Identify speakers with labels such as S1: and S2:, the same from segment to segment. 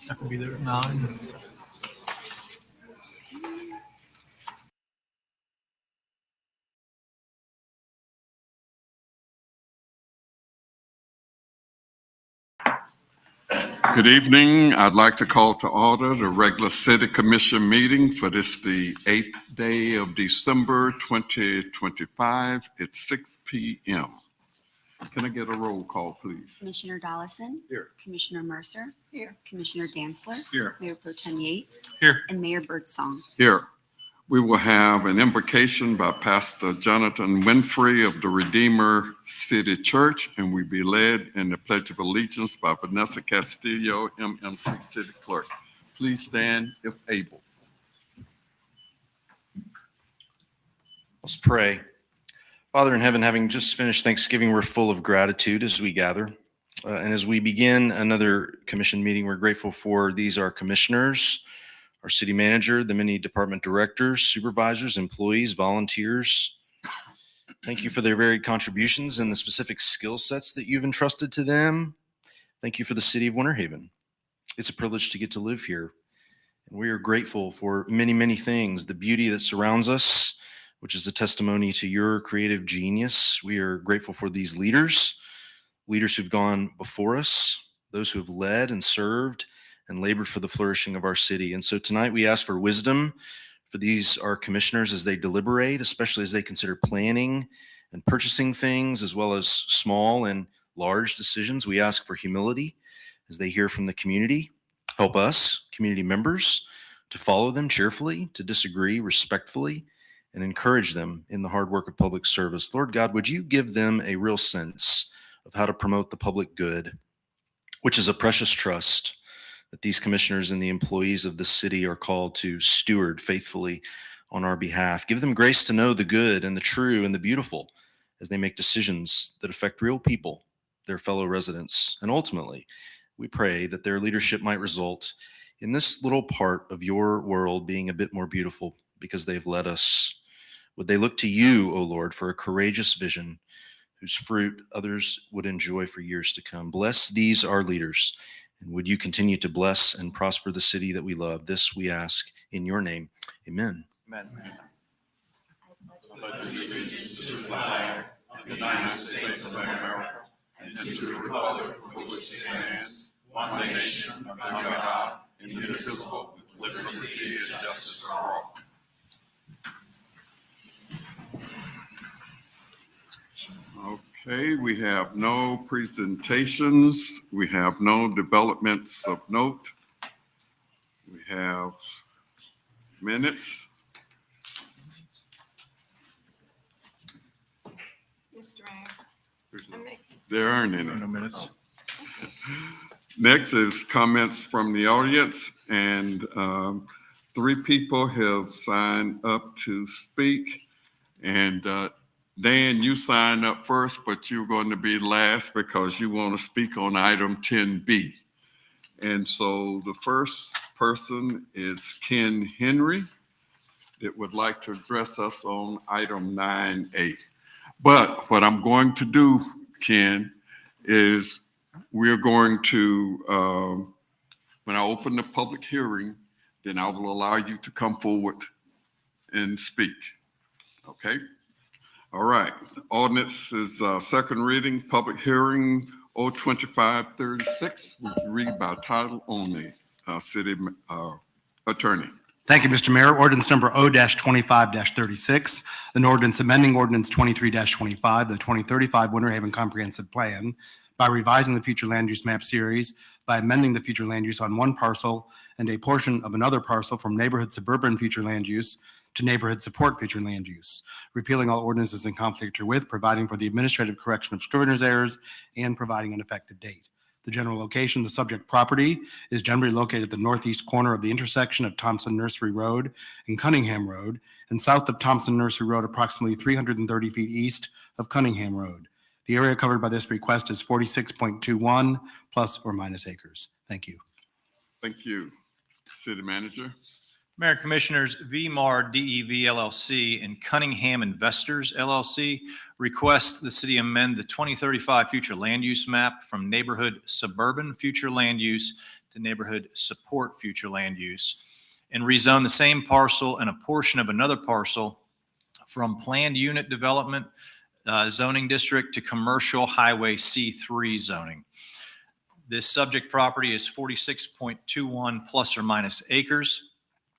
S1: I could be there at 9.
S2: Good evening. I'd like to call to order the regular City Commission meeting for this, the 8th day of December 2025. It's 6 p.m. Can I get a roll call, please?
S3: Commissioner Dollison.
S2: Here.
S3: Commissioner Mercer.
S4: Here.
S3: Commissioner Dantzler.
S1: Here.
S3: Mayor Pro Tem Yates.
S1: Here.
S3: And Mayor Birdsong.
S2: Here. We will have an invocation by Pastor Jonathan Winfrey of the Redeemer City Church, and we be led in the Pledge of Allegiance by Vanessa Castillo, MMC City Clerk. Please stand if able.
S5: Let's pray. Father in heaven, having just finished Thanksgiving, we're full of gratitude as we gather. And as we begin another commission meeting, we're grateful for these, our commissioners, our city manager, the many department directors, supervisors, employees, volunteers. Thank you for their varied contributions and the specific skill sets that you've entrusted to them. Thank you for the city of Winter Haven. It's a privilege to get to live here. And we are grateful for many, many things, the beauty that surrounds us, which is a testimony to your creative genius. We are grateful for these leaders who've gone before us, those who have led and served and labored for the flourishing of our city. And so tonight we ask for wisdom for these, our commissioners, as they deliberate, especially as they consider planning and purchasing things, as well as small and large decisions. We ask for humility as they hear from the community. Help us, community members, to follow them cheerfully, to disagree respectfully, and encourage them in the hard work of public service. Lord God, would you give them a real sense of how to promote the public good, which is a precious trust that these commissioners and the employees of the city are called to steward faithfully on our behalf. Give them grace to know the good and the true and the beautiful as they make decisions that affect real people, their fellow residents. And ultimately, we pray that their leadership might result in this little part of your world being a bit more beautiful because they've led us. Would they look to you, O Lord, for a courageous vision whose fruit others would enjoy for years to come? Bless these, our leaders. And would you continue to bless and prosper the city that we love? This we ask in your name. Amen.
S1: Amen.
S2: I pledge allegiance to the flag of the United States of America and to the republic for which it stands, one nation, under God, indivisible, with liberty and justice for all. Okay, we have no presentations. We have no developments of note. We have minutes.
S4: Mr. Mayor,
S2: There aren't any.
S1: No minutes.
S2: Next is comments from the audience, and 3 people have signed up to speak. And Dan, you signed up first, but you're going to be last because you want to speak on item 10B. And so the first person is Ken Henry that would like to address us on item 9A. But what I'm going to do, Ken, is we're going to, when I open the public hearing, then I will allow you to come forward and speak. Okay? All right. Ordinance is second reading, public hearing 02536. Would you read by title only, city attorney?
S6: Thank you, Mr. Mayor. Ordinance number O-25-36, an ordinance amending ordinance 23-25, the 2035 Winter Haven Comprehensive Plan by revising the future land use map series, by amending the future land use on one parcel and a portion of another parcel from neighborhood suburban future land use to neighborhood support future land use, repealing all ordinances in conflict herewith, providing for the administrative correction of scrivener's errors, and providing an effective date. The general location, the subject property, is generally located at the northeast corner of the intersection of Thompson Nursery Road and Cunningham Road, and south of Thompson Nursery Road, approximately 330 feet east of Cunningham Road. The area covered by this request is 46.21 plus or minus acres. Thank you.
S2: Thank you. City manager.
S1: Mayor and Commissioners, VMAR DEV LLC and Cunningham Investors LLC request the city amend the 2035 future land use map from neighborhood suburban future land use to neighborhood support future land use, and rezone the same parcel and a portion of another parcel from planned unit development zoning district to commercial highway C3 zoning. This subject property is 46.21 plus or minus acres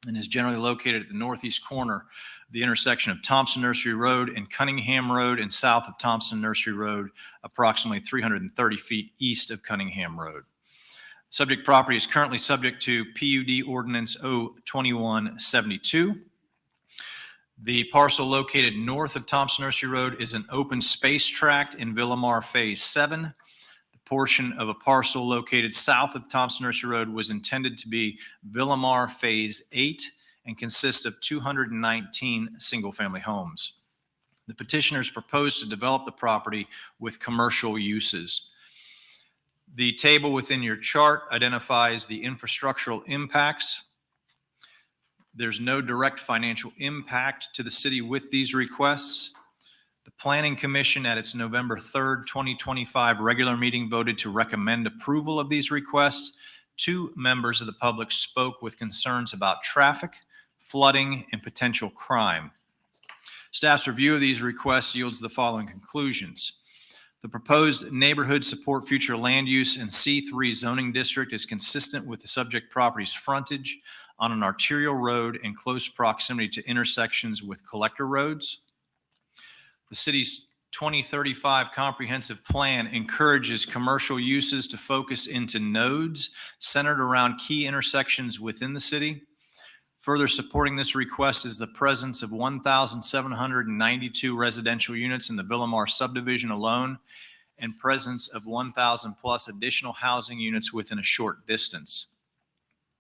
S1: and is generally located at the northeast corner of the intersection of Thompson Nursery Road and Cunningham Road and south of Thompson Nursery Road, approximately 330 feet east of Cunningham Road. Subject property is currently subject to PUD Ordinance 02172. The parcel located north of Thompson Nursery Road is an open space tract in Villamar Phase 7. The portion of a parcel located south of Thompson Nursery Road was intended to be Villamar Phase 8 and consists of 219 single-family homes. The petitioners propose to develop the property with commercial uses. The table within your chart identifies the infrastructural impacts. There's no direct financial impact to the city with these requests. The Planning Commission at its November 3rd, 2025 regular meeting voted to recommend approval of these requests. 2 members of the public spoke with concerns about traffic, flooding, and potential crime. Staff's review of these requests yields the following conclusions. The proposed neighborhood support future land use in C3 zoning district is consistent with the subject property's frontage on an arterial road in close proximity to intersections with collector roads. The city's 2035 comprehensive plan encourages commercial uses to focus into nodes centered around key intersections within the city. Further supporting this request is the presence of 1,792 residential units in the Villamar subdivision alone and presence of 1,000 plus additional housing units within a short distance.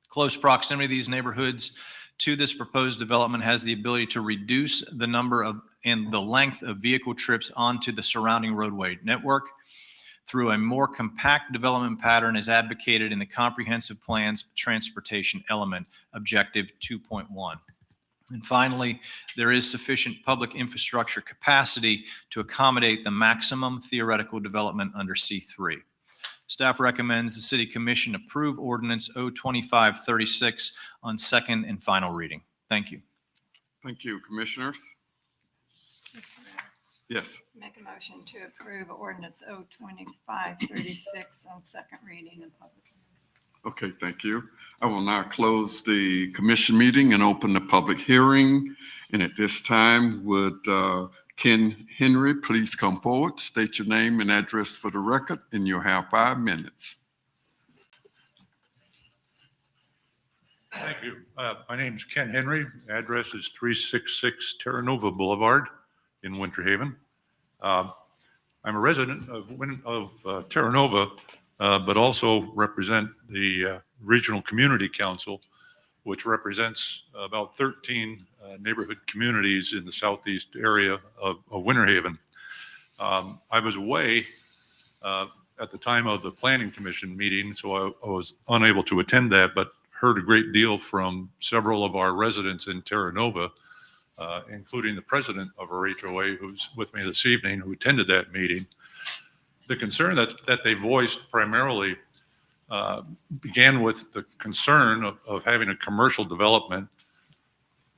S1: Close proximity of these neighborhoods to this proposed development has the ability to reduce the number of and the length of vehicle trips onto the surrounding roadway network through a more compact development pattern as advocated in the comprehensive plan's transportation element, objective 2.1. And finally, there is sufficient public infrastructure capacity to accommodate the maximum theoretical development under C3. Staff recommends the City Commission approve Ordinance 02536 on second and final reading. Thank you.
S2: Thank you, Commissioners.
S4: Mr. Mayor,
S2: Yes,
S4: make a motion to approve ordinance 02536 on second reading and public hearing.
S2: okay, thank you. I will now close the commission meeting and open the public hearing. And at this time, would Ken Henry please come forward, state your name and address for the record, and you'll have 5 minutes.
S7: Thank you. My name's Ken Henry. Address is 366 Terra Nova Boulevard in Winter Haven. I'm a resident of Terra Nova, but also represent the Regional Community Council, which represents about 13 neighborhood communities in the southeast area of Winter Haven. I was away at the time of the Planning Commission meeting, so I was unable to attend that, but heard a great deal from several of our residents in Terra Nova, including the president of our HOA, who's with me this evening, who attended that meeting. The concern that they voiced primarily began with the concern of having a commercial development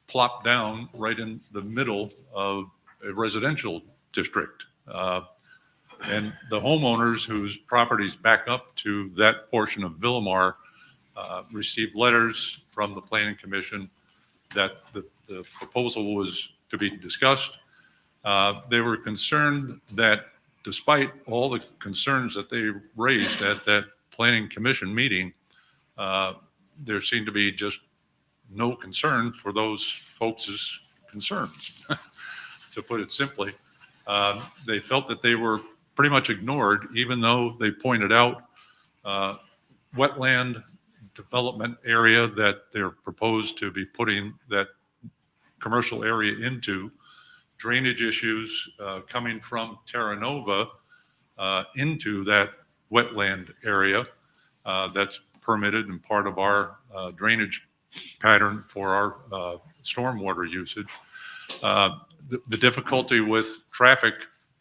S7: plopped down right in the middle of a residential district. And the homeowners whose properties back up to that portion of Villamar received letters from the Planning Commission that the proposal was to be discussed. They were concerned that despite all the concerns that they raised at that Planning Commission meeting, there seemed to be just no concern for those folks' concerns, to put it simply. They felt that they were pretty much ignored, even though they pointed out wetland development area that they're proposed to be putting that commercial area into, drainage issues coming from Terra Nova into that wetland area that's permitted and part of our drainage pattern for our stormwater usage. The difficulty with traffic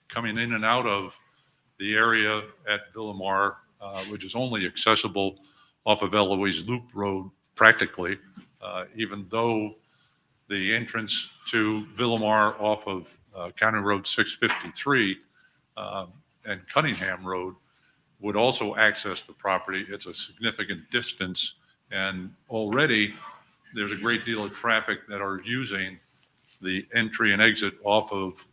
S7: coming in and out of the area at Villamar, which is only accessible off of Eloise Loop Road practically, even though the entrance to Villamar off of County Road 653 and Cunningham Road would also access the property. It's a significant distance, and already there's a great deal of traffic that are using the entry and exit off of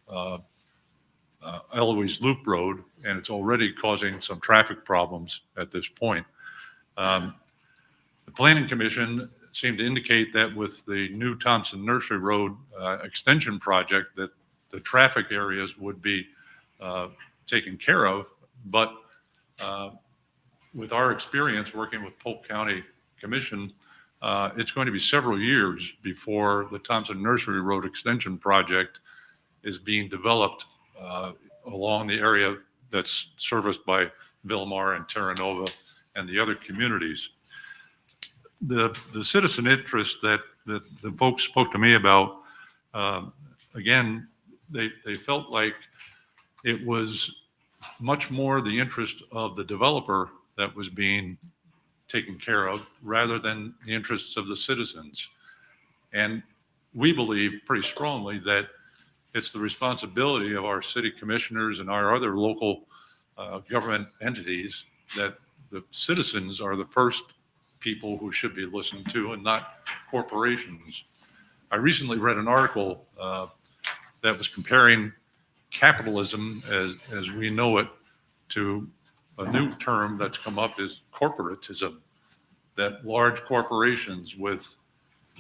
S7: Eloise Loop Road, and it's already causing some traffic problems at this point. The Planning Commission seemed to indicate that with the new Thompson Nursery Road extension project, that the traffic areas would be taken care of, but with our experience working with Polk County Commission, it's going to be several years before the Thompson Nursery Road extension project is being developed along the area that's serviced by Villamar and Terra Nova and the other communities. The citizen interest that the folks spoke to me about, again, they felt like it was much more the interest of the developer that was being taken care of rather than the interests of the citizens. And we believe pretty strongly that it's the responsibility of our city commissioners and our other local government entities that the citizens are the first people who should be listened to and not corporations. I recently read an article that was comparing capitalism as we know it to a new term that's come up is corporatism, that large corporations with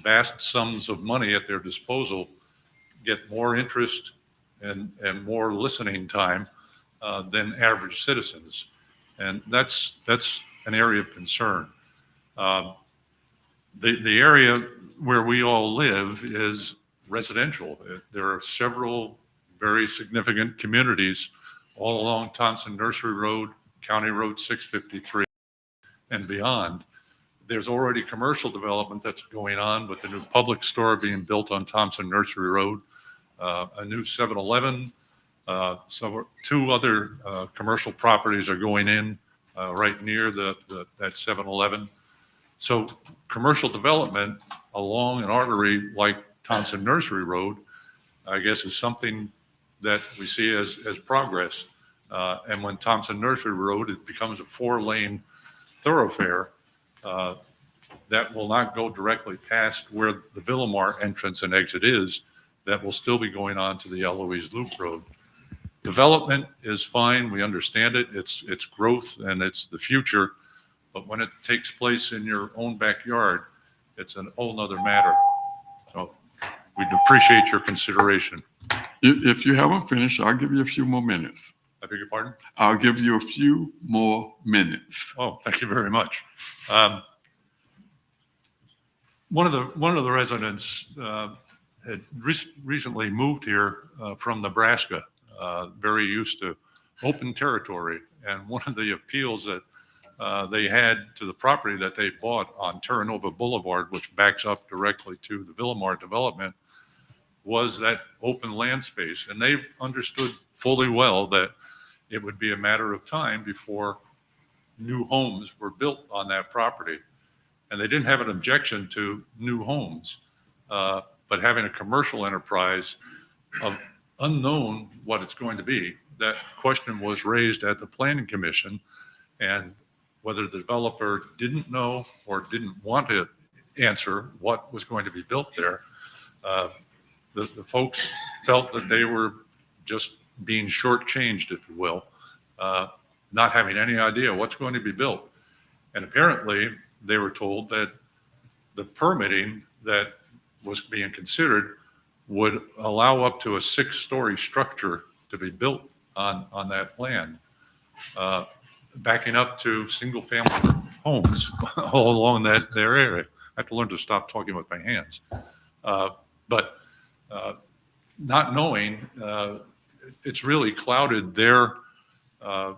S7: vast sums of money at their disposal get more interest and more listening time than average citizens. And that's an area of concern. The area where we all live is residential. There are several very significant communities all along Thompson Nursery Road, County Road 653, and beyond. There's already commercial development that's going on with the new public store being built on Thompson Nursery Road, a new 7-Eleven, so two other commercial properties are going in right near that 7-Eleven. So commercial development along an artery like Thompson Nursery Road, I guess, is something that we see as progress. And when Thompson Nursery Road, it becomes a 4-lane thoroughfare that will not go directly past where the Villamar entrance and exit is, that will still be going on to the Eloise Loop Road. Development is fine. We understand it. It's growth and it's the future. But when it takes place in your own backyard, it's a whole nother matter. So we'd appreciate your consideration.
S2: If you haven't finished, I'll give you a few more minutes.
S7: I beg your pardon?
S2: I'll give you a few more minutes.
S7: Oh, thank you very much. One of the residents had recently moved here from Nebraska, very used to open territory. And one of the appeals that they had to the property that they bought on Terra Nova Boulevard, which backs up directly to the Villamar development, was that open land space. And they understood fully well that it would be a matter of time before new homes were built on that property. And they didn't have an objection to new homes, but having a commercial enterprise of unknown what it's going to be, that question was raised at the Planning Commission, and whether the developer didn't know or didn't want to answer what was going to be built there, the folks felt that they were just being shortchanged, if you will, not having any idea what's going to be built. And apparently, they were told that the permitting that was being considered would allow up to a 6-story structure to be built on that land, backing up to single-family homes all along their area. I have to learn to stop talking with my hands. But not knowing, it's really clouded their, I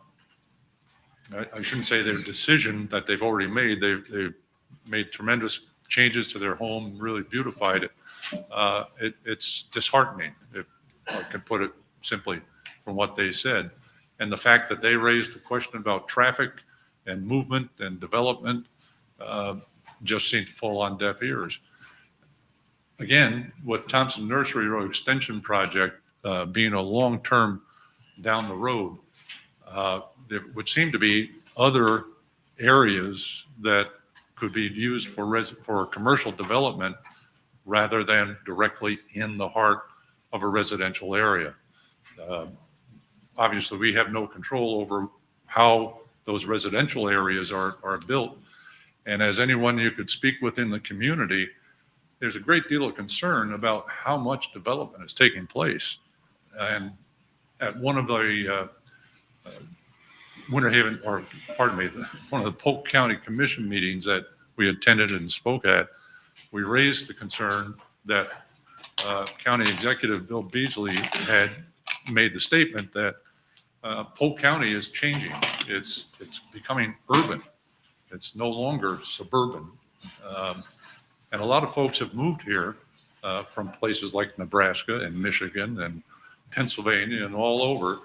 S7: shouldn't say their decision that they've already made. They've made tremendous changes to their home, really beautified it. It's disheartening, if I can put it simply, from what they said. And the fact that they raised the question about traffic and movement and development just seem to fall on deaf ears. Again, with Thompson Nursery Road Extension Project being a long-term down the road, there would seem to be other areas that could be used for commercial development rather than directly in the heart of a residential area. Obviously, we have no control over how those residential areas are built. And as anyone you could speak with in the community, there's a great deal of concern about how much development is taking place. And at one of the Winter Haven, or pardon me, one of the Polk County Commission meetings that we attended and spoke at, we raised the concern that County Executive Bill Beasley had made the statement that Polk County is changing. It's becoming urban. It's no longer suburban. And a lot of folks have moved here from places like Nebraska and Michigan and Pennsylvania and all over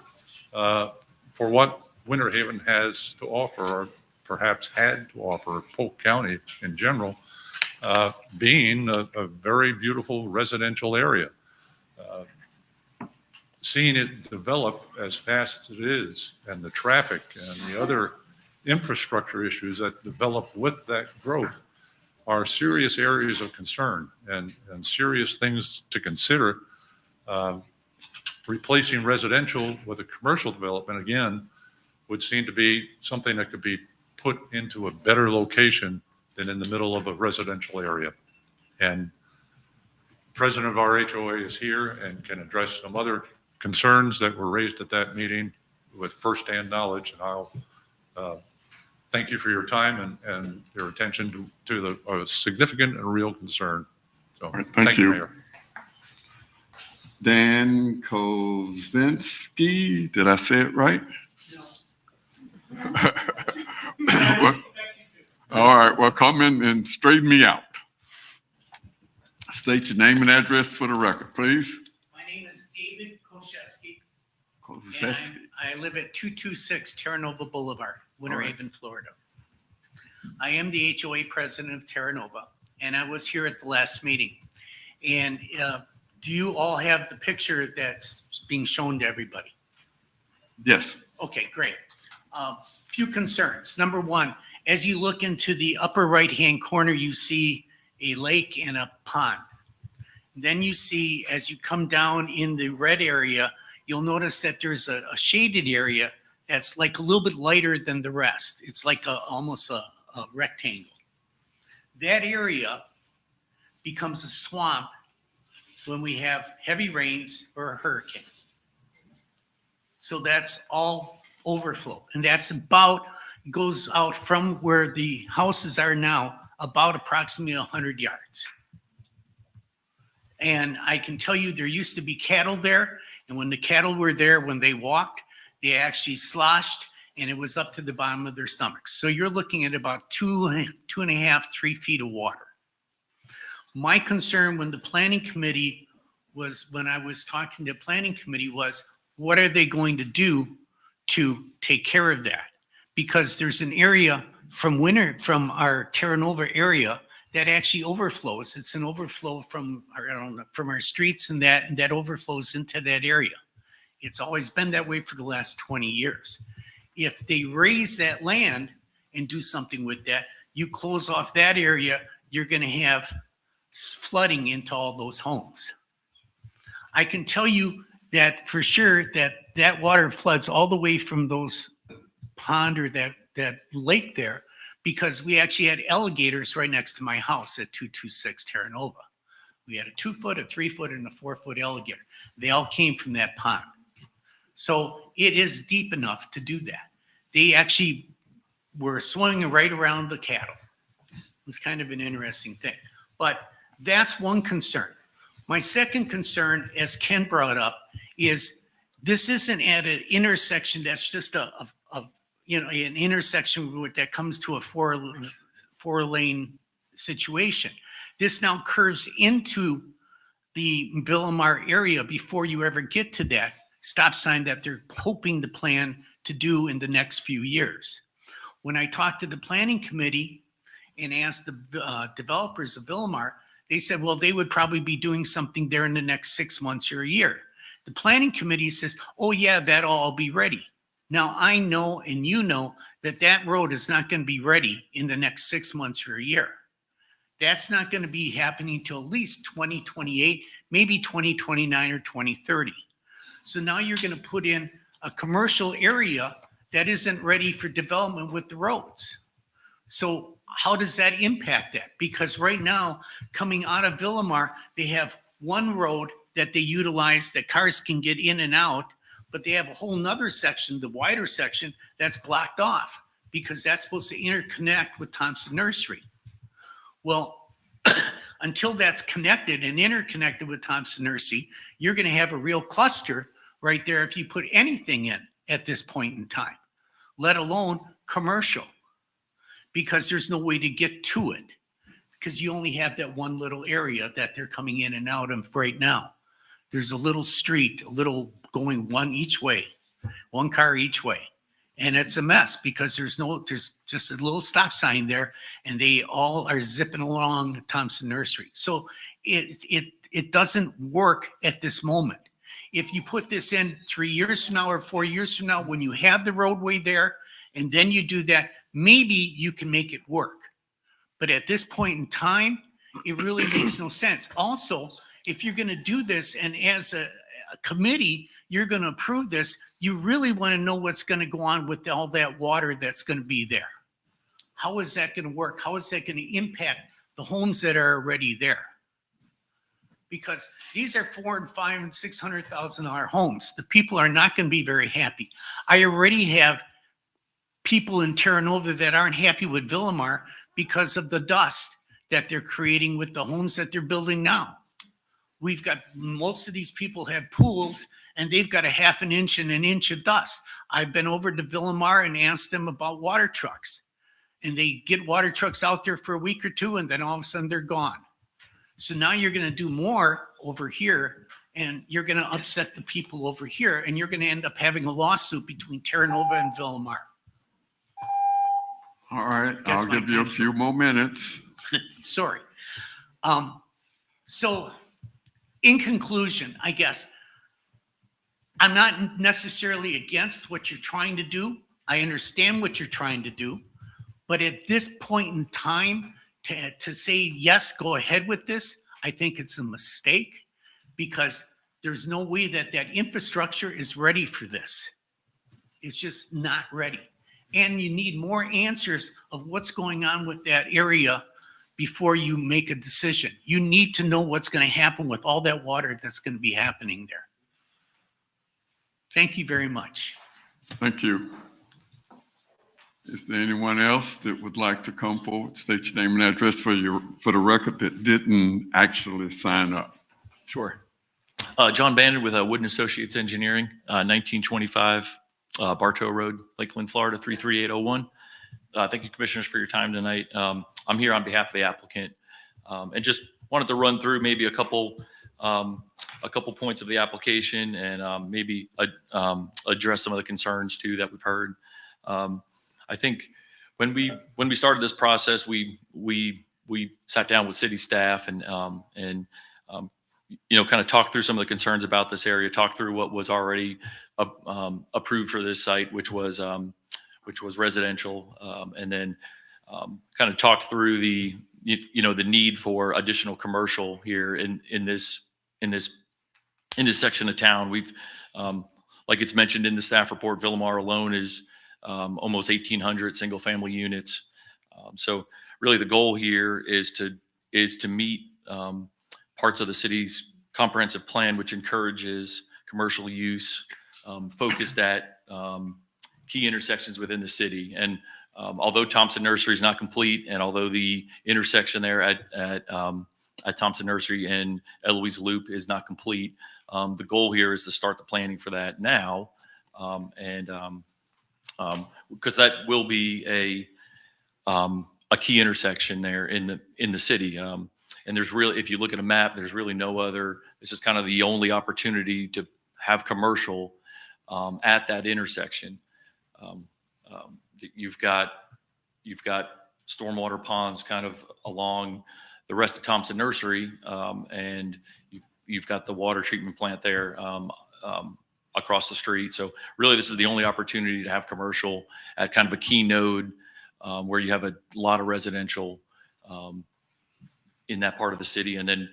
S7: for what Winter Haven has to offer, or perhaps had to offer, Polk County in general, being a very beautiful residential area. Seeing it develop as fast as it is, and the traffic and the other infrastructure issues that develop with that growth are serious areas of concern and serious things to consider. Replacing residential with a commercial development, again, would seem to be something that could be put into a better location than in the middle of a residential area. And President of our HOA is here and can address some other concerns that were raised at that meeting with firsthand knowledge. And I'll thank you for your time and your attention to a significant and real concern. So
S2: right, thank you.
S7: Mayor.
S2: Dan Kozinski, did I say it right? Well, all right, well, come in and straighten me out. State your name and address for the record, please.
S8: My name is David Koszewski, and
S2: Kozinski.
S8: I live at 226 Terra Nova Boulevard, Winter Haven, Florida. I am the HOA president of Terra Nova, and I was here at the last meeting. And do you all have the picture that's being shown to everybody?
S2: Yes.
S8: Okay, great. Few concerns. Number one, as you look into the upper right-hand corner, you see a lake and a pond. Then you see, as you come down in the red area, you'll notice that there's a shaded area that's like a little bit lighter than the rest. It's like almost a rectangle. That area becomes a swamp when we have heavy rains or a hurricane. So that's all overflow. And that's goes out from where the houses are now, about approximately 100 yards. And I can tell you, there used to be cattle there. And when the cattle were there, when they walked, they actually sloshed and it was up to the bottom of their stomachs. So you're looking at about 2.5, 3 feet of water. My concern when I was talking to the planning committee was, what are they going to do to take care of that? Because there's an area from our Terra Nova area that actually overflows. It's an overflow from our streets, and that overflows into that area. It's always been that way for the last 20 years. If they raise that land and do something with that, you close off that area, you're going to have flooding into all those homes. I can tell you that for sure that water floods all the way from those pond or that lake there, because we actually had alligators right next to my house at 226 Terra Nova. We had a 2-foot, a 3-foot, and a 4-foot alligator. They all came from that pond. So it is deep enough to do that. They actually were swimming right around the cattle. It was kind of an interesting thing. But that's one concern. My second concern, as Ken brought up, is this isn't at an intersection that's just an intersection that comes to a four-lane situation. This now curves into the Villamar area before you ever get to that stop sign that they're hoping to plan to do in the next few years. When I talked to the planning committee and asked the developers of Villamar, they said, well, they would probably be doing something there in the next 6 months or a year. The planning committee says, oh yeah, that'll all be ready. Now I know, and you know, that that road is not going to be ready in the next 6 months or a year. That's not going to be happening till at least 2028, maybe 2029 or 2030. So now you're going to put in a commercial area that isn't ready for development with the roads. So how does that impact that? Because right now, coming out of Villamar, they have one road that they utilize that cars can get in and out, but they have a whole nother section, the wider section, that's blocked off because that's supposed to interconnect with Thompson Nursery. Well, until that's connected and interconnected with Thompson Nursery, you're going to have a real cluster right there if you put anything in at this point in time, let alone commercial, because there's no way to get to it because you only have that one little area that they're coming in and out of right now. There's a little street, a little going one each way, one car each way. And it's a mess because there's just a little stop sign there and they all are zipping along Thompson Nursery. So it doesn't work at this moment. If you put this in 3 years from now or 4 years from now, when you have the roadway there, and then you do that, maybe you can make it work. But at this point in time, it really makes no sense. Also, if you're going to do this and as a committee, you're going to approve this, you really want to know what's going to go on with all that water that's going to be there. How is that going to work? How is that going to impact the homes that are already there? Because these are $400,000 and $500,000 and $600,000 homes. The people are not going to be very happy. I already have people in Terra Nova that aren't happy with Villamar because of the dust that they're creating with the homes that they're building now. We've got, most of these people have pools and they've got a half an inch and an inch of dust. I've been over to Villamar and asked them about water trucks. And they get water trucks out there for a week or two and then all of a sudden they're gone. So now you're going to do more over here and you're going to upset the people over here and you're going to end up having a lawsuit between Terra Nova and Villamar.
S2: All right,
S8: Guess
S2: I'll
S8: my
S2: give you a
S8: time's
S2: few more minutes.
S8: Sorry. So in conclusion, I guess, I'm not necessarily against what you're trying to do. I understand what you're trying to do. But at this point in time, to say, yes, go ahead with this, I think it's a mistake because there's no way that that infrastructure is ready for this. It's just not ready. And you need more answers of what's going on with that area before you make a decision. You need to know what's going to happen with all that water that's going to be happening there. Thank you very much.
S2: Thank you. Is there anyone else that would like to come forward, state your name and address for the record that didn't actually sign up?
S9: Sure. John Bandon with Wooden Associates Engineering, 1925 Bartow Road, Lakeland, Florida, 33801. Thank you, commissioners, for your time tonight. I'm here on behalf of the applicant and just wanted to run through maybe a couple points of the application and maybe address some of the concerns too that we've heard. I think when we started this process, we sat down with city staff and kind of talk through some of the concerns about this area, talk through what was already approved for this site, which was residential, and then kind of talk through the need for additional commercial here in this section of town. We've, like it's mentioned in the staff report, Villamar alone is almost 1,800 single family units. So really the goal here is to meet parts of the city's comprehensive plan, which encourages commercial use focused at key intersections within the city. And although Thompson Nursery is not complete, and although the intersection there at Thompson Nursery and Eloise Loop is not complete, the goal here is to start the planning for that now, because that will be a key intersection there in the city. And there's really, if you look at a map, there's really no other. This is kind of the only opportunity to have commercial at that intersection. You've got stormwater ponds kind of along the rest of Thompson Nursery. And you've got the water treatment plant there across the street. So really, this is the only opportunity to have commercial at kind of a key node where you have a lot of residential in that part of the city, and then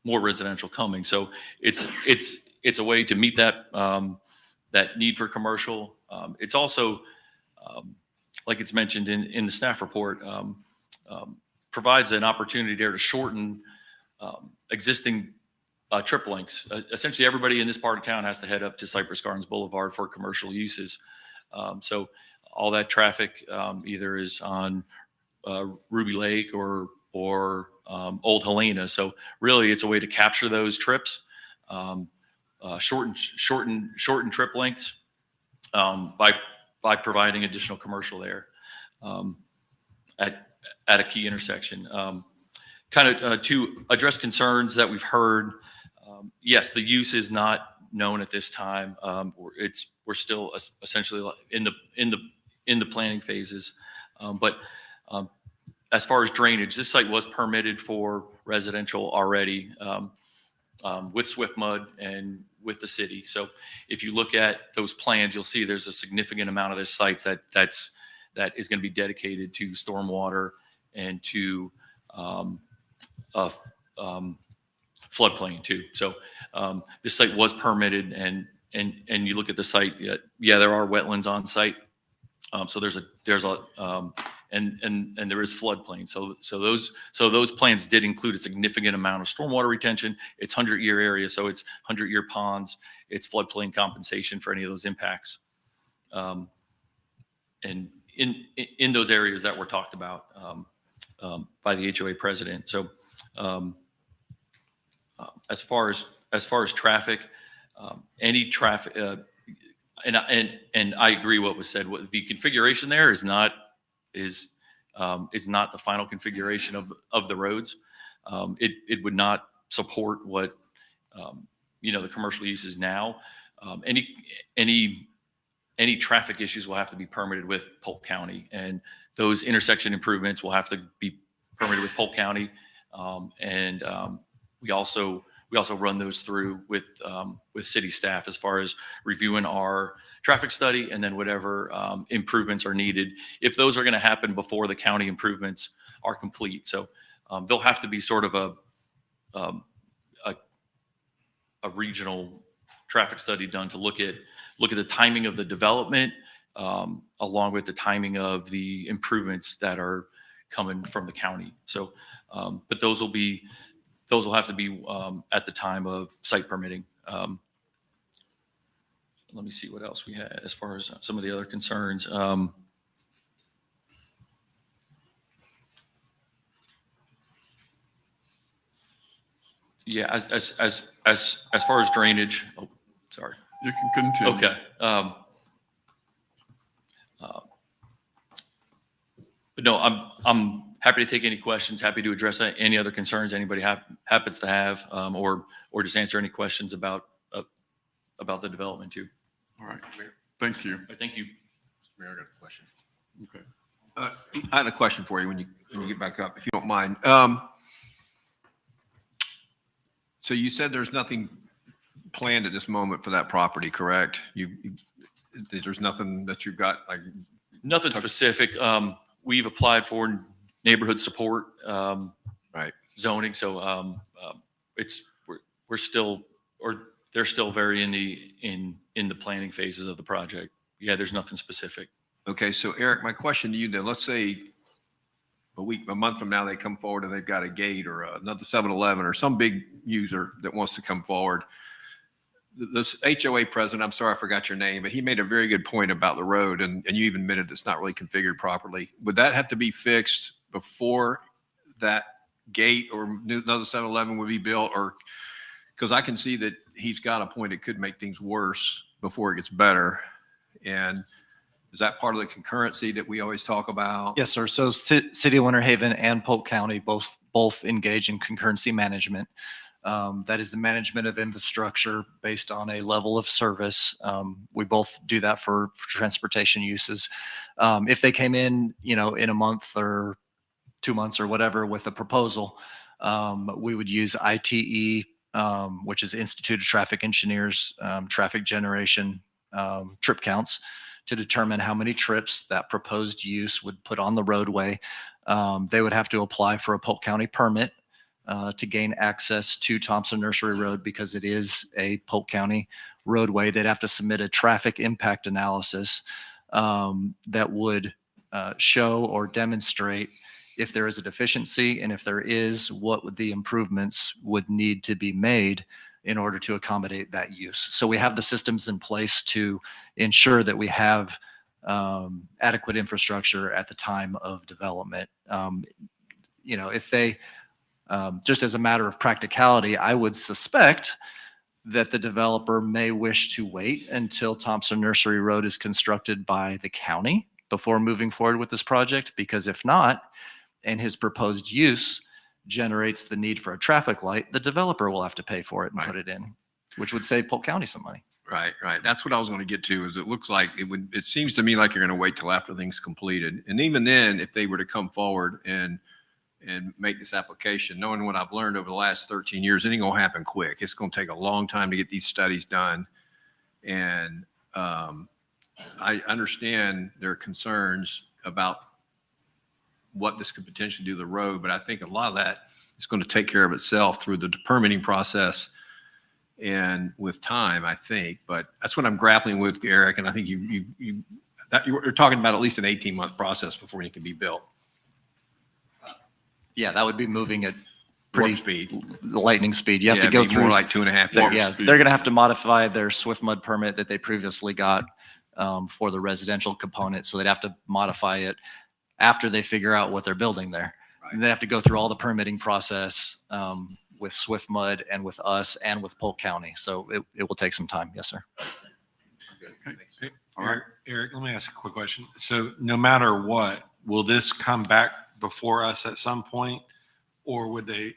S9: more residential coming. So it's a way to meet that that need for commercial. It's also, like it's mentioned in the staff report, provides an opportunity there to shorten existing trip lengths. Essentially, everybody in this part of town has to head up to Cypress Gardens Boulevard for commercial uses. So all that traffic either is on Ruby Lake or Old Helena. So really, it's a way to capture those trips, shorten trip lengths by providing additional commercial there at a key intersection. Kind of to address concerns that we've heard. Yes, the use is not known at this time. We're still essentially in the planning phases. But as far as drainage, this site was permitted for residential already with Swift Mud and with the city. So if you look at those plans, you'll see there's a significant amount of this site that is going to be dedicated to stormwater and to floodplain too. So this site was permitted, and you look at the site. Yeah, there are wetlands on site. So there's a and there is floodplain. So those plans did include a significant amount of stormwater retention. It's 100-year area, so it's 100-year ponds. It's floodplain compensation for any of those impacts. And in those areas that were talked about by the HOA president. So as far as traffic, any traffic, and I agree what was said. What the configuration there is not the final configuration of the roads. It would not support what the commercial use is now. Any traffic issues will have to be permitted with Polk County, and those intersection improvements will have to be permitted with Polk County. And we also run those through with city staff as far as reviewing our traffic study, and then whatever improvements are needed, if those are going to happen before the county improvements are complete. So there'll have to be sort of a regional traffic study done to look at the timing of the development along with the timing of the improvements that are coming from the county. So, but those will have to be at the time of site permitting. Let me see what else we had as far as some of the other concerns. Yeah, as far as drainage. Oh, sorry.
S2: You can continue.
S9: Okay. But no, I'm happy to take any questions. Happy to address any other concerns anybody happens to have, or just answer any questions about the development too.
S2: All right. Thank you.
S9: Thank you.
S10: Mayor, I got a question.
S2: Okay.
S10: I had a question for you when you get back up, if you don't mind. So you said there's nothing planned at this moment for that property, correct? There's nothing that you've got, like?
S9: Nothing specific. We've applied for neighborhood support
S10: Right.
S9: zoning, so we're still, or they're still very in the planning phases of the project. Yeah, there's nothing specific.
S10: Okay, so Eric, my question to you then, let's say a month from now, they come forward and they've got a gate or another 7-Eleven or some big user that wants to come forward. This HOA president, I'm sorry, I forgot your name, but he made a very good point about the road, and you even admitted it's not really configured properly. Would that have to be fixed before that gate or another 7-Eleven would be built? Or, because I can see that he's got a point, it could make things worse before it gets better. And is that part of the concurrency that we always talk about?
S11: Yes, sir. So City of Winter Haven and Polk County both engage in concurrency management. That is the management of infrastructure based on a level of service. We both do that for transportation uses. If they came in, in a month or 2 months or whatever with a proposal, we would use ITE, which is Institute of Traffic Engineers, traffic generation trip counts to determine how many trips that proposed use would put on the roadway. They would have to apply for a Polk County permit to gain access to Thompson Nursery Road because it is a Polk County roadway. They'd have to submit a traffic impact analysis that would show or demonstrate if there is a deficiency, and if there is, what would the improvements would need to be made in order to accommodate that use. So we have the systems in place to ensure that we have adequate infrastructure at the time of development. If they, just as a matter of practicality, I would suspect that the developer may wish to wait until Thompson Nursery Road is constructed by the county before moving forward with this project, because if not, and his proposed use generates the need for a traffic light, the developer will have to pay for it and
S10: Right.
S11: put it in, which would save Polk County some money.
S10: Right, right. That's what I was going to get to, is it looks like it seems to me like you're going to wait till after things completed. And even then, if they were to come forward and make this application, knowing what I've learned over the last 13 years, it ain't going to happen quick. It's going to take a long time to get these studies done. And I understand their concerns about what this could potentially do to the road, but I think a lot of that is going to take care of itself through the permitting process and with time, I think. But that's what I'm grappling with, Eric. And I think you're talking about at least an 18-month process before you can be built.
S11: Yeah, that would be moving at
S10: Warp
S11: pretty
S10: speed.
S11: lightning speed. You have
S10: Yeah,
S11: to go
S10: it'd be more
S11: through.
S10: like 2.5
S11: They're-
S10: years.
S11: Yeah,
S2: speed.
S11: they're going to have to modify their Swift Mud permit that they previously got for the residential component. So they'd have to modify it after they figure out what they're building there.
S10: Right.
S11: And they have to go through all the permitting process with Swift Mud and with us and with Polk County. So it will take some time. Yes, sir.
S2: All right.
S12: Eric, let me ask a quick question. So no matter what, will this come back before us at some point? Or would they,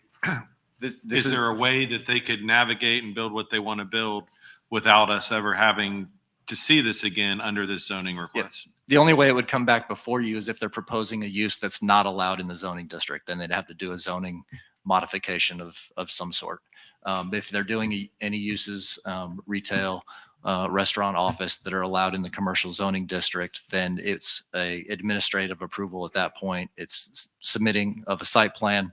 S12: is there a way that they could navigate and build what they want to build without us ever having to see this again under this zoning request?
S11: The only way it would come back before you is if they're proposing a use that's not allowed in the zoning district. Then they'd have to do a zoning modification of some sort. If they're doing any uses, retail, restaurant, office that are allowed in the commercial zoning district, then it's a administrative approval at that point. It's submitting of a site plan,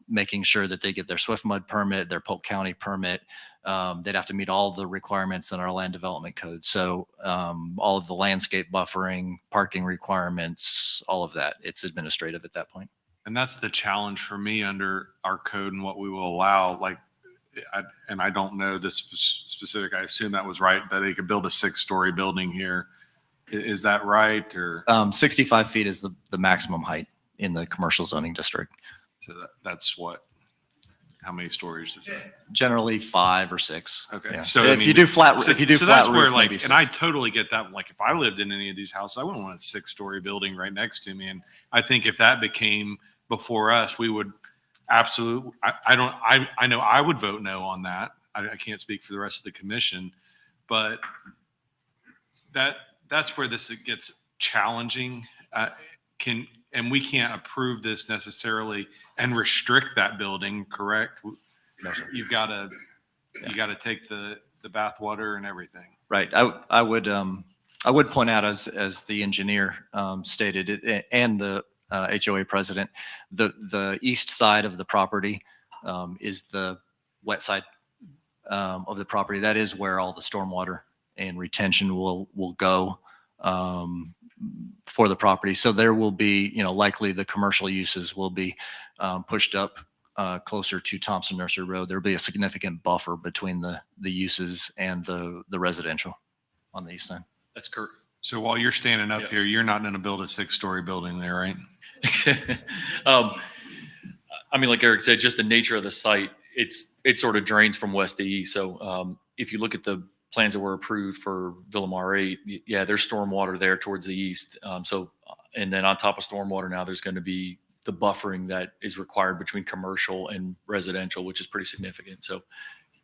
S11: making sure that they get their Swift Mud permit, their Polk County permit. They'd have to meet all the requirements in our land development code. So all of the landscape buffering, parking requirements, all of that, it's administrative at that point.
S12: And that's the challenge for me under our code and what we will allow. Like, I don't know this specific, I assume that was right, that they could build a 6-story building here. Is that right? Or
S11: 65 feet is the maximum height in the commercial zoning district.
S12: so that's what, how many stories is that?
S11: Generally 5 or 6.
S12: Okay.
S11: Yeah.
S12: So I
S11: if
S12: mean,
S11: you do flat,
S12: So
S11: if you do
S12: so
S11: flat
S12: that's where
S11: roof,
S12: like,
S11: maybe
S12: and I
S11: 6.
S12: totally get that. Like if I lived in any of these houses, I wouldn't want a 6-story building right next to me. And I think if that became before us, we would absolutely, I know I would vote no on that. I can't speak for the rest of the commission, but that's where this gets challenging. And we can't approve this necessarily and restrict that building, correct? You've got to take the bathwater and everything.
S11: Right. I would point out as the engineer stated it, and the HOA president, the east side of the property is the wet side of the property. That is where all the stormwater and retention will go for the property. So there will be, likely the commercial uses will be pushed up closer to Thompson Nursery Road. There'll be a significant buffer between the uses and the residential on the east side.
S9: That's correct.
S12: So while you're standing up
S9: Yeah.
S12: here, you're not going to build a 6-story building there, right?
S9: I mean, like Eric said, just the nature of the site, it sort of drains from west to east. So if you look at the plans that were approved for Villamar 8, yeah, there's stormwater there towards the east. And then on top of stormwater now, there's going to be the buffering that is required between commercial and residential, which is pretty significant. So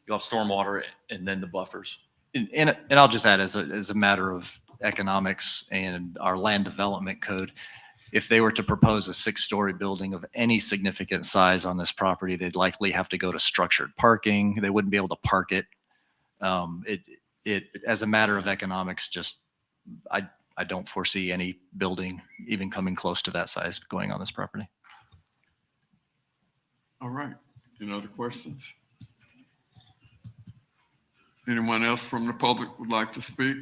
S9: you'll have stormwater and then the buffers.
S11: And I'll just add as a matter of economics and our land development code, if they were to propose a 6-story building of any significant size on this property, they'd likely have to go to structured parking. They wouldn't be able to park it. As a matter of economics, just, I don't foresee any building even coming close to that size going on this property.
S2: All right. Any other questions? Anyone else from the public would like to speak?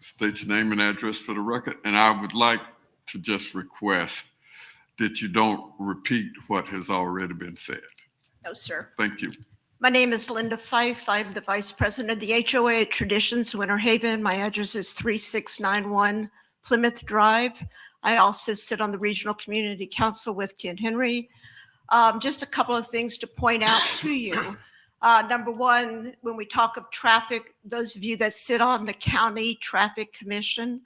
S2: State your name and address for the record. And I would like to just request that you don't repeat what has already been said.
S13: No, sir.
S2: Thank you.
S13: My name is Linda Fife. I'm the Vice President of the HOA at Traditions Winter Haven. My address is 3691 Plymouth Drive. I also sit on the Regional Community Council with Ken Henry. Just a couple of things to point out to you. Number one, when we talk of traffic, those of you that sit on the County Traffic Commission,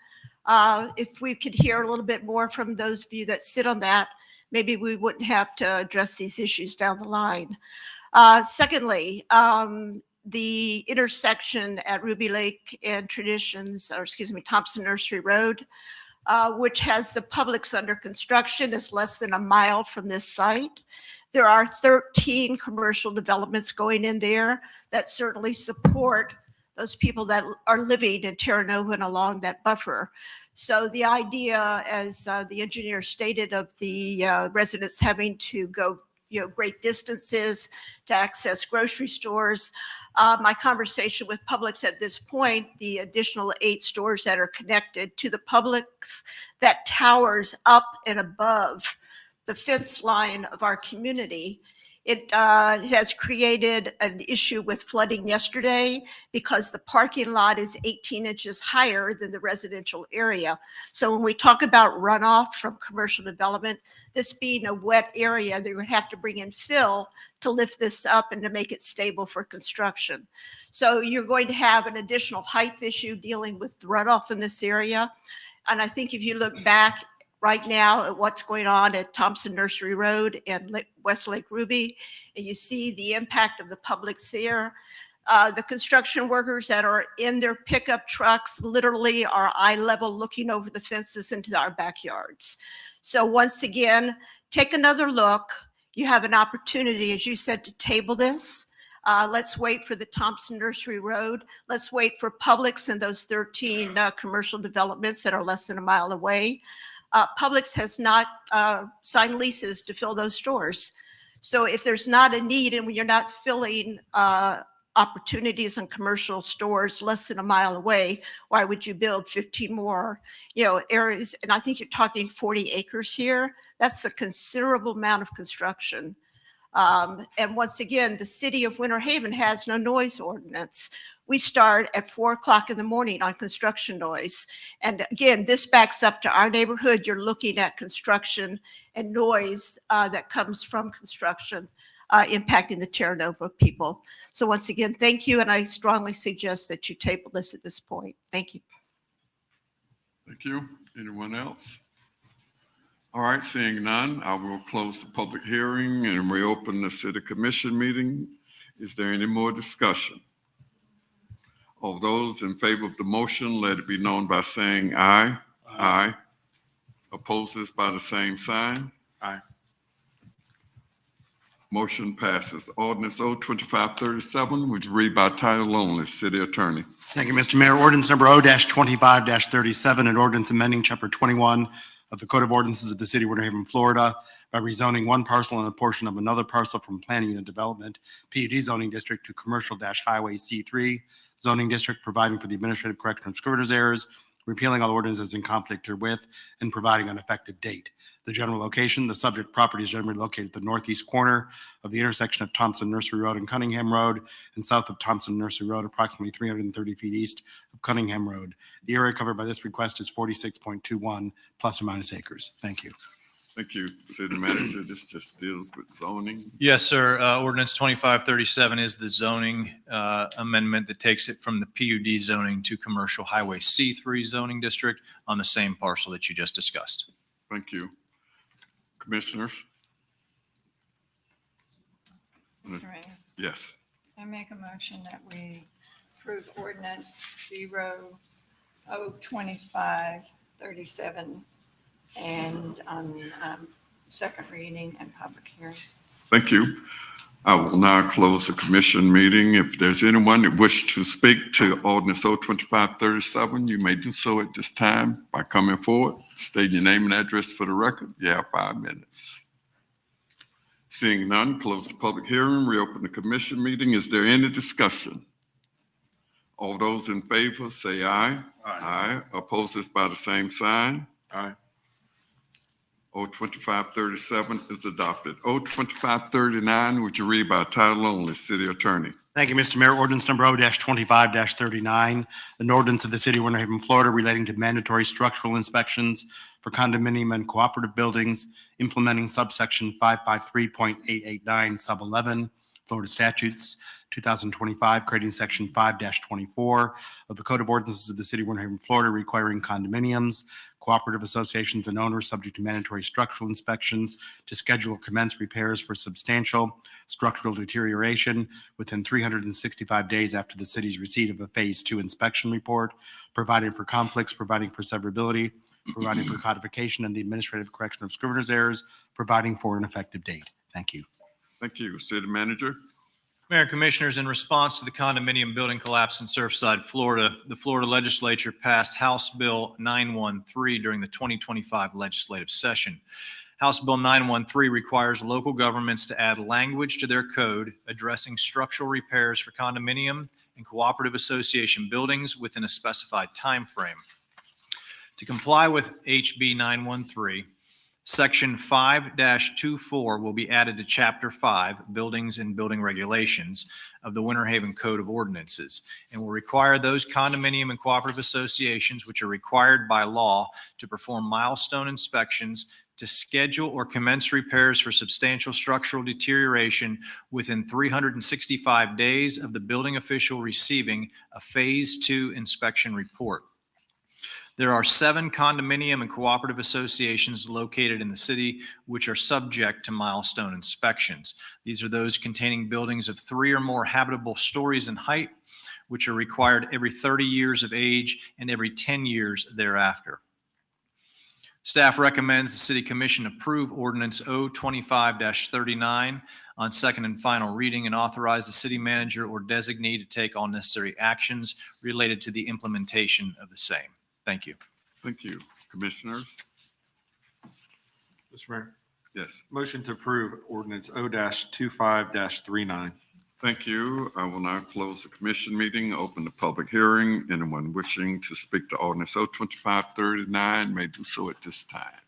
S13: if we could hear a little bit more from those of you that sit on that, maybe we wouldn't have to address these issues down the line. Secondly, the intersection at Ruby Lake and Thompson Nursery Road, which has the Publix under construction, is less than a mile from this site. There are 13 commercial developments going in there that certainly support those people that are living in Terra Nova and along that buffer. So the idea, as the engineer stated, of the residents having to go great distances to access grocery stores. My conversation with Publix at this point, the additional 8 stores that are connected to the Publix, that towers up and above the fence line of our community. It has created an issue with flooding yesterday because the parking lot is 18 inches higher than the residential area. So when we talk about runoff from commercial development, this being a wet area, they would have to bring in fill to lift this up and to make it stable for construction. So you're going to have an additional height issue dealing with runoff in this area. And I think if you look back right now at what's going on at Thompson Nursery Road and West Lake Ruby, and you see the impact of the Publix there. The construction workers that are in their pickup trucks literally are eye level looking over the fences into our backyards. So once again, take another look. You have an opportunity, as you said, to table this. Let's wait for the Thompson Nursery Road. Let's wait for Publix and those 13 commercial developments that are less than a mile away. Publix has not signed leases to fill those stores. So if there's not a need and you're not filling opportunities in commercial stores less than a mile away, why would you build 15 more, areas? And I think you're talking 40 acres here. That's a considerable amount of construction. And once again, the city of Winter Haven has no noise ordinance. We start at 4:00 in the morning on construction noise. And again, this backs up to our neighborhood. You're looking at construction and noise that comes from construction impacting the Terra Nova people. So once again, thank you. And I strongly suggest that you table this at this point. Thank you.
S2: Thank you. Anyone else? All right, seeing none, I will close the public hearing and reopen the city commission meeting. Is there any more discussion? All those in favor of the motion, let it be known by saying aye. Aye. Opposes by the same sign.
S12: Aye.
S2: Motion passes. Ordinance 02537, which read by title only. City Attorney.
S6: Thank you, Mr. Mayor. Ordinance number O-25-37, an ordinance amending Chapter 21 of the Code of Ordinances of the City of Winter Haven, Florida, by rezoning one parcel and a portion of another parcel from Planning Unit Development, PUD zoning district, to Commercial-Highway C3 zoning district, providing for the administrative correction of scrivener's errors, repealing all ordinances in conflict herewith, and providing an effective date. The general location: the subject property is generally located at the northeast corner of the intersection of Thompson Nursery Road and Cunningham Road, and south of Thompson Nursery Road, approximately 330 feet east of Cunningham Road. The area covered by this request is 46.21 plus or minus acres. Thank you.
S2: Thank you, City Manager. This just deals with zoning.
S1: Yes, sir. Ordinance 2537 is the zoning amendment that takes it from the PUD zoning to Commercial Highway C3 zoning district on the same parcel that you just discussed.
S2: Thank you. Commissioners?
S4: Mr. Mayor,
S2: Yes.
S4: I make a motion that we approve ordinance 02537 and on second reading and public hearing.
S2: Thank you. I will now close the commission meeting. If there's anyone that wishes to speak to ordinance 02537, you may do so at this time by coming forward, stating your name and address for the record. You have 5 minutes. Seeing none, close the public hearing, reopen the commission meeting. Is there any discussion? All those in favor say aye. Aye. Opposes by the same sign.
S12: Aye.
S2: 02537 is adopted. 02539, would you read by title only, City Attorney?
S6: Thank you, Mr. Mayor. Ordinance number O-25-39, an ordinance of the City of Winter Haven, Florida relating to mandatory structural inspections for condominium and cooperative buildings, implementing subsection 553.889 sub 11 Florida statutes 2025, creating section 5-24 of the Code of Ordinances of the City of Winter Haven, Florida, requiring condominiums, cooperative associations, and owners subject to mandatory structural inspections to schedule or commence repairs for substantial structural deterioration within 365 days after the city's receipt of a Phase 2 inspection report, providing for conflicts, providing for severability, providing for codification and the administrative correction of scrivener's errors, providing for an effective date. Thank you.
S2: Thank you. City Manager?
S1: Mayor and Commissioners, in response to the condominium building collapse in Surfside, Florida, the Florida Legislature passed House Bill 913 during the 2025 legislative session. House Bill 913 requires local governments to add language to their code addressing structural repairs for condominium and cooperative association buildings within a specified time frame. To comply with HB 913, Section 5-24 will be added to Chapter 5, Buildings and Building Regulations of the Winter Haven Code of Ordinances, and will require those condominium and cooperative associations which are required by law to perform milestone inspections to schedule or commence repairs for substantial structural deterioration within 365 days of the building official receiving a Phase 2 inspection report. There are 7 condominium and cooperative associations located in the city which are subject to milestone inspections. These are those containing buildings of 3 or more habitable stories in height, which are required every 30 years of age and every 10 years thereafter. Staff recommends the City Commission approve Ordinance O-25-39 on second and final reading and authorize the city manager or designee to take all necessary actions related to the implementation of the same. Thank you.
S2: Thank you. Commissioners?
S12: Mr. Mayor,
S2: Yes.
S12: motion to approve ordinance O-25-39.
S2: Thank you. I will now close the commission meeting, open the public hearing. Anyone wishing to speak to ordinance O-2539 may do so at this time.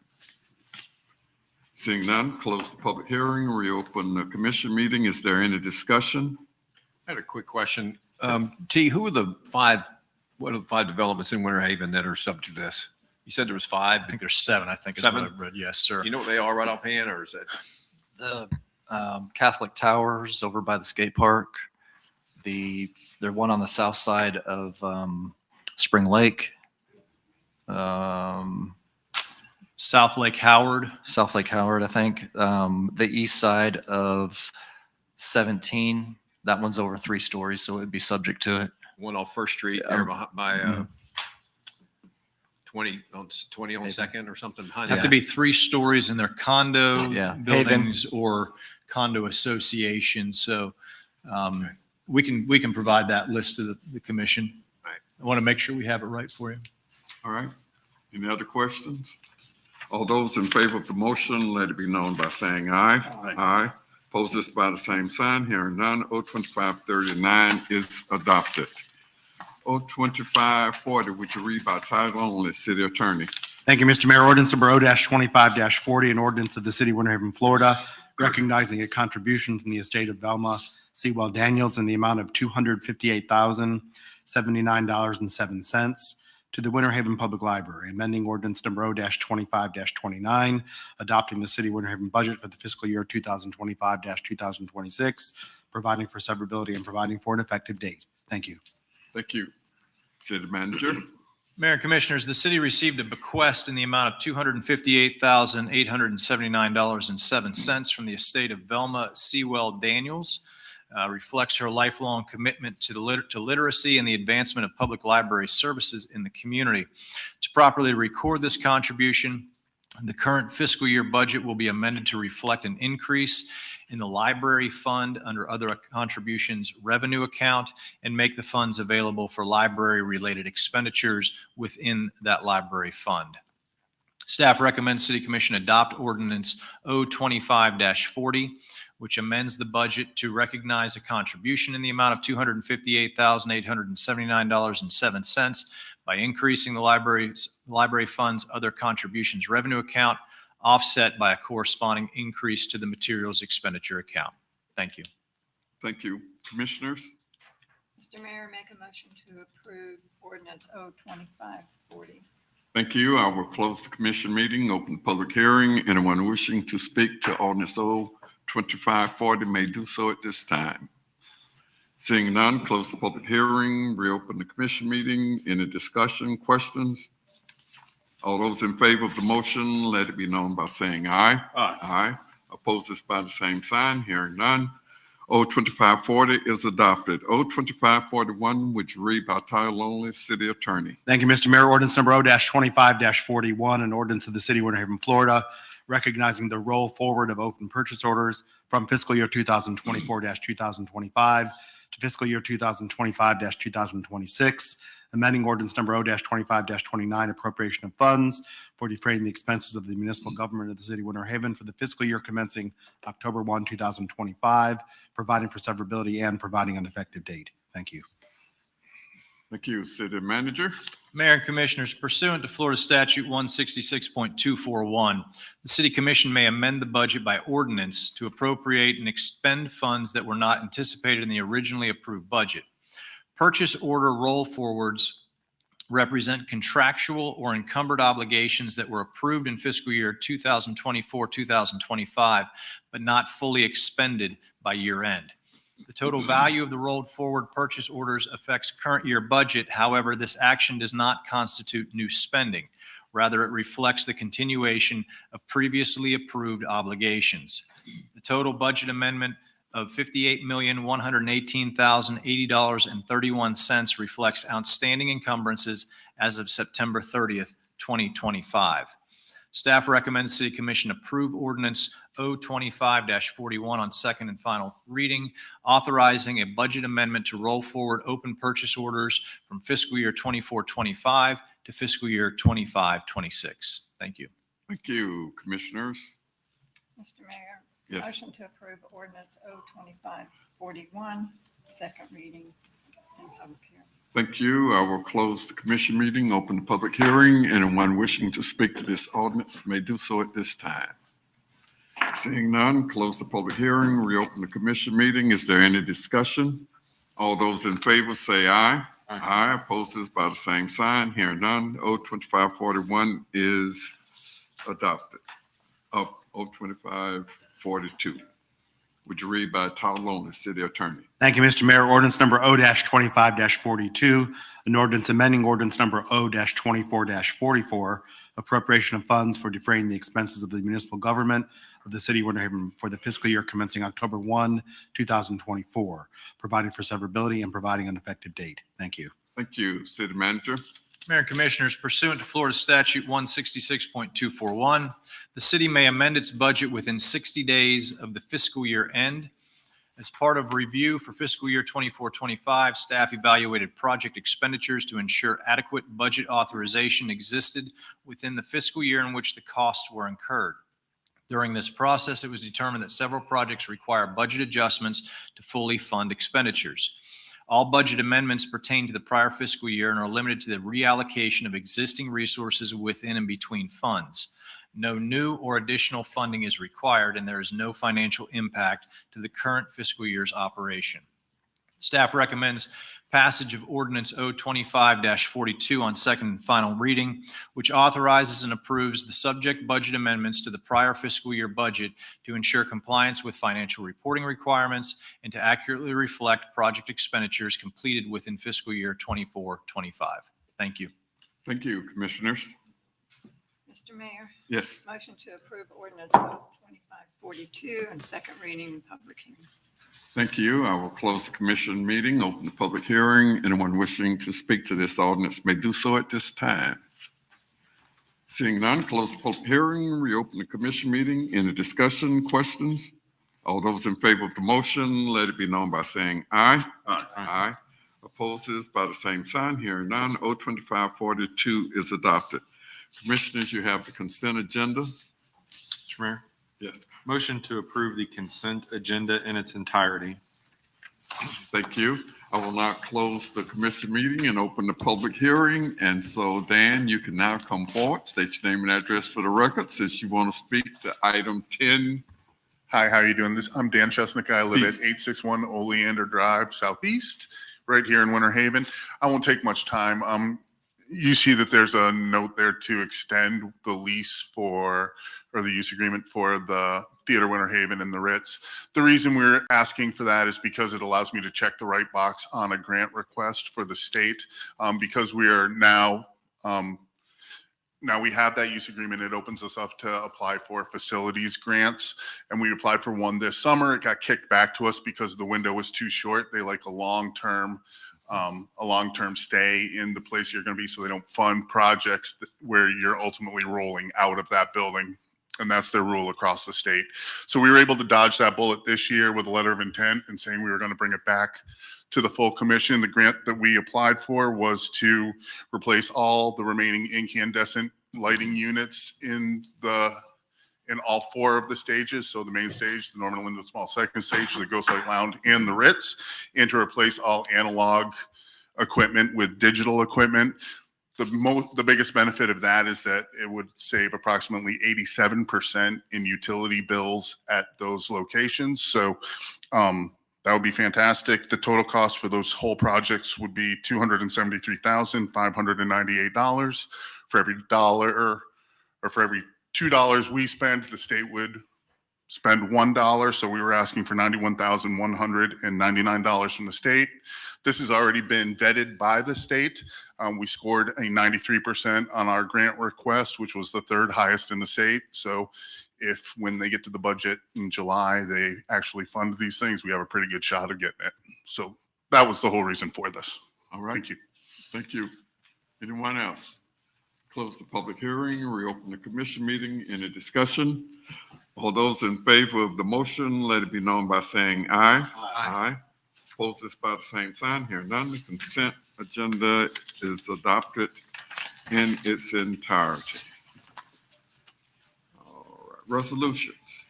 S2: Seeing none, close the public hearing, reopen the commission meeting. Is there any discussion?
S10: I had a quick question.
S2: Yes.
S10: T, what are the 5 developments in Winter Haven that are subject to this? You said there was 5.
S1: I think there's 7, I think is what
S10: 7?
S1: I've read. Yes, sir.
S10: You know what they are right offhand, or is it?
S11: The Catholic Towers over by the skate park. There's one on the south side of Spring Lake.
S1: South Lake Howard.
S11: South Lake Howard, I think. The east side of 17, that one's over 3 stories, so it'd be subject to it.
S10: One off First Street there by 20 on Second or something behind
S1: Have
S10: that.
S1: to be 3 stories in their condo
S11: Yeah.
S1: buildings or condo associations. So we can provide that list to the commission.
S10: Right.
S1: I want to make sure we have it right for you.
S2: All right. Any other questions? All those in favor of the motion, let it be known by saying aye. Aye. Opposed by the same sign. Hearing none. O-2539 is adopted. O-2540, would you read by title only, City Attorney?
S6: Thank you, Mr. Mayor. Ordinance number O-25-40, an ordinance of the City of Winter Haven, Florida, recognizing a contribution from the estate of Velma Sewell Daniels in the amount of $258,079.07 to the Winter Haven Public Library, amending ordinance number O-25-29, adopting the City of Winter Haven budget for the fiscal year 2025-2026, providing for severability and providing for an effective date. Thank you.
S2: Thank you. City Manager?
S1: Mayor and Commissioners, the city received a bequest in the amount of $258,879.07 from the estate of Velma Sewell Daniels. Reflects her lifelong commitment to literacy and the advancement of public library services in the community. To properly record this contribution, The current fiscal year budget will be amended to reflect an increase in the library fund under other contributions revenue account and make the funds available for library-related expenditures within that library fund. Staff recommends City Commission adopt ordinance O25-40, which amends the budget to recognize a contribution in the amount of $258,879.07 by increasing the library fund's other contributions revenue account, offset by a corresponding increase to the materials expenditure account. Thank you.
S2: Thank you. Commissioners?
S4: Mr. Mayor, make a motion to approve ordinance O2540.
S2: Thank you. I will close the commission meeting, open the public hearing. Anyone wishing to speak to ordinance O2540 may do so at this time. Seeing none, close the public hearing, reopen the commission meeting. Any discussion, questions? All those in favor of the motion, let it be known by saying aye.
S7: Aye.
S2: Aye. Opposed by the same sign. Hearing none. O2540 is adopted. O2541, which read by title only, City Attorney.
S6: Thank you, Mr. Mayor. Ordinance number O-25-41, an ordinance of the City of Winter Haven, Florida, recognizing the roll forward of open purchase orders from fiscal year 2024-2025 to fiscal year 2025-2026, amending ordinance number O-25-29, appropriation of funds for defraying the expenses of the municipal government of the City of Winter Haven for the fiscal year commencing October 1, 2025, providing for severability and providing an effective date. Thank you.
S2: Thank you, City Manager.
S1: Mayor and Commissioners, pursuant to Florida Statute 166.241, the City Commission may amend the budget by ordinance to appropriate and expend funds that were not anticipated in the originally approved budget. Purchase order roll forwards represent contractual or encumbered obligations that were approved in fiscal year 2024-2025, but not fully expended by year end. The total value of the rolled forward purchase orders affects current year budget. However, this action does not constitute new spending. Rather, it reflects the continuation of previously approved obligations. The total budget amendment of $58,118,080.31 reflects outstanding encumbrances as of September 30th, 2025. Staff recommends City Commission approve ordinance O-25-41 on second and final reading, authorizing a budget amendment to roll forward open purchase orders from fiscal year 24-25 to fiscal year 25-26. Thank you.
S2: Thank you, Commissioners.
S4: Mr. Mayor.
S2: Yes.
S4: Motion to approve ordinance O2541, second reading and public hearing.
S2: Thank you. I will close the commission meeting, open the public hearing. Anyone wishing to speak to this ordinance may do so at this time. Seeing none, close the public hearing, reopen the commission meeting. Is there any discussion? All those in favor say aye. Aye. Opposed by the same sign. Hearing none. O-2541 is adopted. O-2542. Would you read by title only, City Attorney?
S6: Thank you, Mr. Mayor. Ordinance number O-25-42, an ordinance amending ordinance number O-24-44, appropriation of funds for defraying the expenses of the municipal government of the City of Winter Haven for the fiscal year commencing October 1, 2024, providing for severability and providing an effective date. Thank you.
S2: Thank you, City Manager.
S1: Mayor and Commissioners, pursuant to Florida Statute 166.241, the city may amend its budget within 60 days of the fiscal year end. As part of review for fiscal year 24-25, staff evaluated project expenditures to ensure adequate budget authorization existed within the fiscal year in which the costs were incurred. During this process, it was determined that several projects require budget adjustments to fully fund expenditures. All budget amendments pertain to the prior fiscal year and are limited to the reallocation of existing resources within and between funds. No new or additional funding is required, and there is no financial impact to the current fiscal year's operation. Staff recommends passage of ordinance O-25-42 on second and final reading, which authorizes and approves the subject budget amendments to the prior fiscal year budget to ensure compliance with financial reporting requirements and to accurately reflect project expenditures completed within fiscal year 24-25. Thank you.
S2: Thank you, Commissioners.
S4: Mr. Mayor.
S2: Yes.
S4: Motion to approve ordinance O-2542 and second reading and public hearing.
S2: Thank you. I will close the commission meeting, open the public hearing. Anyone wishing to speak to this ordinance may do so at this time. Seeing none, close the public hearing, reopen the commission meeting. Any discussion, questions? All those in favor of the motion, let it be known by saying aye. Aye. Opposes by the same sign. Hearing none, O 2542 is adopted. Commissioners, you have the consent agenda.
S12: Mr. Mayor,
S2: Yes,
S12: motion to approve the consent agenda in its entirety.
S2: thank you. I will now close the commission meeting and open the public hearing. And so, Dan, you can now come forward, state your name and address for the record, since you want to speak to item 10.
S14: Hi, how are you doing? I'm Dan Chesnick. I live at 861 Oleander Drive Southeast, right here in Winter Haven. I won't take much time. You see that there's a note there to extend the lease or the use agreement for the Theater Winter Haven and the Ritz. The reason we're asking for that is because it allows me to check the right box on a grant request for the state. Because we are now we have that use agreement. It opens us up to apply for facilities grants. And we applied for one this summer. It got kicked back to us because the window was too short. They like a long-term stay in the place you're going to be, so they don't fund projects where you're ultimately rolling out of that building. And that's their rule across the state. So we were able to dodge that bullet this year with a letter of intent and saying we were going to bring it back to the full commission. The grant that we applied for was to replace all the remaining incandescent lighting units in all 4 of the stages. So the main stage, the Norman Linwood Small second stage, the Ghost Light Lounge, and the Ritz, and to replace all analog equipment with digital equipment. The biggest benefit of that is that it would save approximately 87% in utility bills at those locations. So that would be fantastic. The total cost for those whole projects would be $273,598. For every dollar or for every $2 we spend, the state would spend $1. So we were asking for $91,199 from the state. This has already been vetted by the state. We scored a 93% on our grant request, which was the 3rd highest in the state. So if when they get to the budget in July, they actually fund these things, we have a pretty good shot of getting it. So that was the whole reason for this.
S2: All right.
S14: Thank you.
S2: Thank you. Anyone else? Close the public hearing, reopen the commission meeting. Any discussion? All those in favor of the motion, let it be known by saying aye. Aye. Opposes by the same sign. Here none. The consent agenda is adopted in its entirety. All right. Resolutions.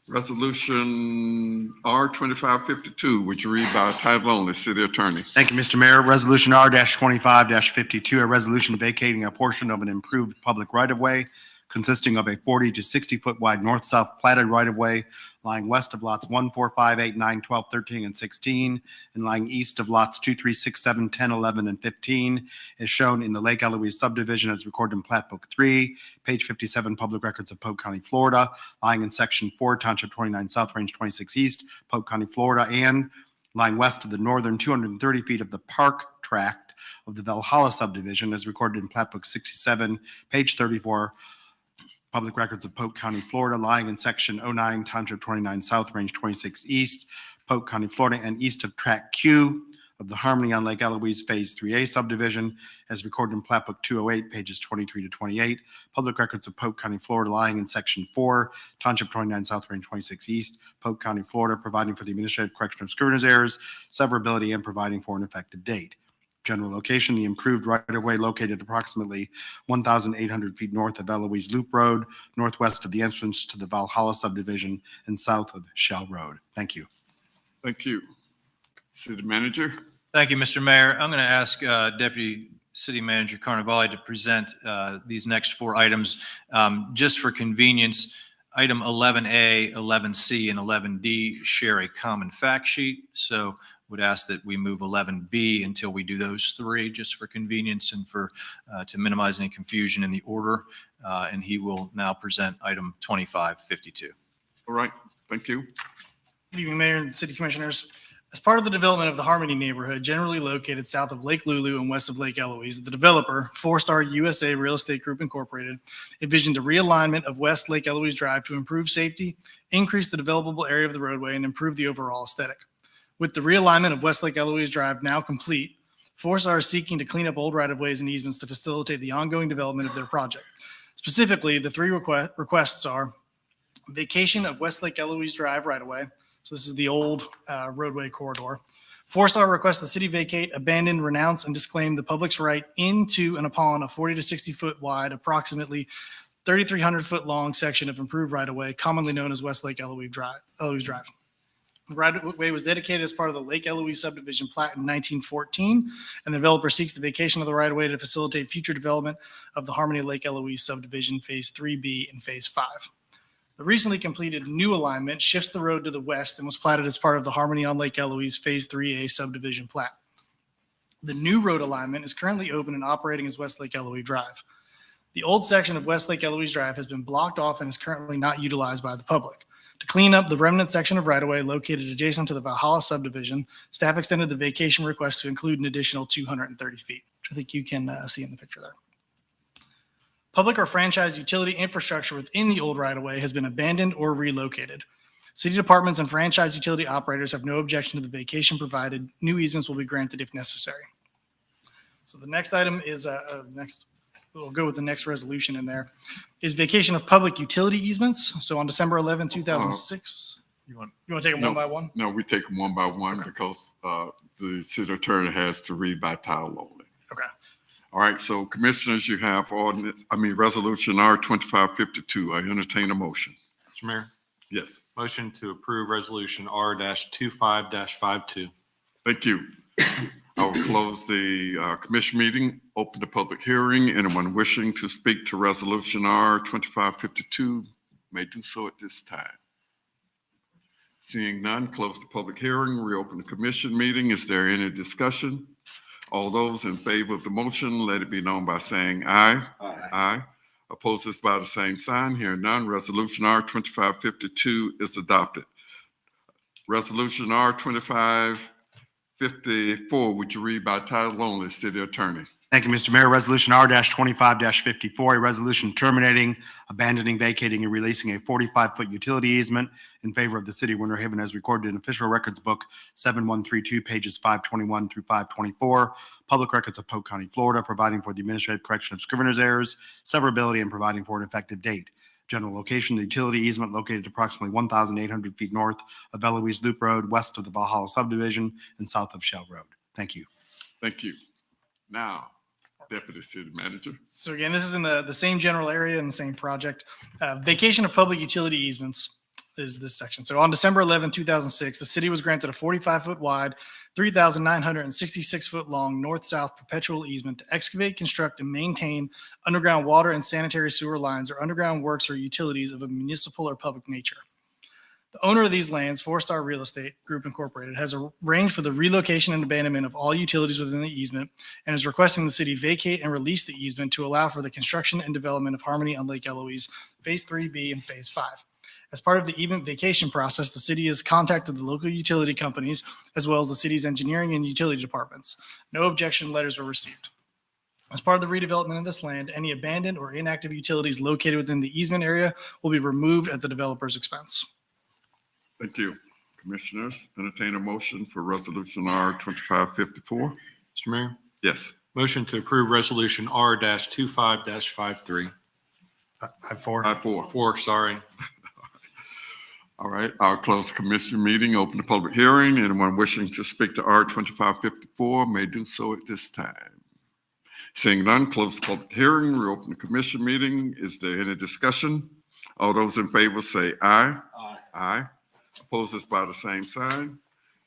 S2: Resolution R2552, which you read by title only, City Attorney.
S6: Thank you, Mr. Mayor. Resolution R-25-52, a resolution vacating a portion of an improved public right-of-way consisting of a 40 to 60-foot wide north-south platted right-of-way lying west of lots 1, 4, 5, 8, 9, 12, 13, and 16, and lying east of lots 2, 3, 6, 7, 10, 11, and 15, is shown in the Lake Eloise subdivision as recorded in Plat Book 3, page 57, Public Records of Polk County, Florida, lying in Section 4, Township 29 South, Range 26 East, Polk County, Florida, and lying west of the northern 230 feet of the park tract of the Valhalla subdivision as recorded in Plat Book 67, page 34, Public Records of Polk County, Florida, lying in Section 09, Township 29 South, Range 26 East, Polk County, Florida, and east of Tract Q of the Harmony on Lake Eloise Phase 3A subdivision, as recorded in Plat Book 208, pages 23 to 28. Public Records of Polk County, Florida, lying in Section 4, Township 29 South, Range 26 East, Polk County, Florida, providing for the administrative correction of scrivener's errors, severability, and providing for an effective date. General location, the improved right-of-way located approximately 1,800 feet north of Eloise Loop Road, northwest of the entrance to the Valhalla subdivision, and south of Shell Road. Thank you.
S2: Thank you. City Manager.
S1: Thank you, Mr. Mayor. I'm going to ask Deputy City Manager Carnevale to present these next 4 items. Just for convenience, item 11A, 11C, and 11D share a common fact sheet. So would ask that we move 11B until we do those 3, just for convenience and for to minimize any confusion in the order. And he will now present item 2552.
S2: All right. Thank you.
S15: Good evening, Mayor and City Commissioners. As part of the development of the Harmony neighborhood, generally located south of Lake Lulu and west of Lake Eloise, the developer, 4-Star USA Real Estate Group Incorporated, envisioned a realignment of West Lake Eloise Drive to improve safety, increase the developable area of the roadway, and improve the overall aesthetic. With the realignment of West Lake Eloise Drive now complete, Forestar is seeking to clean up old right-of-ways and easements to facilitate the ongoing development of their project. Specifically, the three requests are vacation of Westlake Eloise Drive right-of-way. So this is the old roadway corridor. Forestar requests the city vacate, abandon, renounce, and disclaim the public's right into and upon a 40 to 60 foot wide, approximately 3,300 foot long section of improved right-of-way, commonly known as Westlake Eloise Drive. The right-of-way was dedicated as part of the Lake Eloise subdivision plat in 1914, and the developer seeks the vacation of the right-of-way to facilitate future development of the Harmony Lake Eloise subdivision Phase 3B and Phase 5. The recently completed new alignment shifts the road to the west and was platted as part of the Harmony on Lake Eloise Phase 3A subdivision plat. The new road alignment is currently open and operating as Westlake Eloise Drive. The old section of Westlake Eloise Drive has been blocked off and is currently not utilized by the public. To clean up the remnant section of right-of-way located adjacent to the Valhalla subdivision, staff extended the vacation request to include an additional 230 feet, which I think you can see in the picture there. Public or franchise utility infrastructure within the old right-of-way has been abandoned or relocated. City departments and franchise utility operators have no objection to the vacation provided. New easements will be granted if necessary. So the next item is we'll go with the next resolution in there, is vacation of public utility easements. So on December 11, 2006, you want to take them one by one?
S2: No, we take them one by one because the city attorney has to read by title only.
S15: Okay.
S2: All right, so commissioners, you have resolution R 2552. I entertain a motion.
S12: Mr. Mayor,
S2: Yes,
S12: motion to approve resolution R-25-52.
S2: thank you. I will close the commission meeting, open the public hearing. Anyone wishing to speak to resolution R 2552 may do so at this time. Seeing none, close the public hearing, reopen the commission meeting. Is there any discussion? All those in favor of the motion, let it be known by saying aye. Aye. Opposed by the same sign. Hearing none, resolution R 2552 is adopted. Resolution R 2554, would you read by title only, city attorney?
S6: Thank you, Mr. Mayor. Resolution R-25-54, a resolution terminating, abandoning, vacating, and releasing a 45-foot utility easement in favor of the city of Winter Haven as recorded in Official Records Book 7132, pages 521 through 524, Public Records of Polk County, Florida, providing for the administrative correction of scrivener's errors, severability, and providing for an effective date. General location, the utility easement located approximately 1,800 feet north of Eloise Loop Road, west of the Valhalla subdivision, and south of Shell Road. Thank you.
S2: Thank you. Now, Deputy City Manager.
S15: So again, this is in the same general area and the same project. Vacation of public utility easements is this section. So on December 11, 2006, the city was granted a 45-foot wide, 3,966-foot long north-south perpetual easement to excavate, construct, and maintain underground water and sanitary sewer lines or underground works or utilities of a municipal or public nature. The owner of these lands, Forestar Real Estate Group Incorporated, has arranged for the relocation and abandonment of all utilities within the easement and is requesting the city vacate and release the easement to allow for the construction and development of Harmony on Lake Eloise, Phase 3B and Phase 5. As part of the easement vacation process, the city has contacted the local utility companies as well as the city's engineering and utility departments. No objection letters were received. As part of the redevelopment of this land, any abandoned or inactive utilities located within the easement area will be removed at the developer's expense.
S2: Thank you. Commissioners, entertain a motion for resolution R 2554.
S12: Mr. Mayor,
S2: Yes,
S12: motion to approve resolution R-25-53.
S6: 5-4.
S2: 5-4.
S12: 4, sorry.
S2: All right, I'll close the commission meeting, open the public hearing. Anyone wishing to speak to R 2554 may do so at this time. Seeing none, close the public hearing, reopen the commission meeting. Is there any discussion? All those in favor say aye. Aye. Aye. Opposed by the same sign.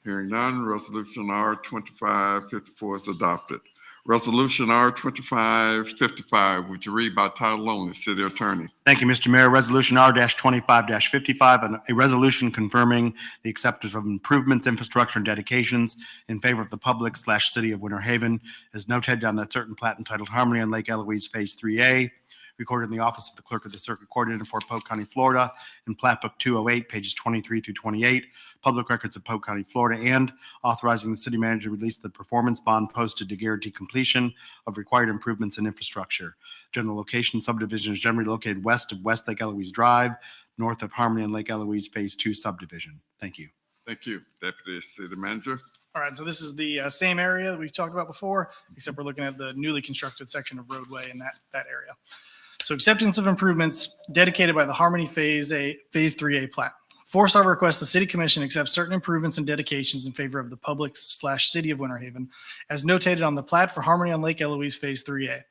S2: Hearing none, resolution R 2554 is adopted. Resolution R 2555, would you read by title only, city attorney?
S6: Thank you, Mr. Mayor. Resolution R-25-55, a resolution confirming the acceptance of improvements, infrastructure, and dedications in favor of the public/city of Winter Haven, is noted on that certain plat entitled Harmony on Lake Eloise Phase 3A, recorded in the office of the clerk of the circuit court in Fort Polk County, Florida, in Plat Book 208, pages 23 through 28, Public Records of Polk County, Florida, and authorizing the city manager to release the performance bond posted to guarantee completion of required improvements in infrastructure. General location, subdivision is generally located west of Westlake Eloise Drive, north of Harmony and Lake Eloise Phase 2 subdivision. Thank you.
S2: Thank you, Deputy City Manager.
S15: All right, so this is the same area that we've talked about before, except we're looking at the newly constructed section of roadway in that area. So acceptance of improvements dedicated by the Harmony Phase 3A plat. Four-star request the City Commission accept certain improvements and dedications in favor of the public/City of Winter Haven, as notated on the plat for Harmony on Lake Eloise Phase 3A.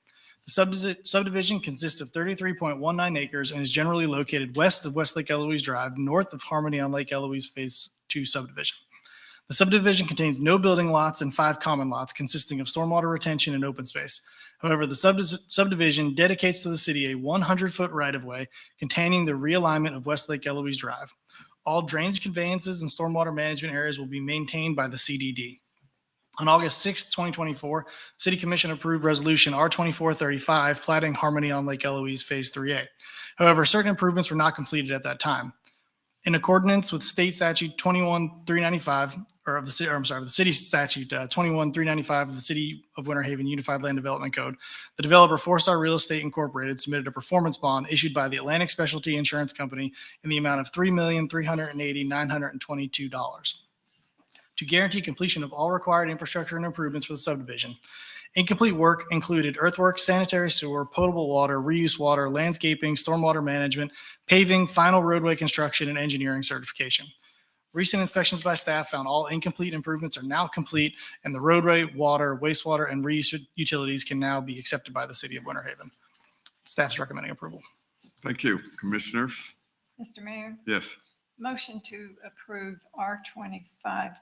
S15: The subdivision consists of 33.19 acres and is generally located west of West Lake Eloise Drive, north of Harmony on Lake Eloise Phase 2 subdivision. The subdivision contains no building lots and 5 common lots consisting of stormwater retention and open space. However, the subdivision dedicates to the city a 100-foot right-of-way containing the realignment of West Lake Eloise Drive. All drainage conveyances and stormwater management areas will be maintained by the CDD. On August 6, 2024, City Commission approved Resolution R2435, platting Harmony on Lake Eloise Phase 3A. However, certain improvements were not completed at that time. In accordance with State Statute 21395, the City Statute 21395 of the City of Winter Haven Unified Land Development Code, the developer Four Star Real Estate Incorporated submitted a performance bond issued by the Atlantic Specialty Insurance Company in the amount of $3,380,922 to guarantee completion of all required infrastructure and improvements for the subdivision. Incomplete work included earthworks, sanitary sewer, potable water, reuse water, landscaping, stormwater management, paving, final roadway construction, and engineering certification. Recent inspections by staff found all incomplete improvements are now complete, and the roadway, water, wastewater, and reuse utilities can now be accepted by the City of Winter Haven. Staff's recommending approval.
S2: Thank you, Commissioners.
S4: Mr. Mayor,
S2: Yes,
S4: motion to approve R2555.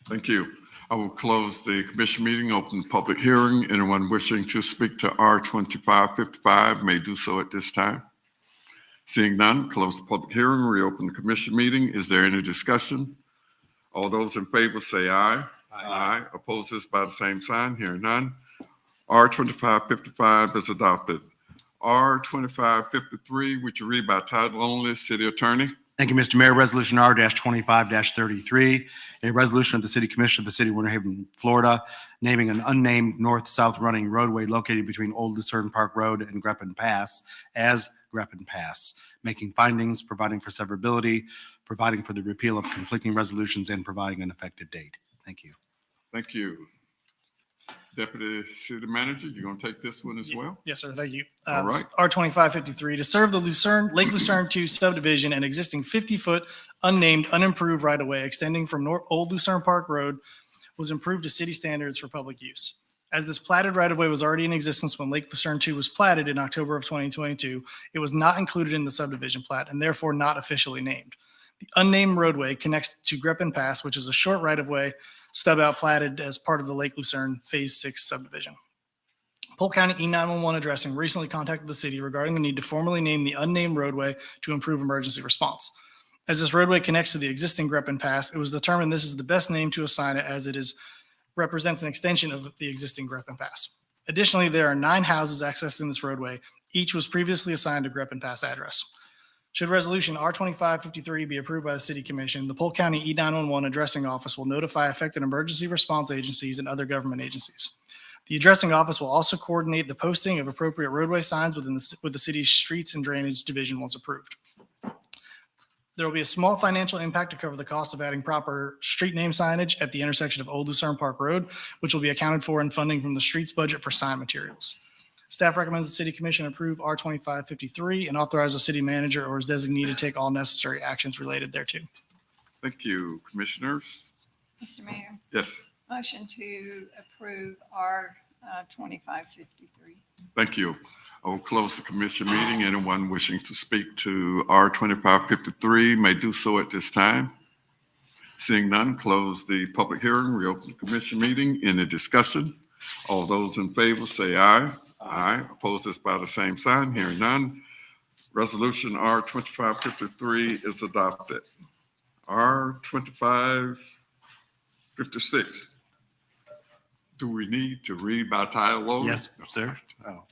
S2: thank you. I will close the commission meeting, open the public hearing. Anyone wishing to speak to R2555 may do so at this time. Seeing none, close the public hearing, reopen the commission meeting. Is there any discussion? All those in favor say aye. Aye. Opposes by the same sign. Hearing none. R2555 is adopted. R2553, would you read by title only, City Attorney?
S6: Thank you, Mr. Mayor. Resolution R-25-33, a resolution of the City Commission of the City of Winter Haven, Florida, naming an unnamed north-south running roadway located between Old Lucerne Park Road and Greppin Pass as Greppin Pass, making findings, providing for severability, providing for the repeal of conflicting resolutions, and providing an effective date. Thank you.
S2: Thank you. Deputy City Manager, you going to take this one as well?
S15: Yes, sir. Thank you.
S2: All right.
S15: R2553, to serve the Lake Lucerne 2 subdivision, an existing 50-foot unnamed, unimproved right-of-way extending from Old Lucerne Park Road was improved to city standards for public use. As this platted right-of-way was already in existence when Lake Lucerne 2 was platted in October of 2022, it was not included in the subdivision plat and therefore not officially named. The unnamed roadway connects to Greppin Pass, which is a short right-of-way stub out platted as part of the Lake Lucerne Phase 6 subdivision. Polk County E911 addressing recently contacted the city regarding the need to formally name the unnamed roadway to improve emergency response. As this roadway connects to the existing Greppin Pass, it was determined this is the best name to assign it as it represents an extension of the existing Greppin Pass. Additionally, there are 9 houses accessing this roadway. Each was previously assigned a Greppin Pass address. Should Resolution R2553 be approved by the City Commission, the Polk County E911 Addressing Office will notify affected emergency response agencies and other government agencies. The Addressing Office will also coordinate the posting of appropriate roadway signs with the city's Streets and Drainage Division once approved. There will be a small financial impact to cover the cost of adding proper street name signage at the intersection of Old Lucerne Park Road, which will be accounted for in funding from the streets budget for sign materials. Staff recommends the City Commission approve R2553 and authorize the city manager or his designee to take all necessary actions related thereto.
S2: Thank you, Commissioners.
S4: Mr. Mayor,
S2: Yes,
S4: motion to approve R2553.
S2: thank you. I will close the commission meeting. Anyone wishing to speak to R2553 may do so at this time. Seeing none, close the public hearing, reopen the commission meeting. Any discussion? All those in favor say aye. Aye. Opposed by the same sign. Hearing none. Resolution R2553 is adopted. R2556. Do we need to read by title only?
S6: Yes, sir. Oh.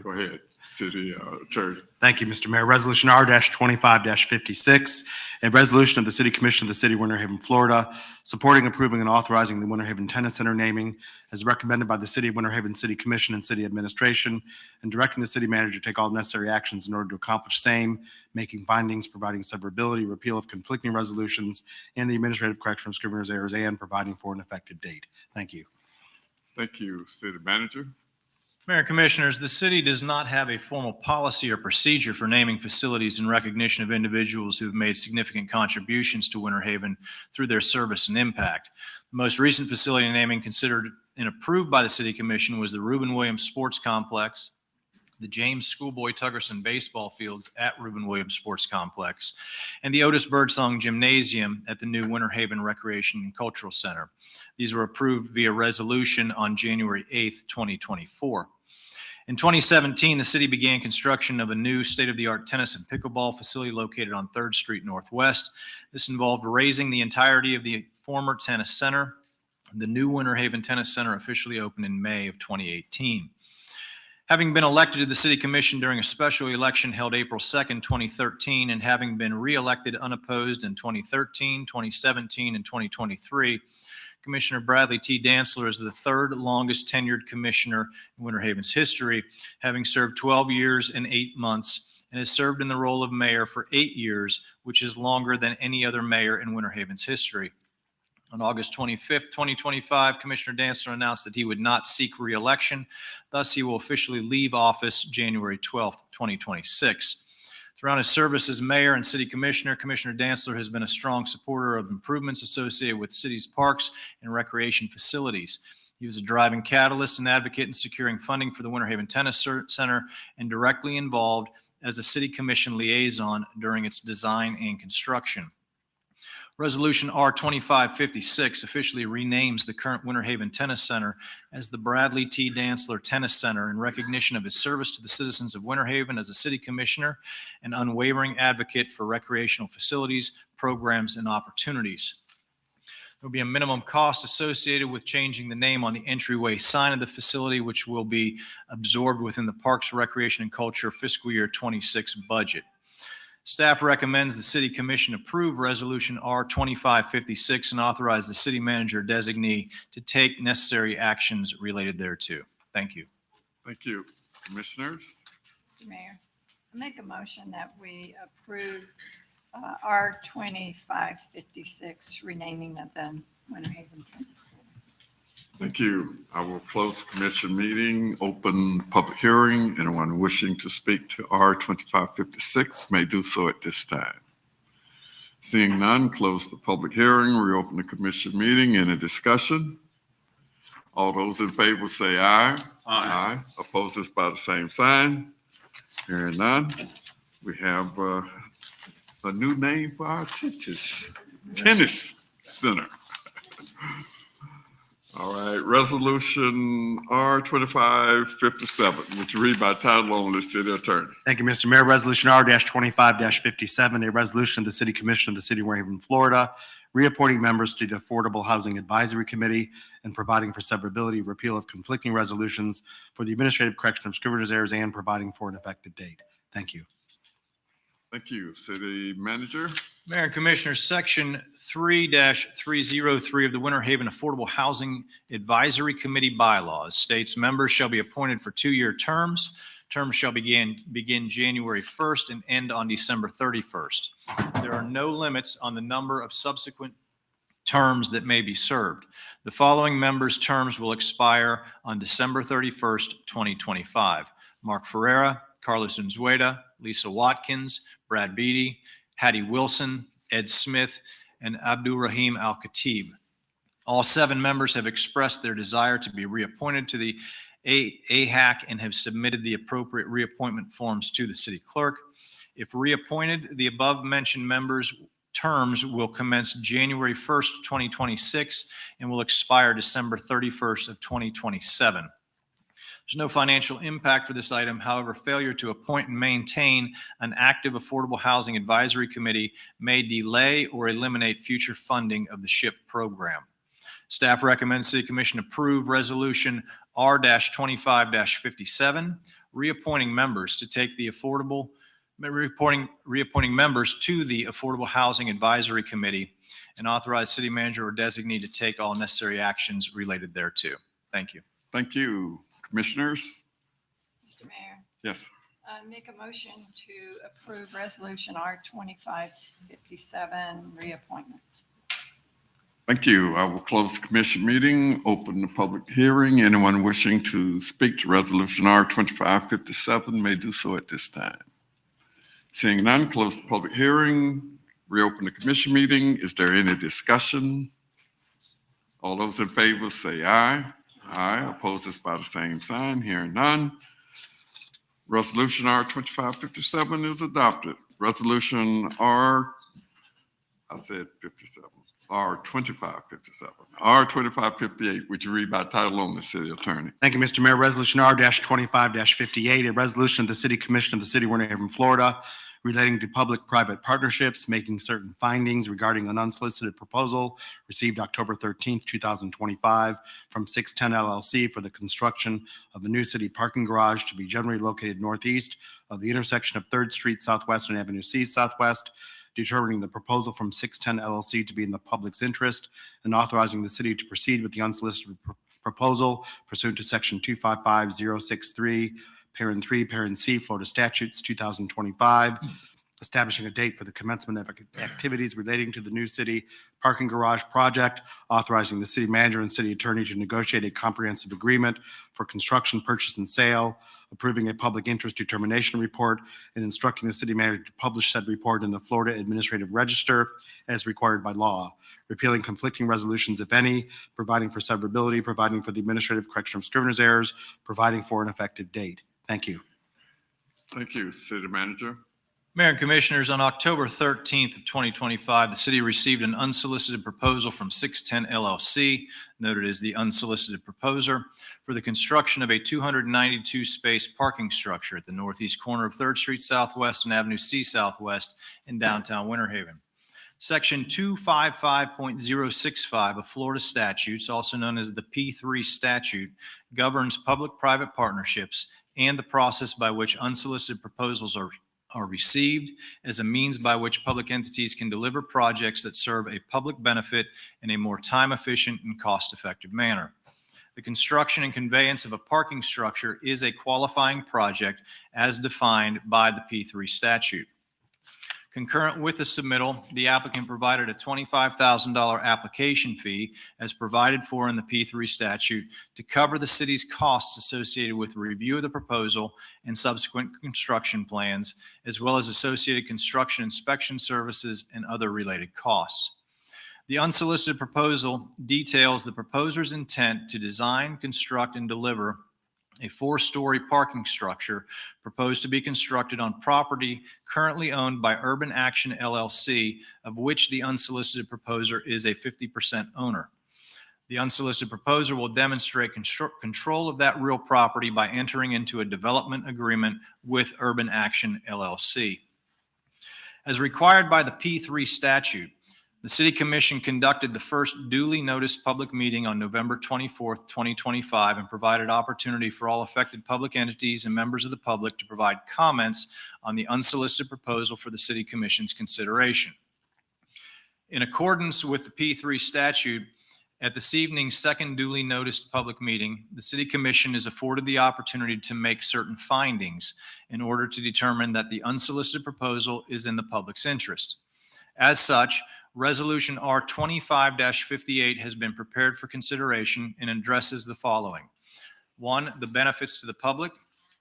S2: Go ahead. City Attorney.
S6: Thank you, Mr. Mayor. Resolution R-25-56, a resolution of the City Commission of the City of Winter Haven, Florida, supporting, approving, and authorizing the Winter Haven Tennis Center naming as recommended by the City of Winter Haven City Commission and City Administration, and directing the city manager to take all necessary actions in order to accomplish same, making findings, providing severability, repeal of conflicting resolutions, and the administrative correction of scrivener's errors, and providing for an effective date. Thank you.
S2: Thank you, City Manager.
S1: Mayor and Commissioners, the city does not have a formal policy or procedure for naming facilities in recognition of individuals who have made significant contributions to Winter Haven through their service and impact. The most recent facility naming considered and approved by the City Commission was the Reuben Williams Sports Complex, the James Schoolboy Tuggerson baseball fields at Reuben Williams Sports Complex, and the Otis Birdsong Gymnasium at the new Winter Haven Recreation and Cultural Center. These were approved via resolution on January 8th, 2024. In 2017, the city began construction of a new state-of-the-art tennis and pickleball facility located on 3rd Street Northwest. This involved raising the entirety of the former tennis center. The new Winter Haven Tennis Center officially opened in May of 2018. Having been elected to the City Commission during a special election held April 2nd, 2013, and having been re-elected unopposed in 2013, 2017, and 2023, Commissioner Bradley T. Dantzler is the third longest tenured commissioner in Winter Haven's history, having served 12 years and 8 months, and has served in the role of mayor for 8 years, which is longer than any other mayor in Winter Haven's history. On August 25th, 2025, Commissioner Dantzler announced that he would not seek re-election. Thus, he will officially leave office January 12th, 2026. Throughout his service as mayor and city commissioner, Commissioner Dantzler has been a strong supporter of improvements associated with city's parks and recreation facilities. He was a driving catalyst and advocate in securing funding for the Winter Haven Tennis Center and directly involved as a city commission liaison during its design and construction. Resolution R-2556 officially renames the current Winter Haven Tennis Center as the Bradley T. Dantzler Tennis Center in recognition of his service to the citizens of Winter Haven as a city commissioner and unwavering advocate for recreational facilities, programs, and opportunities. There will be a minimum cost associated with changing the name on the entryway sign of the facility, which will be absorbed within the Parks, Recreation, and Culture fiscal year 26 budget. Staff recommends the City Commission approve Resolution R-2556 and authorize the city manager designee to take necessary actions related thereto. Thank you.
S2: Thank you. Commissioners?
S4: Mr. Mayor, I make a motion that we approve R-2556, renaming of the Winter Haven Tennis Center.
S2: Thank you. I will close the commission meeting, open public hearing. Anyone wishing to speak to R-2556 may do so at this time. Seeing none, close the public hearing, reopen the commission meeting. Any discussion? All those in favor say aye. Aye. Opposes by the same sign. Hearing none. We have a new name for our tennis center. All right, Resolution R-2557, which read by title only, City Attorney.
S6: Thank you, Mr. Mayor. Resolution R-25-57, a resolution of the City Commission of the City of Winter Haven, Florida, reappointing members to the Affordable Housing Advisory Committee and providing for severability, repeal of conflicting resolutions for the administrative correction of scrivener's errors and providing for an effective date. Thank you.
S2: Thank you, City Manager.
S1: Mayor and Commissioners, Section 3-303 of the Winter Haven Affordable Housing Advisory Committee bylaws states members shall be appointed for 2-year terms. Terms shall begin January 1st and end on December 31st. There are no limits on the number of subsequent terms that may be served. The following members' terms will expire on December 31st, 2025. Mark Ferreira, Carlos Unzueta, Lisa Watkins, Brad Beatty, Hattie Wilson, Ed Smith, and Abdul-Rahim Al-Khatib. All 7 members have expressed their desire to be reappointed to the AHAC and have submitted the appropriate reappointment forms to the city clerk. If reappointed, the above-mentioned members' terms will commence January 1st, 2026 and will expire December 31st of 2027. There's no financial impact for this item. However, failure to appoint and maintain an active Affordable Housing Advisory Committee may delay or eliminate future funding of the SHIP program. Staff recommends City Commission approve Resolution R-25-57, reappointing members to take the reappointing members to the Affordable Housing Advisory Committee, and authorize city manager or designee to take all necessary actions related thereto. Thank you.
S2: Thank you. Commissioners?
S4: Mr. Mayor,
S2: Yes.
S4: make a motion to approve Resolution R 2557 reappointments.
S2: Thank you. I will close the commission meeting, open the public hearing. Anyone wishing to speak to Resolution R 2557 may do so at this time. Seeing none, close the public hearing, reopen the commission meeting. Is there any discussion? All those in favor say aye. Aye. Opposed by the same sign. Hearing none. Resolution R 2557 is adopted. Resolution R 2557. R 2558, would you read by title only, City Attorney?
S6: Thank you, Mr. Mayor. Resolution R-25-58, a resolution of the City Commission of the City of Winter Haven, Florida, relating to public-private partnerships, making certain findings regarding an unsolicited proposal received October 13th, 2025 from 610 LLC for the construction of a new city parking garage to be generally located northeast of the intersection of 3rd Street Southwest and Avenue C Southwest, determining the proposal from 610 LLC to be in the public's interest, and authorizing the city to proceed with the unsolicited proposal pursuant to Section 255063, Parent 3, Parent C, Florida Statutes 2025, establishing a date for the commencement of activities relating to the new city parking garage project, authorizing the city manager and city attorney to negotiate a comprehensive agreement for construction, purchase, and sale, approving a public interest determination report, and instructing the city manager to publish said report in the Florida Administrative Register as required by law, repealing conflicting resolutions, if any, providing for severability, providing for the administrative correction of scrivener's errors, providing for an effective date. Thank you.
S2: Thank you, City Manager.
S1: Mayor and Commissioners, on October 13th of 2025, the city received an unsolicited proposal from 610 LLC, noted as the unsolicited proposer, for the construction of a 292-space parking structure at the northeast corner of 3rd Street Southwest and Avenue C Southwest in downtown Winter Haven. Section 255.065 of Florida statutes, also known as the P3 statute, governs public-private partnerships and the process by which unsolicited proposals are received as a means by which public entities can deliver projects that serve a public benefit in a more time-efficient and cost-effective manner. The construction and conveyance of a parking structure is a qualifying project as defined by the P3 statute. Concurrent with the submittal, the applicant provided a $25,000 application fee as provided for in the P3 statute to cover the city's costs associated with review of the proposal and subsequent construction plans, as well as associated construction inspection services and other related costs. The unsolicited proposal details the proposer's intent to design, construct, and deliver a 4-story parking structure proposed to be constructed on property currently owned by Urban Action LLC, of which the unsolicited proposer is a 50% owner. The unsolicited proposer will demonstrate control of that real property by entering into a development agreement with Urban Action LLC. As required by the P3 statute, the City Commission conducted the first duly noticed public meeting on November 24th, 2025, and provided opportunity for all affected public entities and members of the public to provide comments on the unsolicited proposal for the City Commission's consideration. In accordance with the P3 statute, at this evening's second duly noticed public meeting, the City Commission is afforded the opportunity to make certain findings in order to determine that the unsolicited proposal is in the public's interest. As such, Resolution R 25-58 has been prepared for consideration and addresses the following. 1, the benefits to the public.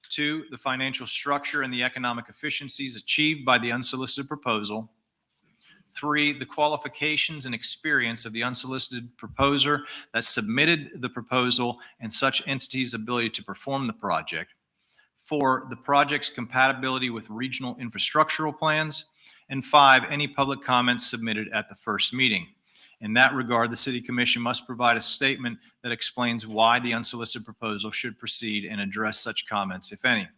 S1: 2, the financial structure and the economic efficiencies achieved by the unsolicited proposal. 3, the qualifications and experience of the unsolicited proposer that submitted the proposal and such entity's ability to perform the project. 4, the project's compatibility with regional infrastructural plans. And 5, any public comments submitted at the first meeting. In that regard, the City Commission must provide a statement that explains why the unsolicited proposal should proceed and address such comments, if any.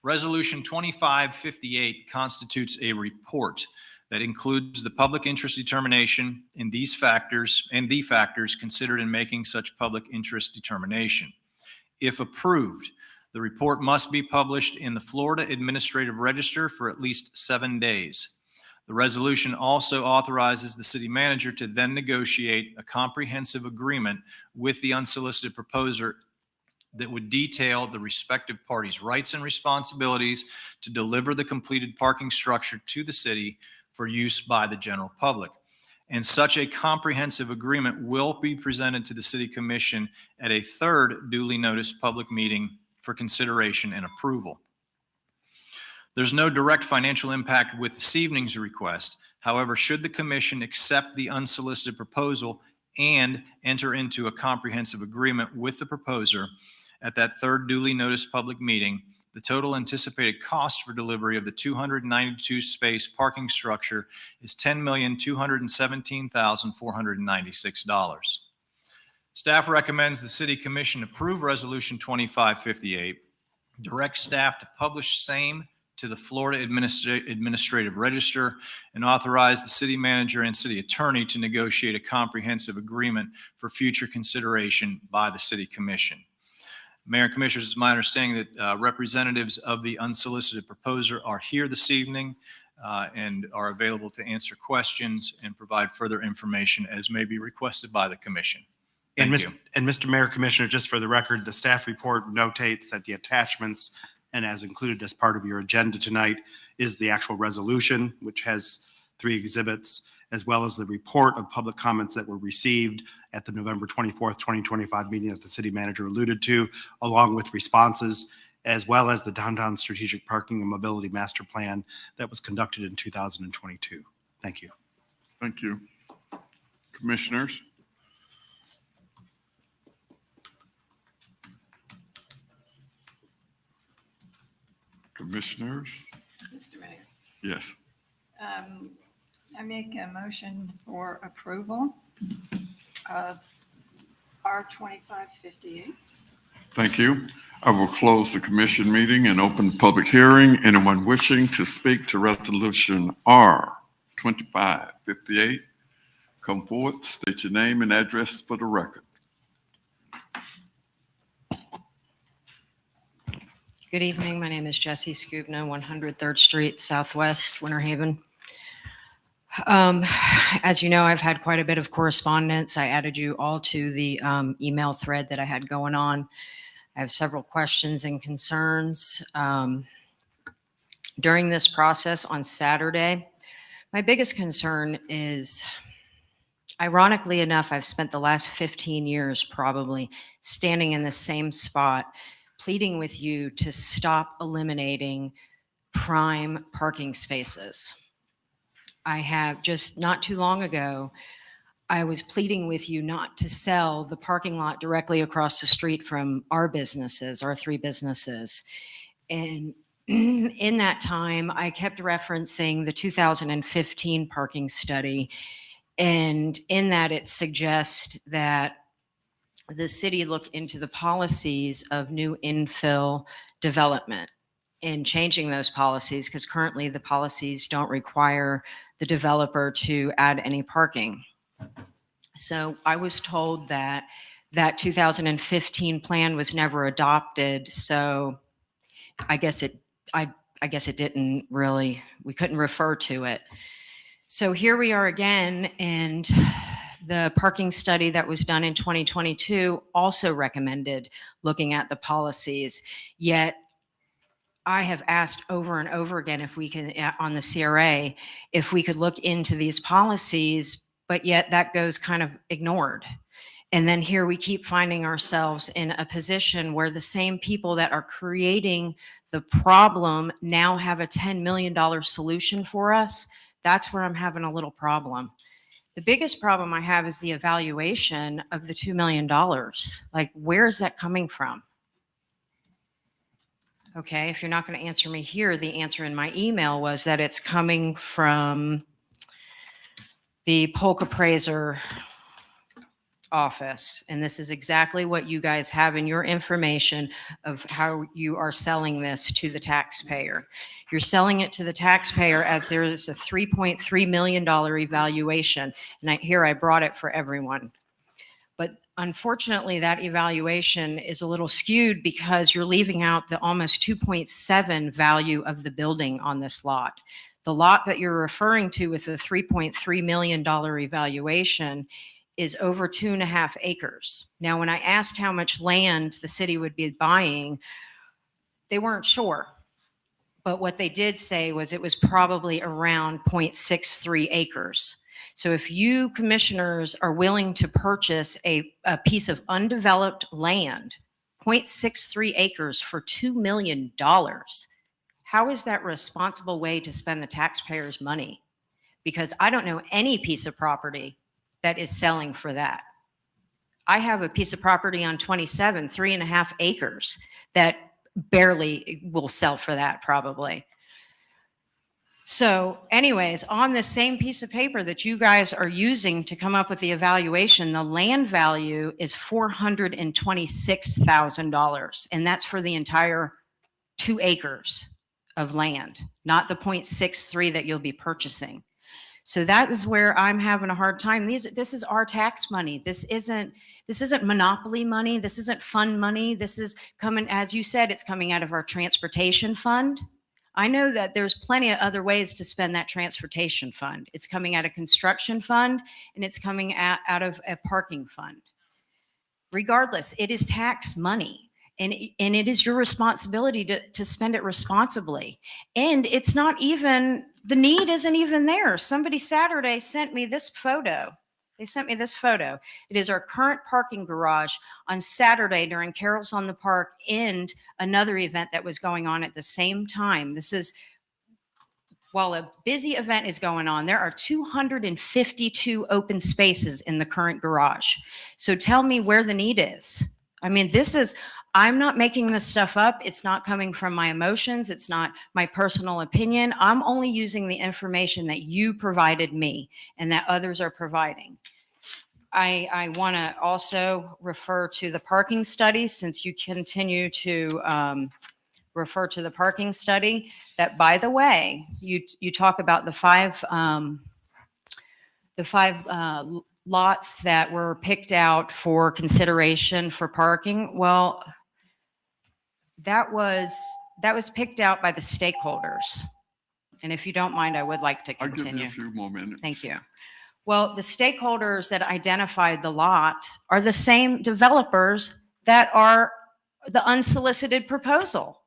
S1: Resolution 2558 constitutes a report that includes the public interest determination and the factors considered in making such public interest determination. If approved, The report must be published in the Florida Administrative Register for at least 7 days. The resolution also authorizes the city manager to then negotiate a comprehensive agreement with the unsolicited proposer that would detail the respective parties' rights and responsibilities to deliver the completed parking structure to the city for use by the general public. And such a comprehensive agreement will be presented to the City Commission at a third duly noticed public meeting for consideration and approval. There's no direct financial impact with this evening's request. However, should the commission accept the unsolicited proposal and enter into a comprehensive agreement with the proposer at that third duly noticed public meeting, the total anticipated cost for delivery of the 292 space parking structure is $10,217,496. Staff recommends the City Commission approve Resolution 2558, direct staff to publish same to the Florida Administrative Register, and authorize the city manager and city attorney to negotiate a comprehensive agreement for future consideration by the City Commission. Mayor and Commissioners, it's my understanding that representatives of the unsolicited proposer are here this evening and are available to answer questions and provide further information as may be requested by the commission.
S6: And
S1: Thank you.
S6: Mr. Mayor, Commissioner, just for the record, the staff report notates that the attachments and as included as part of your agenda tonight is the actual resolution, which has 3 exhibits, as well as the report of public comments that were received at the November 24th, 2025 meeting that the city manager alluded to, along with responses, as well as the Downtown Strategic Parking and Mobility Master Plan that was conducted in 2022. Thank you.
S2: Thank you. Commissioners? Commissioners?
S4: Mr. Mayor,
S2: Yes.
S4: I make a motion for approval of R 2558.
S2: Thank you. I will close the commission meeting and open the public hearing. Anyone wishing to speak to Resolution R 2558, come forward, state your name and address for the record.
S16: Good evening. My name is Jessie Scoobna, 103rd Street Southwest, Winter Haven. As you know, I've had quite a bit of correspondence. I added you all to the email thread that I had going on. I have several questions and concerns. During this process on Saturday, my biggest concern is, ironically enough, I've spent the last 15 years probably standing in the same spot, pleading with you to stop eliminating prime parking spaces. I have just not too long ago, I was pleading with you not to sell the parking lot directly across the street from our businesses, our 3 businesses. And in that time, I kept referencing the 2015 parking study. And in that, it suggests that the city look into the policies of new infill development and changing those policies, because currently the policies don't require the developer to add any parking. So I was told that that 2015 plan was never adopted. So I guess it didn't really, we couldn't refer to it. So here we are again, and the parking study that was done in 2022 also recommended looking at the policies. Yet I have asked over and over again if we can, on the CRA, if we could look into these policies, but yet that goes kind of ignored. And then here we keep finding ourselves in a position where the same people that are creating the problem now have a $10 million solution for us. That's where I'm having a little problem. The biggest problem I have is the evaluation of the $2 million. Like, where is that coming from? Okay, if you're not going to answer me here, the answer in my email was that it's coming from the Polk Appraiser office. And this is exactly what you guys have in your information of how you are selling this to the taxpayer. You're selling it to the taxpayer as there is a $3.3 million evaluation. And here I brought it for everyone. But unfortunately, that evaluation is a little skewed because you're leaving out the almost 2.7 value of the building on this lot. The lot that you're referring to with the $3.3 million evaluation is over 2.5 acres. Now, when I asked how much land the city would be buying, they weren't sure. But what they did say was it was probably around 0.63 acres. So if you commissioners are willing to purchase a piece of undeveloped land, 0.63 acres for $2 million, how is that a responsible way to spend the taxpayers' money? Because I don't know any piece of property that is selling for that. I have a piece of property on 27, 3.5 acres that barely will sell for that probably. So anyways, on the same piece of paper that you guys are using to come up with the evaluation, the land value is $426,000. And that's for the entire 2 acres of land, not the 0.63 that you'll be purchasing. So that is where I'm having a hard time. This is our tax money. This isn't monopoly money. This isn't fund money. This is coming, as you said, it's coming out of our transportation fund. I know that there's plenty of other ways to spend that transportation fund. It's coming out of construction fund and it's coming out of a parking fund. Regardless, it is tax money and it is your responsibility to spend it responsibly. And it's not even, the need isn't even there. Somebody Saturday sent me this photo. They sent me this photo. It is our current parking garage on Saturday during Carols on the Park and another event that was going on at the same time. This is, while a busy event is going on, there are 252 open spaces in the current garage. So tell me where the need is. I mean, I'm not making this stuff up. It's not coming from my emotions. It's not my personal opinion. I'm only using the information that you provided me and that others are providing. I want to also refer to the parking study, since you continue to refer to the parking study, that, by the way, you talk about the five lots that were picked out for consideration for parking. Well, that was picked out by the stakeholders. And if you don't mind, I would like to
S2: I'll give
S16: continue.
S2: you a few more minutes.
S16: Thank you. Well, the stakeholders that identified the lot are the same developers that are the unsolicited proposal.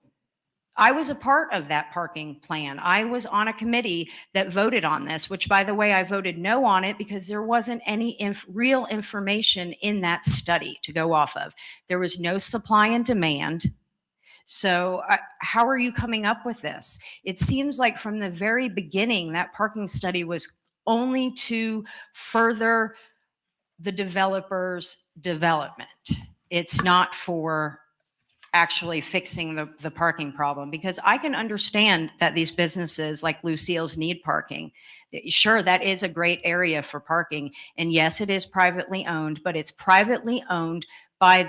S16: I was a part of that parking plan. I was on a committee that voted on this, which, by the way, I voted no on it because there wasn't any real information in that study to go off of. There was no supply and demand. So how are you coming up with this? It seems like from the very beginning, that parking study was only to further the developer's development. It's not for actually fixing the parking problem, because I can understand that these businesses like Lucille's need parking. Sure, that is a great area for parking. And yes, it is privately owned, but it's privately owned by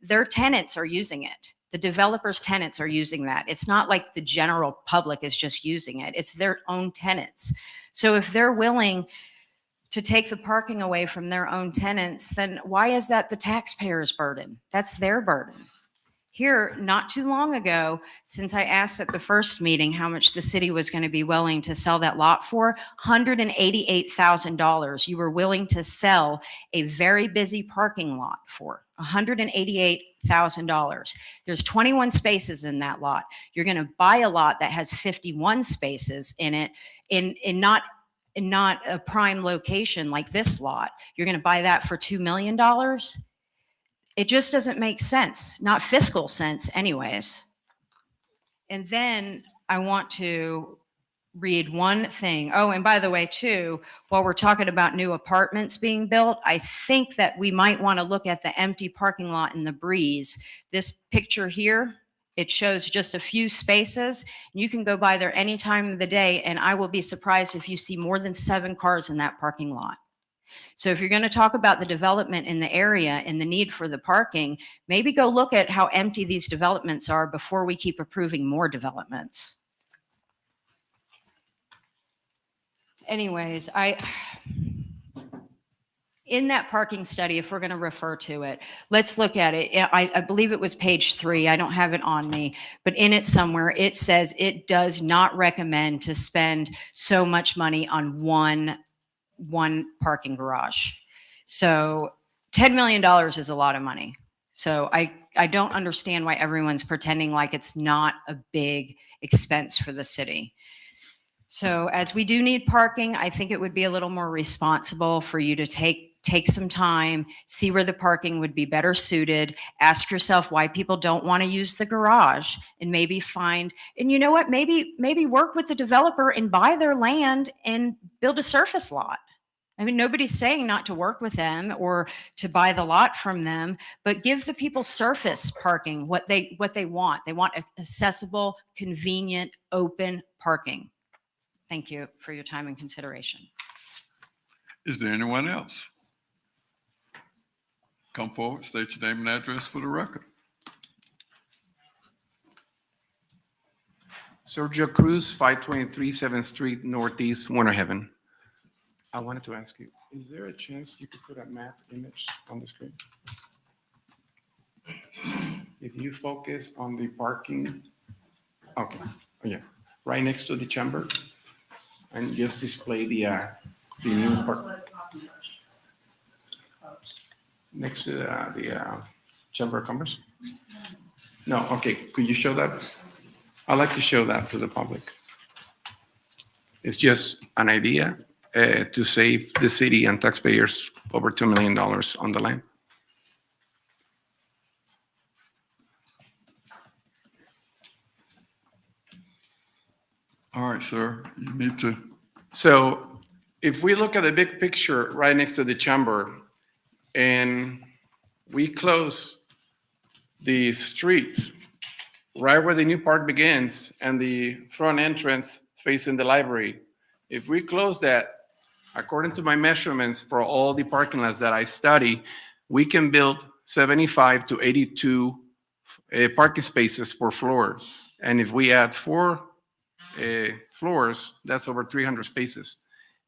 S16: their tenants are using it. The developer's tenants are using that. It's not like the general public is just using it. It's their own tenants. So if they're willing to take the parking away from their own tenants, then why is that the taxpayer's burden? That's their burden. Here, not too long ago, since I asked at the first meeting how much the city was going to be willing to sell that lot for, $188,000. You were willing to sell a very busy parking lot for $188,000. There's 21 spaces in that lot. You're going to buy a lot that has 51 spaces in it, in not a prime location like this lot. You're going to buy that for $2 million? It just doesn't make sense, not fiscal sense anyways. And then I want to read one thing. Oh, and by the way, too, while we're talking about new apartments being built, I think that we might want to look at the empty parking lot in the Breeze. This picture here, it shows just a few spaces. You can go by there any time of the day, and I will be surprised if you see more than 7 cars in that parking lot. So if you're going to talk about the development in the area and the need for the parking, maybe go look at how empty these developments are before we keep approving more developments. Anyways, in that parking study, if we're going to refer to it, let's look at it. I believe it was page 3. I don't have it on me, but in it somewhere, it says it does not recommend to spend so much money on one parking garage. So $10 million is a lot of money. So I don't understand why everyone's pretending like it's not a big expense for the city. So as we do need parking, I think it would be a little more responsible for you to take some time, see where the parking would be better suited, ask yourself why people don't want to use the garage, and maybe find, and you know what, maybe work with the developer and buy their land and build a surface lot. I mean, nobody's saying not to work with them or to buy the lot from them, but give the people surface parking, what they want. They want accessible, convenient, open parking. Thank you for your time and consideration.
S2: Is there anyone else? Come forward, state your name and address for the record.
S17: Sergio Cruz, 523 7th Street Northeast, Winter Haven. I wanted to ask you, is there a chance you could put a map image on the screen? If you focus on the parking, okay, yeah, right next to the chamber, and just display the new park. Next to the Chamber of Commerce? No, okay, could you show that? I'd like to show that to the public. It's just an idea to save the city and taxpayers over $2 million on the land.
S2: All right, sir, you need to.
S17: So if we look at the big picture right next to the chamber and we close the street right where the new park begins and the front entrance facing the library, if we close that, according to my measurements for all the parking lots that I study, we can build 75 to 82 parking spaces per floor. And if we add 4 floors, that's over 300 spaces.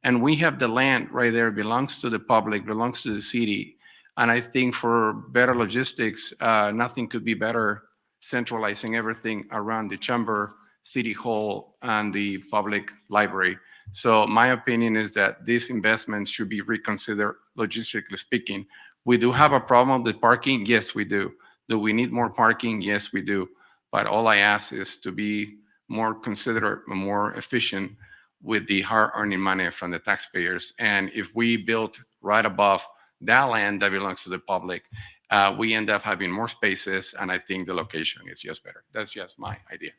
S17: And we have the land right there, belongs to the public, belongs to the city. And I think for better logistics, nothing could be better centralizing everything around the chamber, city hall, and the public library. So my opinion is that these investments should be reconsidered, logistically speaking. We do have a problem with parking. Yes, we do. Do we need more parking? Yes, we do. But all I ask is to be more considerate, more efficient with the hard-earning money from the taxpayers. And if we build right above that land that belongs to the public, we end up having more spaces, and I think the location is just better. That's just my idea.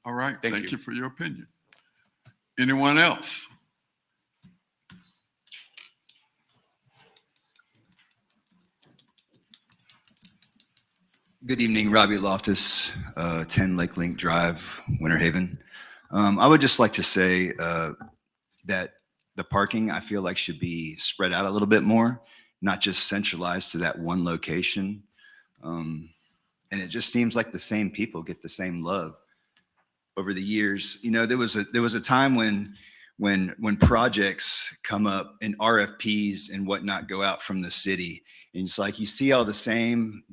S2: All right,
S17: Thank
S2: thank
S17: you
S2: you for your opinion. Anyone else?
S18: Good evening, Robbie Loftus, 10 Lake Link Drive, Winter Haven. I would just like to say that the parking, I feel like, should be spread out a little bit more, not just centralized to that one location. And it just seems like the same people get the same love over the years. You know, there was a time when projects come up and RFPs and whatnot go out from the city, and it's like you see all the same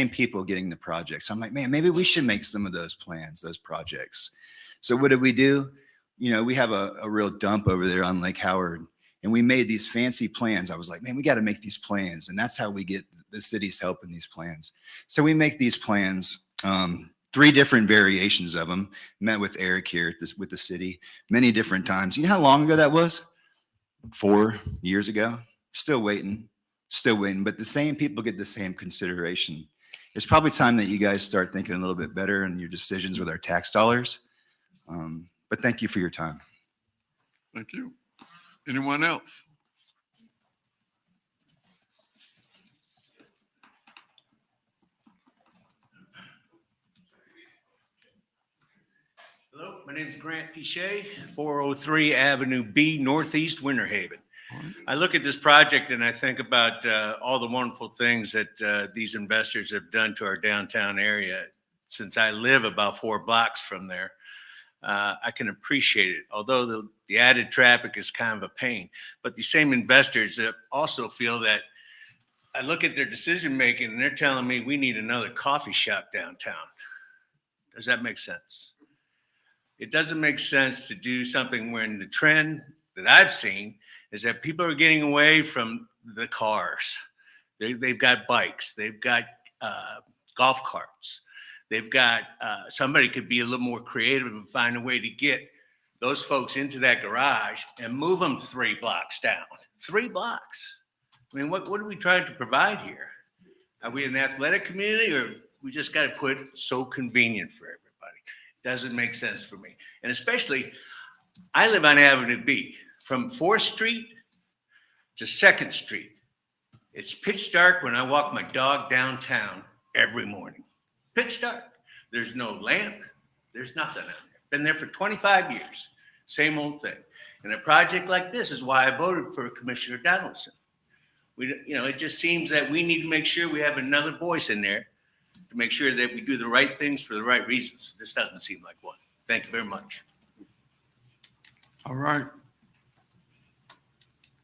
S18: people getting the projects. I'm like, man, maybe we should make some of those plans, those projects. So what did we do? You know, we have a real dump over there on Lake Howard, and we made these fancy plans. I was like, man, we got to make these plans, and that's how we get the city's help in these plans. So we make these plans. 3 different variations of them. Met with Eric here with the city many different times. You know how long ago that was? 4 years ago. Still waiting. But the same people get the same consideration. It's probably time that you guys start thinking a little bit better in your decisions with our tax dollars. But thank you for your time.
S2: Thank you. Anyone else?
S19: Hello, my name is Grant Pichet, 403 Avenue B, Northeast Winter Haven. I look at this project and I think about all the wonderful things that these investors have done to our downtown area since I live about 4 blocks from there. I can appreciate it, although the added traffic is kind of a pain. But the same investors also feel that I look at their decision-making and they're telling me we need another coffee shop downtown. Does that make sense? It doesn't make sense to do something when the trend that I've seen is that people are getting away from the cars. They've got bikes, they've got golf carts. They've got, somebody could be a little more creative and find a way to get those folks into that garage and move them 3 blocks down. 3 blocks. I mean, what are we trying to provide here? Are we an athletic community, or we just got to put it so convenient for everybody? Doesn't make sense for me. And especially, I live on Avenue B, from 4th Street to 2nd Street. It's pitch dark when I walk my dog downtown every morning. Pitch dark. There's no lamp. There's nothing out there. Been there for 25 years. Same old thing. And a project like this is why I voted for Commissioner Donaldson. It just seems that we need to make sure we have another voice in there to make sure that we do the right things for the right reasons. This doesn't seem like one. Thank you very much.
S2: All right.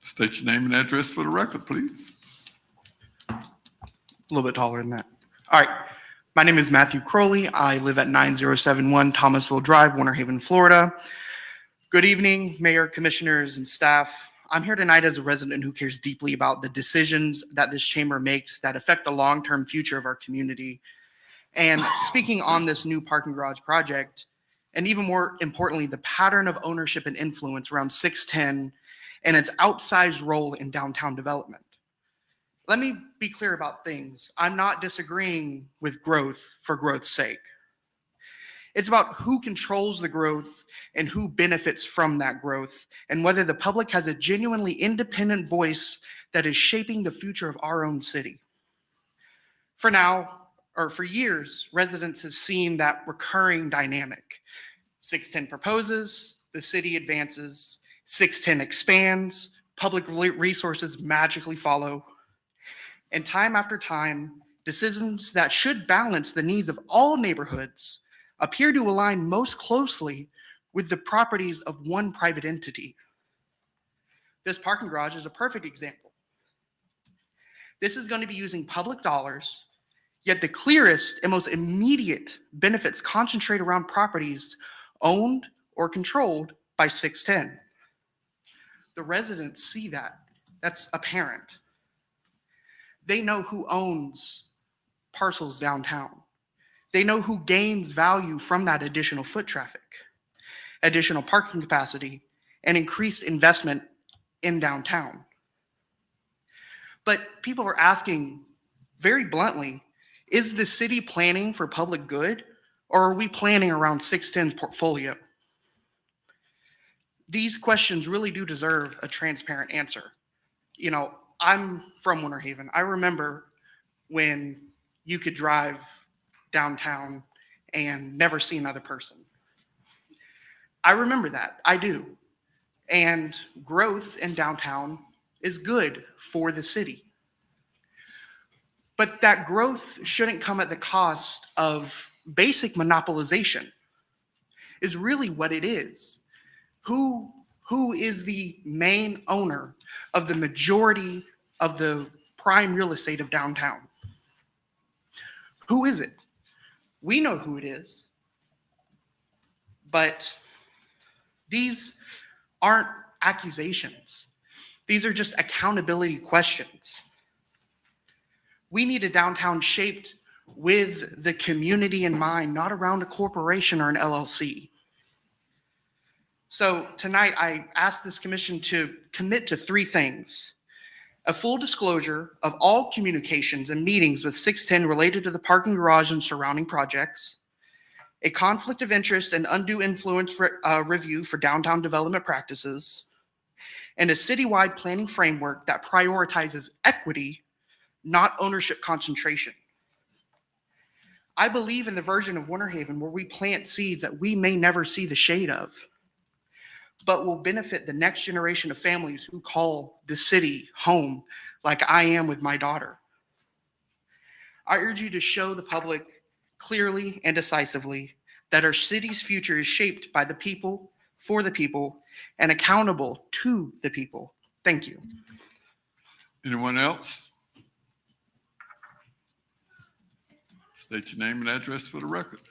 S2: State your name and address for the record, please.
S20: A little bit taller than that. All right. My name is Matthew Crowley. I live at 9071 Thomasville Drive, Winter Haven, Florida. Good evening, Mayor, Commissioners, and staff. I'm here tonight as a resident who cares deeply about the decisions that this chamber makes that affect the long-term future of our community. And speaking on this new parking garage project, and even more importantly, the pattern of ownership and influence around 610 and its outsized role in downtown development. Let me be clear about things. I'm not disagreeing with growth for growth's sake. It's about who controls the growth and who benefits from that growth, and whether the public has a genuinely independent voice that is shaping the future of our own city. For years, residents have seen that recurring dynamic. 610 proposes, the city advances, 610 expands, public resources magically follow. And time after time, decisions that should balance the needs of all neighborhoods appear to align most closely with the properties of one private entity. This parking garage is a perfect example. This is going to be using public dollars, yet the clearest and most immediate benefits concentrate around properties owned or controlled by 610. The residents see that. That's apparent. They know who owns parcels downtown. They know who gains value from that additional foot traffic, additional parking capacity, and increased investment in downtown. But people are asking very bluntly, is the city planning for public good, or are we planning around 610's portfolio? These questions really do deserve a transparent answer. I'm from Winter Haven. I remember when you could drive downtown and never see another person. I remember that. I do. And growth in downtown is good for the city. But that growth shouldn't come at the cost of basic monopolization, is really what it is. Who is the main owner of the majority of the prime real estate of downtown? Who is it? We know who it is. But these aren't accusations. These are just accountability questions. We need a downtown shaped with the community in mind, not around a corporation or an LLC. So tonight, I asked this commission to commit to 3 things: a full disclosure of all communications and meetings with 610 related to the parking garage and surrounding projects, a conflict of interest and undue influence review for downtown development practices, and a citywide planning framework that prioritizes equity, not ownership concentration. I believe in the version of Winter Haven where we plant seeds that we may never see the shade of, but will benefit the next generation of families who call the city home, like I am with my daughter. I urge you to show the public clearly and decisively that our city's future is shaped by the people, for the people, and accountable to the people. Thank you.
S2: Anyone else? State your name and address for the record.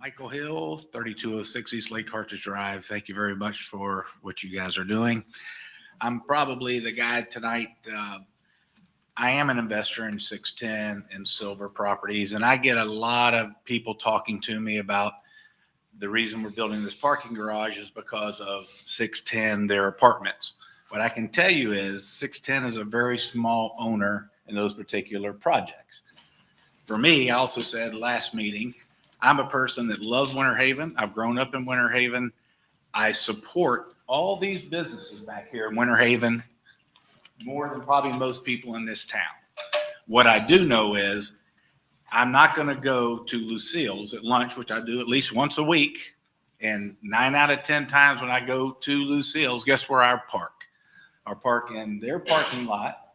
S21: Michael Hill, 3206 East Lake Carthage Drive. Thank you very much for what you guys are doing. I'm probably the guy tonight. I am an investor in 610 and silver properties, and I get a lot of people talking to me about the reason we're building this parking garage is because of 610, their apartments. What I can tell you is 610 is a very small owner in those particular projects. For me, I also said last meeting, I'm a person that loves Winter Haven. I've grown up in Winter Haven. I support all these businesses back here in Winter Haven more than probably most people in this town. What I do know is I'm not going to go to Lucille's at lunch, which I do at least once a week. And 9 out of 10 times when I go to Lucille's, guess where I park? I park in their parking lot,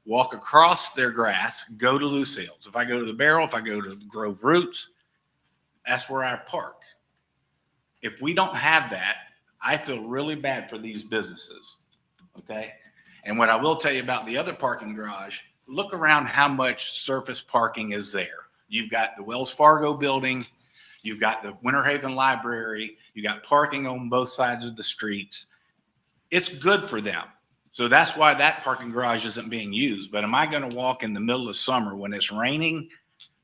S21: walk across their grass, go to Lucille's. If I go to the Barrel, if I go to Grove Roots, that's where I park. If we don't have that, I feel really bad for these businesses, okay? And what I will tell you about the other parking garage, look around how much surface parking is there. You've got the Wells Fargo building, you've got the Winter Haven Library, you got parking on both sides of the streets. It's good for them. So that's why that parking garage isn't being used. But am I going to walk in the middle of summer when it's raining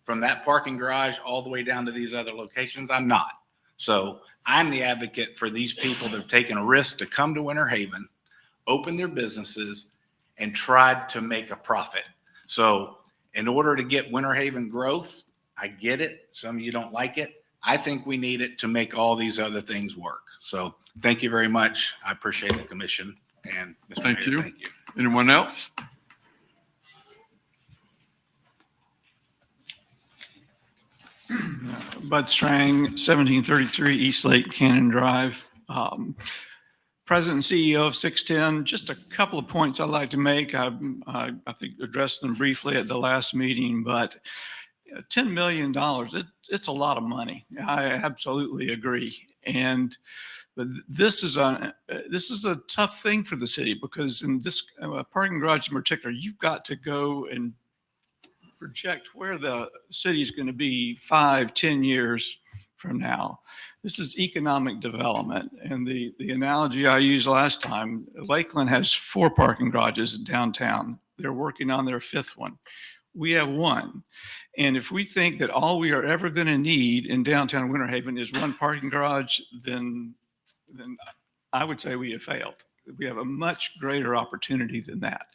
S21: from that parking garage all the way down to these other locations? I'm not. So I'm the advocate for these people that have taken a risk to come to Winter Haven, open their businesses, and tried to make a profit. So in order to get Winter Haven growth, I get it. Some of you don't like it. I think we need it to make all these other things work. So thank you very much. I appreciate the commission. And Mr.
S2: Thank
S21: Mayor,
S2: you.
S21: thank you.
S2: Anyone else?
S22: Bud Strang, 1733 East Lake Cannon Drive. President and CEO of 610, just a couple of points I'd like to make. I think addressed them briefly at the last meeting, but $10 million, it's a lot of money. I absolutely agree. And but this is a tough thing for the city because in this parking garage in particular, you've got to go and project where the city is going to be 5-10 years from now. This is economic development. And the analogy I used last time, Lakeland has 4 parking garages downtown. They're working on their 5th one. We have 1. And if we think that all we are ever going to need in downtown Winter Haven is 1 parking garage, then I would say we have failed. We have a much greater opportunity than that.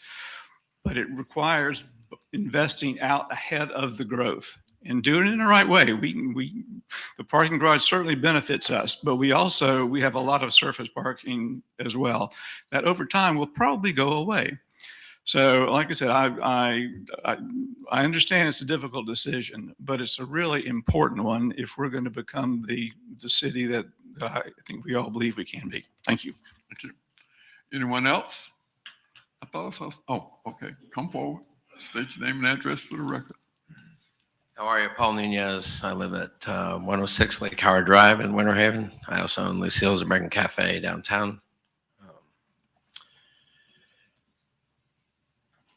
S22: But it requires investing out ahead of the growth and doing it in the right way. The parking garage certainly benefits us, but we have a lot of surface parking as well that over time will probably go away. So like I said, I understand it's a difficult decision, but it's a really important one if we're going to become the city that I think we all believe we can be. Thank you.
S2: Thank you. Anyone else? I thought I saw, oh, okay, come forward. State your name and address for the record.
S23: How are you? Paul Nunez. I live at 106 Lake Howard Drive in Winter Haven. I also own Lucille's American Cafe downtown.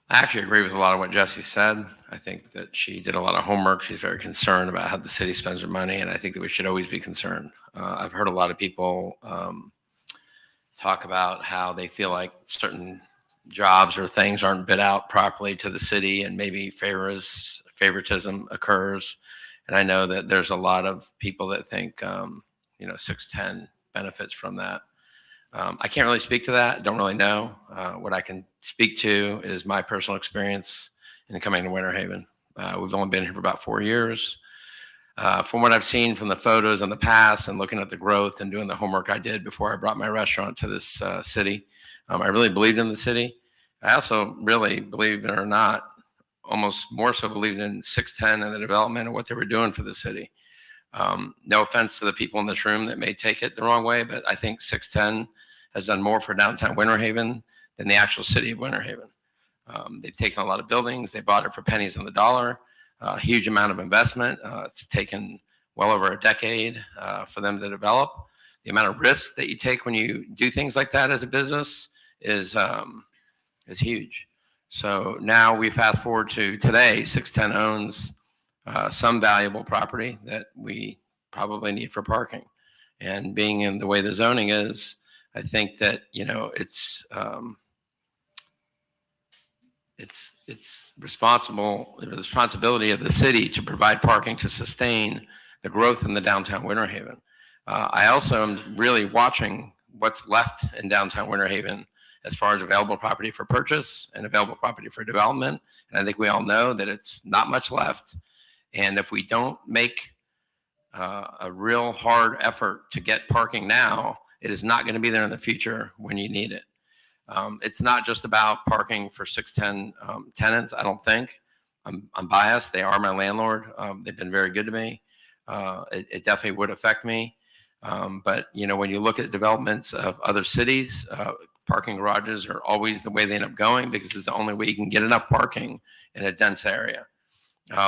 S23: I actually agree with a lot of what Jessie said. I think that she did a lot of homework. She's very concerned about how the city spends their money, and I think that we should always be concerned. I've heard a lot of people talk about how they feel like certain jobs or things aren't bid out properly to the city and maybe favoritism occurs. And I know that there's a lot of people that think, 610 benefits from that. I can't really speak to that. Don't really know. What I can speak to is my personal experience in coming to Winter Haven. We've only been here for about 4 years. From what I've seen from the photos in the past and looking at the growth and doing the homework I did before I brought my restaurant to this city, I really believed in the city. I also really, believe it or not, almost more so believed in 610 and the development and what they were doing for the city. No offense to the people in this room that may take it the wrong way, but I think 610 has done more for downtown Winter Haven than the actual city of Winter Haven. They've taken a lot of buildings. They bought it for pennies on the dollar, a huge amount of investment. It's taken well over a decade for them to develop. The amount of risk that you take when you do things like that as a business is huge. So now we fast forward to today, 610 owns some valuable property that we probably need for parking. And being in the way the zoning is, I think that, it's the responsibility of the city to provide parking to sustain the growth in the downtown Winter Haven. I also am really watching what's left in downtown Winter Haven as far as available property for purchase and available property for development. And I think we all know that it's not much left. And if we don't make a real hard effort to get parking now, it is not going to be there in the future when you need it. It's not just about parking for 610 tenants, I don't think. I'm biased. They are my landlord. They've been very good to me. It definitely would affect me. But, when you look at developments of other cities, parking garages are always the way they end up going because it's the only way you can get enough parking in a dense area.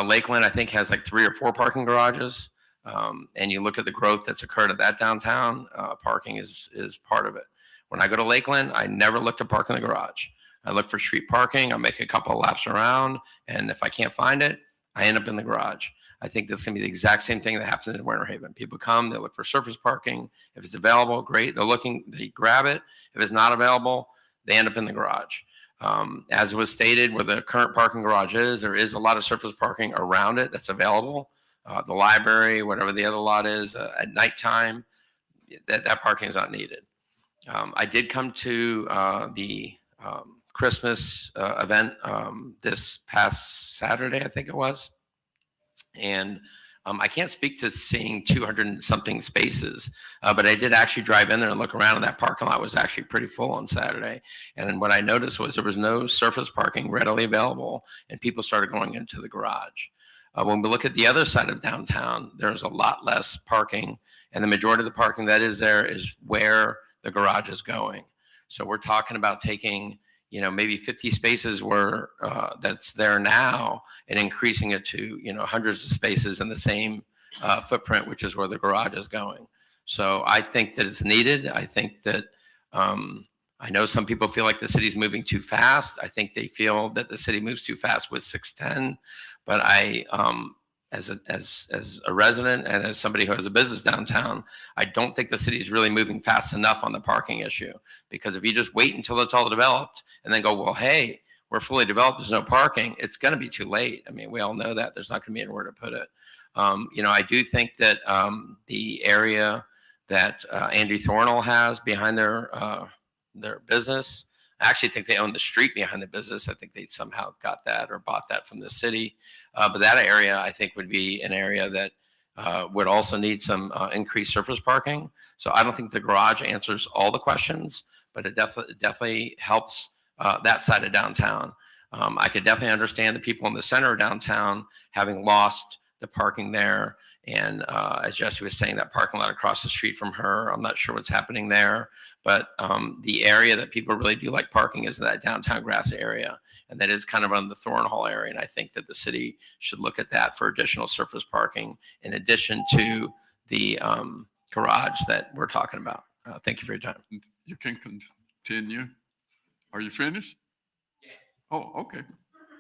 S23: Lakeland, I think, has like 3 or 4 parking garages. And you look at the growth that's occurred at that downtown, parking is part of it. When I go to Lakeland, I never look to park in the garage. I look for street parking. I make a couple of laps around. And if I can't find it, I end up in the garage. I think that's going to be the exact same thing that happens in Winter Haven. People come, they look for surface parking. If it's available, great. They grab it. If it's not available, they end up in the garage. As was stated, where the current parking garage is, there is a lot of surface parking around it that's available. The library, whatever the other lot is, at nighttime, that parking is not needed. I did come to the Christmas event this past Saturday, I think it was. And I can't speak to seeing 200 and something spaces, but I did actually drive in there and look around, and that parking lot was actually pretty full on Saturday. And what I noticed was there was no surface parking readily available, and people started going into the garage. When we look at the other side of downtown, there's a lot less parking, and the majority of the parking that is there is where the garage is going. So we're talking about taking, maybe 50 spaces where that's there now and increasing it to, hundreds of spaces in the same footprint, which is where the garage is going. So I think that it's needed. I think that I know some people feel like the city's moving too fast. I think they feel that the city moves too fast with 610. But I, as a resident and as somebody who has a business downtown, I don't think the city is really moving fast enough on the parking issue. Because if you just wait until it's all developed and then go, well, hey, we're fully developed, there's no parking, it's going to be too late. I mean, we all know that. There's not going to be anywhere to put it. I do think that the area that Andy Thornell has behind their business, I actually think they own the street behind the business. I think they somehow got that or bought that from the city. But that area, I think, would be an area that would also need some increased surface parking. So I don't think the garage answers all the questions, but it definitely helps that side of downtown. I could definitely understand the people in the center of downtown having lost the parking there. And as Jesse was saying, that parking lot across the street from her, I'm not sure what's happening there. But the area that people really do like parking is that downtown grass area. And that is kind of on the Thornhall area. And I think that the city should look at that for additional surface parking in addition to the garage that we're talking about. Thank you for your time.
S2: You can continue. Are you finished? Yeah. Oh, okay.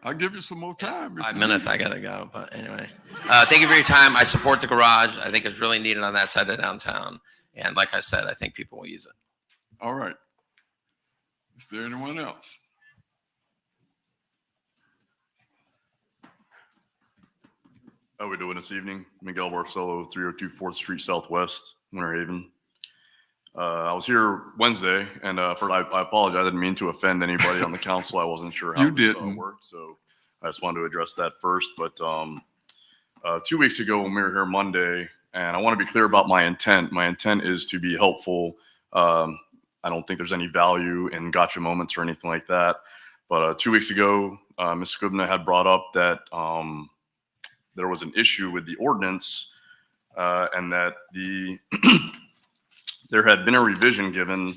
S2: I'll give you some more time.
S23: 5 minutes, I gotta go. But anyway, thank you for your time. I support the garage. I think it's really needed on that side of downtown. And like I said, I think people will use it.
S2: All right. Is there anyone else?
S3: How are we doing this evening? Miguel Barcelo, 302 4th Street Southwest, Winter Haven. I was here Wednesday, and first, I apologize. I didn't mean to offend anybody on the council. I wasn't sure how
S2: You
S3: this
S2: didn't.
S3: worked, so I just wanted to address that first. But 2 weeks ago when we were here Monday, and I want to be clear about my intent. My intent is to be helpful. I don't think there's any value in gotcha moments or anything like that. But 2 weeks ago, Ms. Skubna had brought up that there was an issue with the ordinance and that there had been a revision given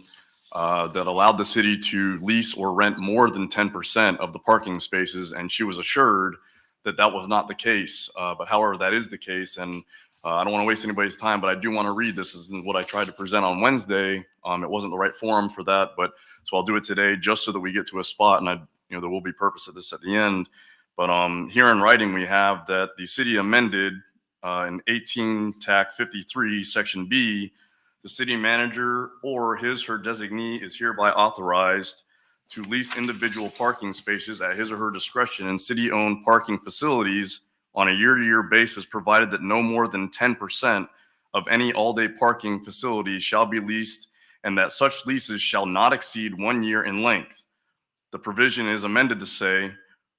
S3: that allowed the city to lease or rent more than 10% of the parking spaces. And she was assured that that was not the case. But however, that is the case. And I don't want to waste anybody's time, but I do want to read this. This is what I tried to present on Wednesday. It wasn't the right forum for that, but so I'll do it today just so that we get to a spot, and there will be purpose of this at the end. But here in writing, we have that the city amended in 18 TAC 53, Section B, the city manager or his/her designee is hereby authorized to lease individual parking spaces at his or her discretion in city-owned parking facilities on a year-to-year basis, provided that no more than 10% of any all-day parking facility shall be leased and that such leases shall not exceed 1 year in length. The provision is amended to say,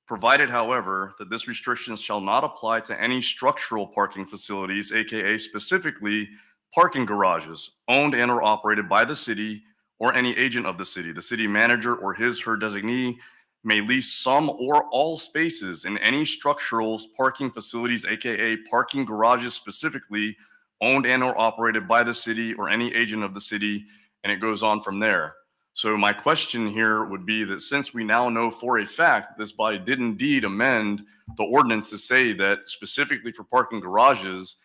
S3: provided, however, that this restriction shall not apply to any structural parking facilities, aka specifically parking garages owned and or operated by the city or any agent of the city. The city manager or his/her designee may lease some or all spaces in any structural parking facilities, aka parking garages specifically owned and or operated by the city or any agent of the city, and it goes on from there. So my question here would be that since we now know for a fact that this body did indeed amend the ordinance to say that specifically for parking garages,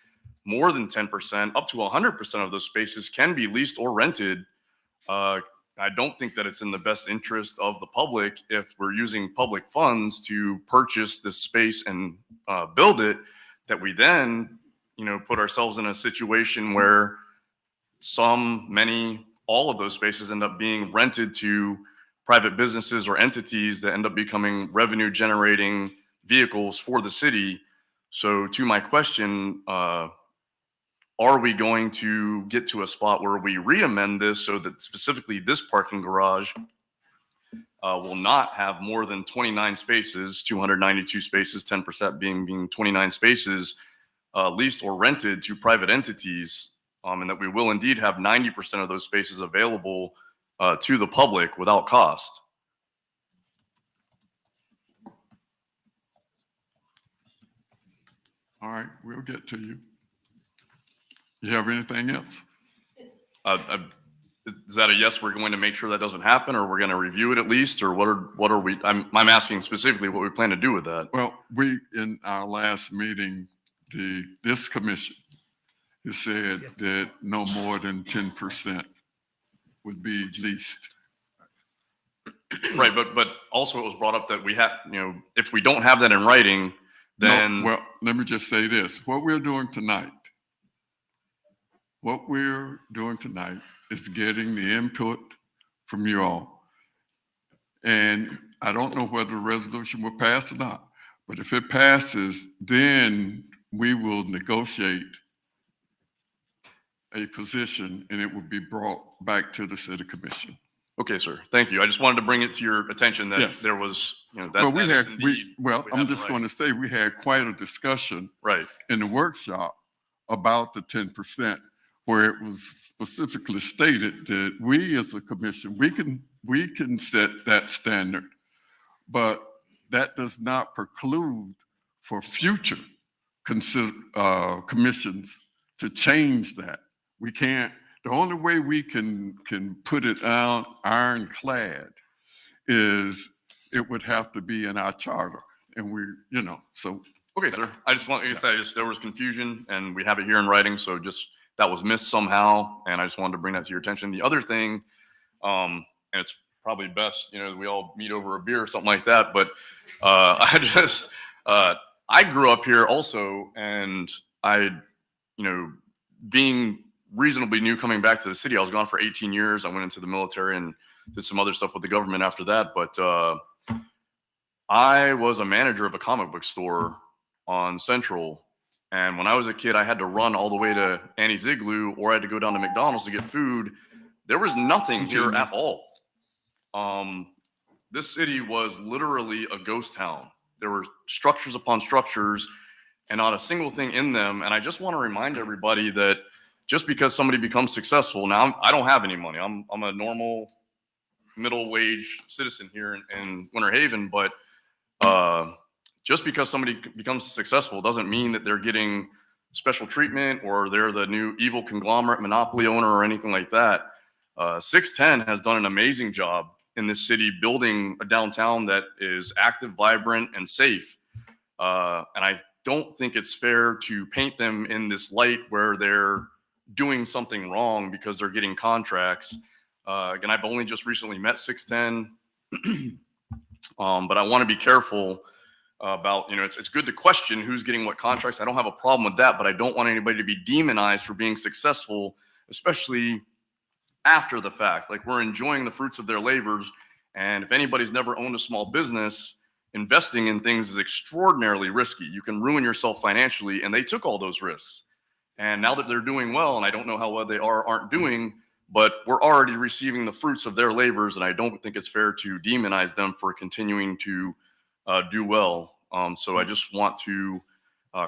S3: more than 10%, up to 100% of those spaces can be leased or rented, I don't think that it's in the best interest of the public if we're using public funds to purchase this space and build it, that we then, put ourselves in a situation where all of those spaces end up being rented to private businesses or entities that end up becoming revenue generating vehicles for the city. So to my question, are we going to get to a spot where we re-amend this so that specifically this parking garage will not have more than 29 spaces, 292 spaces, 10% being 29 spaces leased or rented to private entities, and that we will indeed have 90% of those spaces available to the public without cost?
S2: All right, we'll get to you. You have anything else?
S3: Is that a yes, we're going to make sure that doesn't happen, or we're going to review it at least, or what are we, I'm asking specifically what we plan to do with that.
S2: Well, in our last meeting, this commission has said that no more than 10% would be leased.
S3: Right, but also it was brought up that we have, if we don't have that in writing, then.
S2: No, well, let me just say this. What we're doing tonight is getting the input from you all. And I don't know whether the resolution will pass or not, but if it passes, then we will negotiate a position and it will be brought back to the city commission.
S3: Okay, sir. Thank you. I just wanted to bring it to your attention that
S2: Yes.
S3: there was, that.
S2: Well, I'm
S3: have
S2: just
S3: the
S2: going to say we had quite a discussion
S3: right
S2: in the workshop about the 10%, where it was specifically stated that we as a commission, we can set that standard, but that does not preclude for future commissions to change that. We can't. The only way we can put it out ironclad is it would have to be in our charter, and so.
S3: Okay, sir. I just want, like I said, there was confusion and we have it here in writing. So just that was missed somehow. And I just wanted to bring that to your attention. The other thing, and it's probably best, we all meet over a beer or something like that. But I grew up here also, and being reasonably new coming back to the city, I was gone for 18 years. I went into the military and did some other stuff with the government after that. But I was a manager of a comic book store on Central. And when I was a kid, I had to run all the way to Annie's Igloo, or I had to go down to McDonald's to get food. There was nothing here at all. This city was literally a ghost town. There were structures upon structures and not a single thing in them. And I just want to remind everybody that just because somebody becomes successful, now I don't have any money. I'm a normal middle wage citizen here in Winter Haven, but just because somebody becomes successful doesn't mean that they're getting special treatment or they're the new evil conglomerate monopoly owner or anything like that. 610 has done an amazing job in this city building a downtown that is active, vibrant, and safe. And don't think it's fair to paint them in this light where they're doing something wrong because they're getting contracts. Again, I've only just recently met 610, but I want to be careful about, it's good to question who's getting what contracts. I don't have a problem with that, but I don't want anybody to be demonized for being successful, especially after the fact. Like, we're enjoying the fruits of their labors. And if anybody's never owned a small business, investing in things is extraordinarily risky. You can ruin yourself financially, and they took all those risks. And now that they're doing well, and I don't know how well they aren't doing, but we're already receiving the fruits of their labors, and I don't think it's fair to demonize them for continuing to do well. So I just want to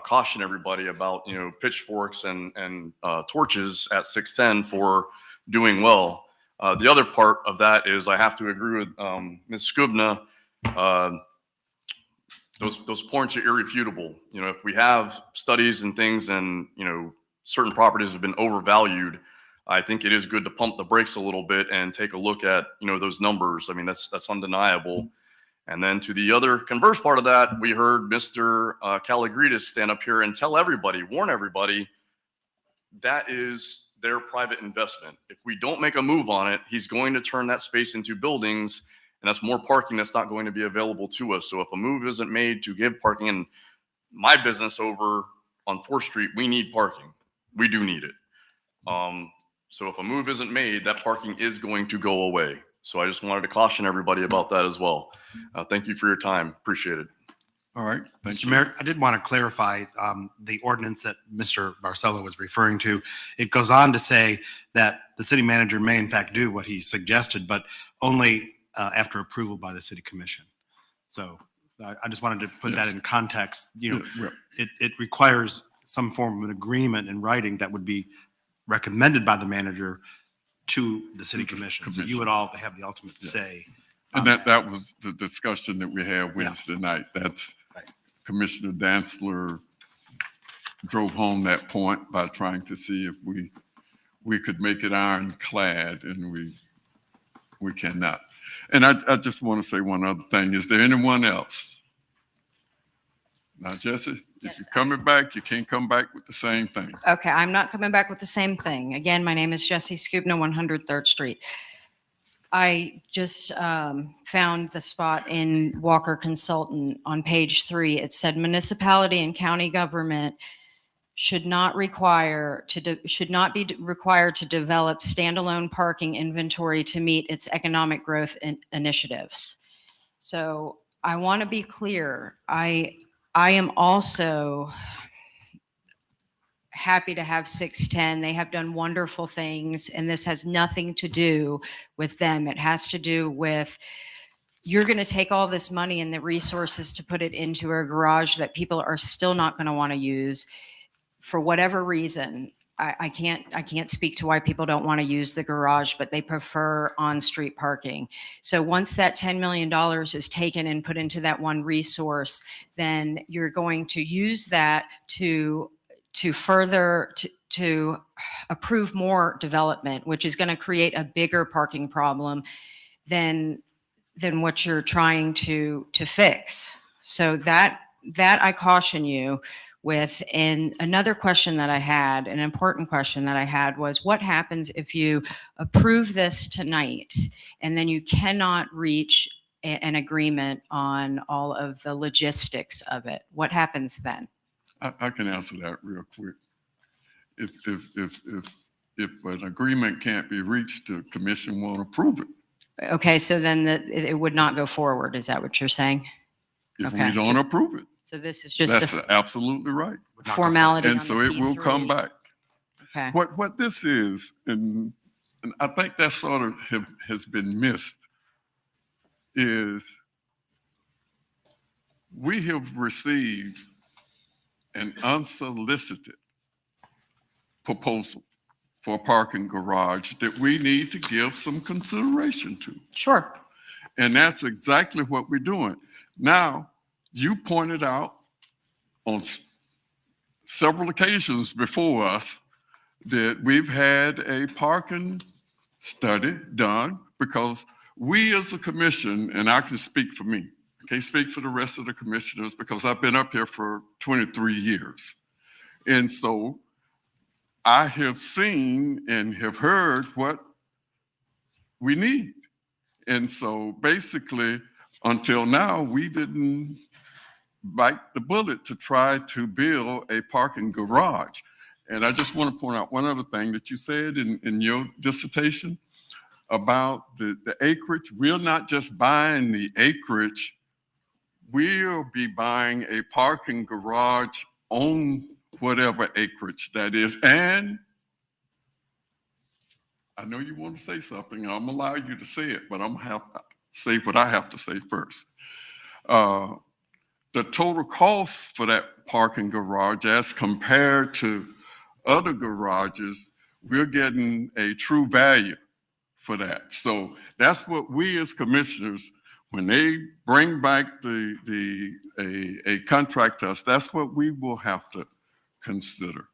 S3: caution everybody about, pitchforks and torches at 610 for doing well. The other part of that is I have to agree with Ms. Skubna. Those points are irrefutable. If we have studies and things and, certain properties have been overvalued, I think it is good to pump the brakes a little bit and take a look at, those numbers. I mean, that's undeniable. And then to the other converse part of that, we heard Mr. Kalogridis stand up here and tell everybody, warn everybody, that is their private investment. If we don't make a move on it, he's going to turn that space into buildings, and that's more parking that's not going to be available to us. So if a move isn't made to give parking in my business over on 4th Street, we need parking. We do need it. So if a move isn't made, that parking is going to go away. So I just wanted to caution everybody about that as well. Thank you for your time. Appreciate it.
S2: All right.
S6: Mr. Mayor, I did want to clarify the ordinance that Mr. Barcelo was referring to. It goes on to say that the city manager may in fact do what he suggested, but only after approval by the city commission. So I just wanted to put that in context. It requires some form of an agreement in writing that would be recommended by the manager to the city commission. So you would all have the ultimate say.
S2: And that was the discussion that we had Wednesday night. That's Commissioner Dantzler drove home that point by trying to see if we could make it ironclad, and we cannot. And I just want to say one other thing. Is there anyone else? Now, Jesse, if you're coming back, you can't come back with the same thing.
S16: Okay, I'm not coming back with the same thing. Again, my name is Jessie Skubna, 103rd Street. I just found the spot in Walker Consultant on page 3. It said municipality and county government should not be required to develop standalone parking inventory to meet its economic growth initiatives. So I want to be clear. I am also happy to have 610. They have done wonderful things, and this has nothing to do with them. It has to do with, you're going to take all this money and the resources to put it into a garage that people are still not going to want to use for whatever reason. I can't speak to why people don't want to use the garage, but they prefer on-street parking. So once that $10 million is taken and put into that one resource, then you're going to use that to further to approve more development, which is going to create a bigger parking problem than what you're trying to fix. So that I caution you with. And another question that I had, an important question that I had, was what happens if you approve this tonight and then you cannot reach an agreement on all of the logistics of it? What happens then?
S2: I can answer that real quick. If an agreement can't be reached, the commission won't approve it.
S16: Okay, so then it would not go forward. Is that what you're saying?
S2: If we don't approve it.
S16: So this is just
S2: That's
S16: a
S2: absolutely right.
S16: formality.
S2: And so it will come back.
S16: Okay.
S2: What this is, and I think that sort of has been missed, is we have received an unsolicited proposal for a parking garage that we need to give some consideration to.
S16: Sure.
S2: And that's exactly what we're doing. Now, you pointed out on several occasions before us that we've had a parking study done because we as a commission, and I can speak for me, can't speak for the rest of the commissioners because I've been up here for 23 years. And so I have seen and have heard what we need. And so basically, until now, we didn't bite the bullet to try to build a parking garage. And I just want to point out one other thing that you said in your dissertation about the acreage. We're not just buying the acreage, we'll be buying a parking garage on whatever acreage that is. And I know you want to say something. I'm gonna allow you to say it, but I'm gonna have to say what I have to say first. The total cost for that parking garage as compared to other garages, we're getting a true value for that. So that's what we as commissioners, when they bring back a contract to us, that's what we will have to consider.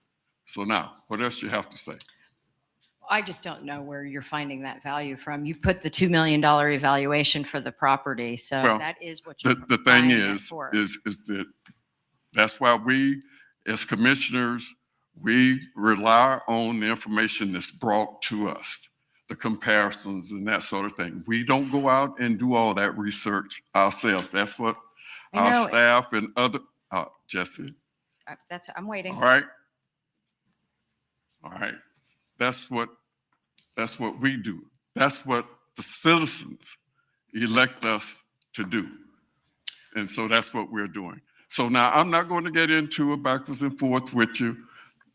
S2: So now, what else you have to say?
S16: I just don't know where you're finding that value from. You put the $2 million evaluation for the property, so
S2: Well,
S16: that is what you're
S2: The thing
S16: buying it
S2: is
S16: for.
S2: that that's why we, as commissioners, we rely on the information that's brought to us, the comparisons and that sort of thing. We don't go out and do all that research ourselves. That's what
S16: I know.
S2: our staff and other, Jesse,
S16: I'm waiting.
S2: all right? All right. That's what we do. That's what the citizens elect us to do. And so that's what we're doing. So now I'm not going to get into a backwards and forth with you.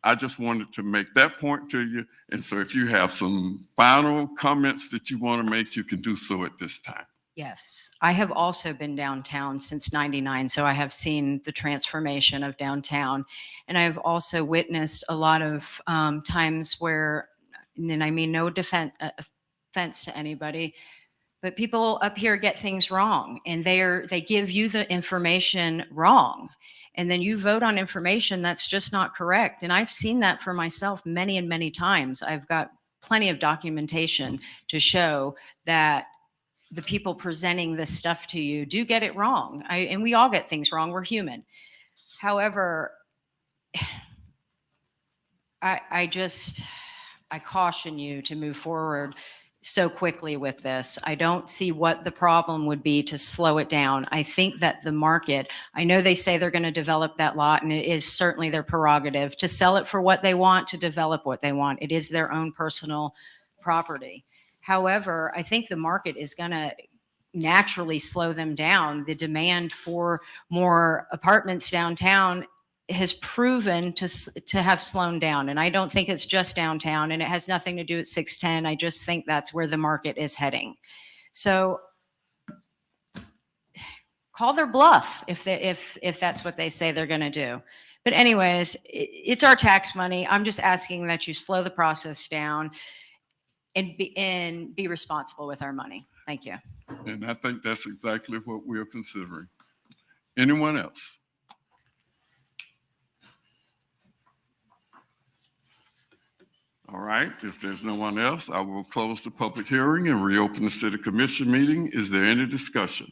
S2: I just wanted to make that point to you. And so if you have some final comments that you want to make, you can do so at this time.
S16: Yes, I have also been downtown since '99, so I have seen the transformation of downtown. And I have also witnessed a lot of times where, and I mean no offense to anybody, but people up here get things wrong and they give you the information wrong. And then you vote on information that's just not correct. And I've seen that for myself many and many times. I've got plenty of documentation to show that the people presenting this stuff to you do get it wrong. And we all get things wrong. We're human. However, I caution you to move forward so quickly with this. I don't see what the problem would be to slow it down. I think that the market, I know they say they're going to develop that lot, and it is certainly their prerogative to sell it for what they want, to develop what they want. It is their own personal property. However, I think the market is going to naturally slow them down. The demand for more apartments downtown has proven to have slowed down. And I don't think it's just downtown, and it has nothing to do with 610. I just think that's where the market is heading. So call their bluff if that's what they say they're going to do. But anyways, it's our tax money. I'm just asking that you slow the process down and be responsible with our money. Thank you.
S2: And I think that's exactly what we're considering. Anyone else? All right, if there's no one else, I will close the public hearing and reopen the city commission meeting. Is there any discussion?